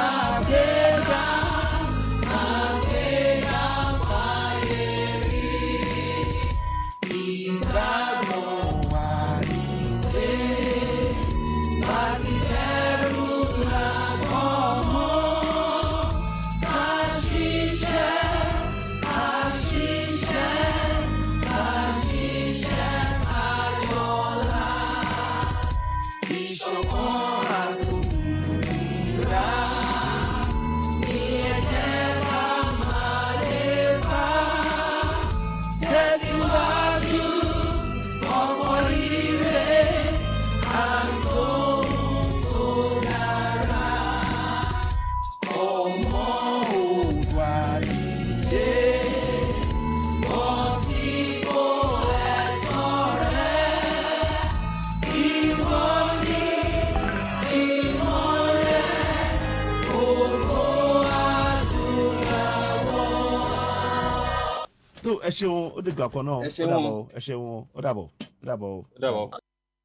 S1: àgbéga, àgbéga fáyé rí. Ìgbàgbọ́ wa ní pé láti bẹ̀rù làbọ̀ mọ́. Àṣìṣe àjọ tó ẹ ṣeun ó dìgbà kan náà ó dàbọ̀ ẹ ṣeun ó dàbọ̀ ó dàbọ̀ ó dàbọ̀.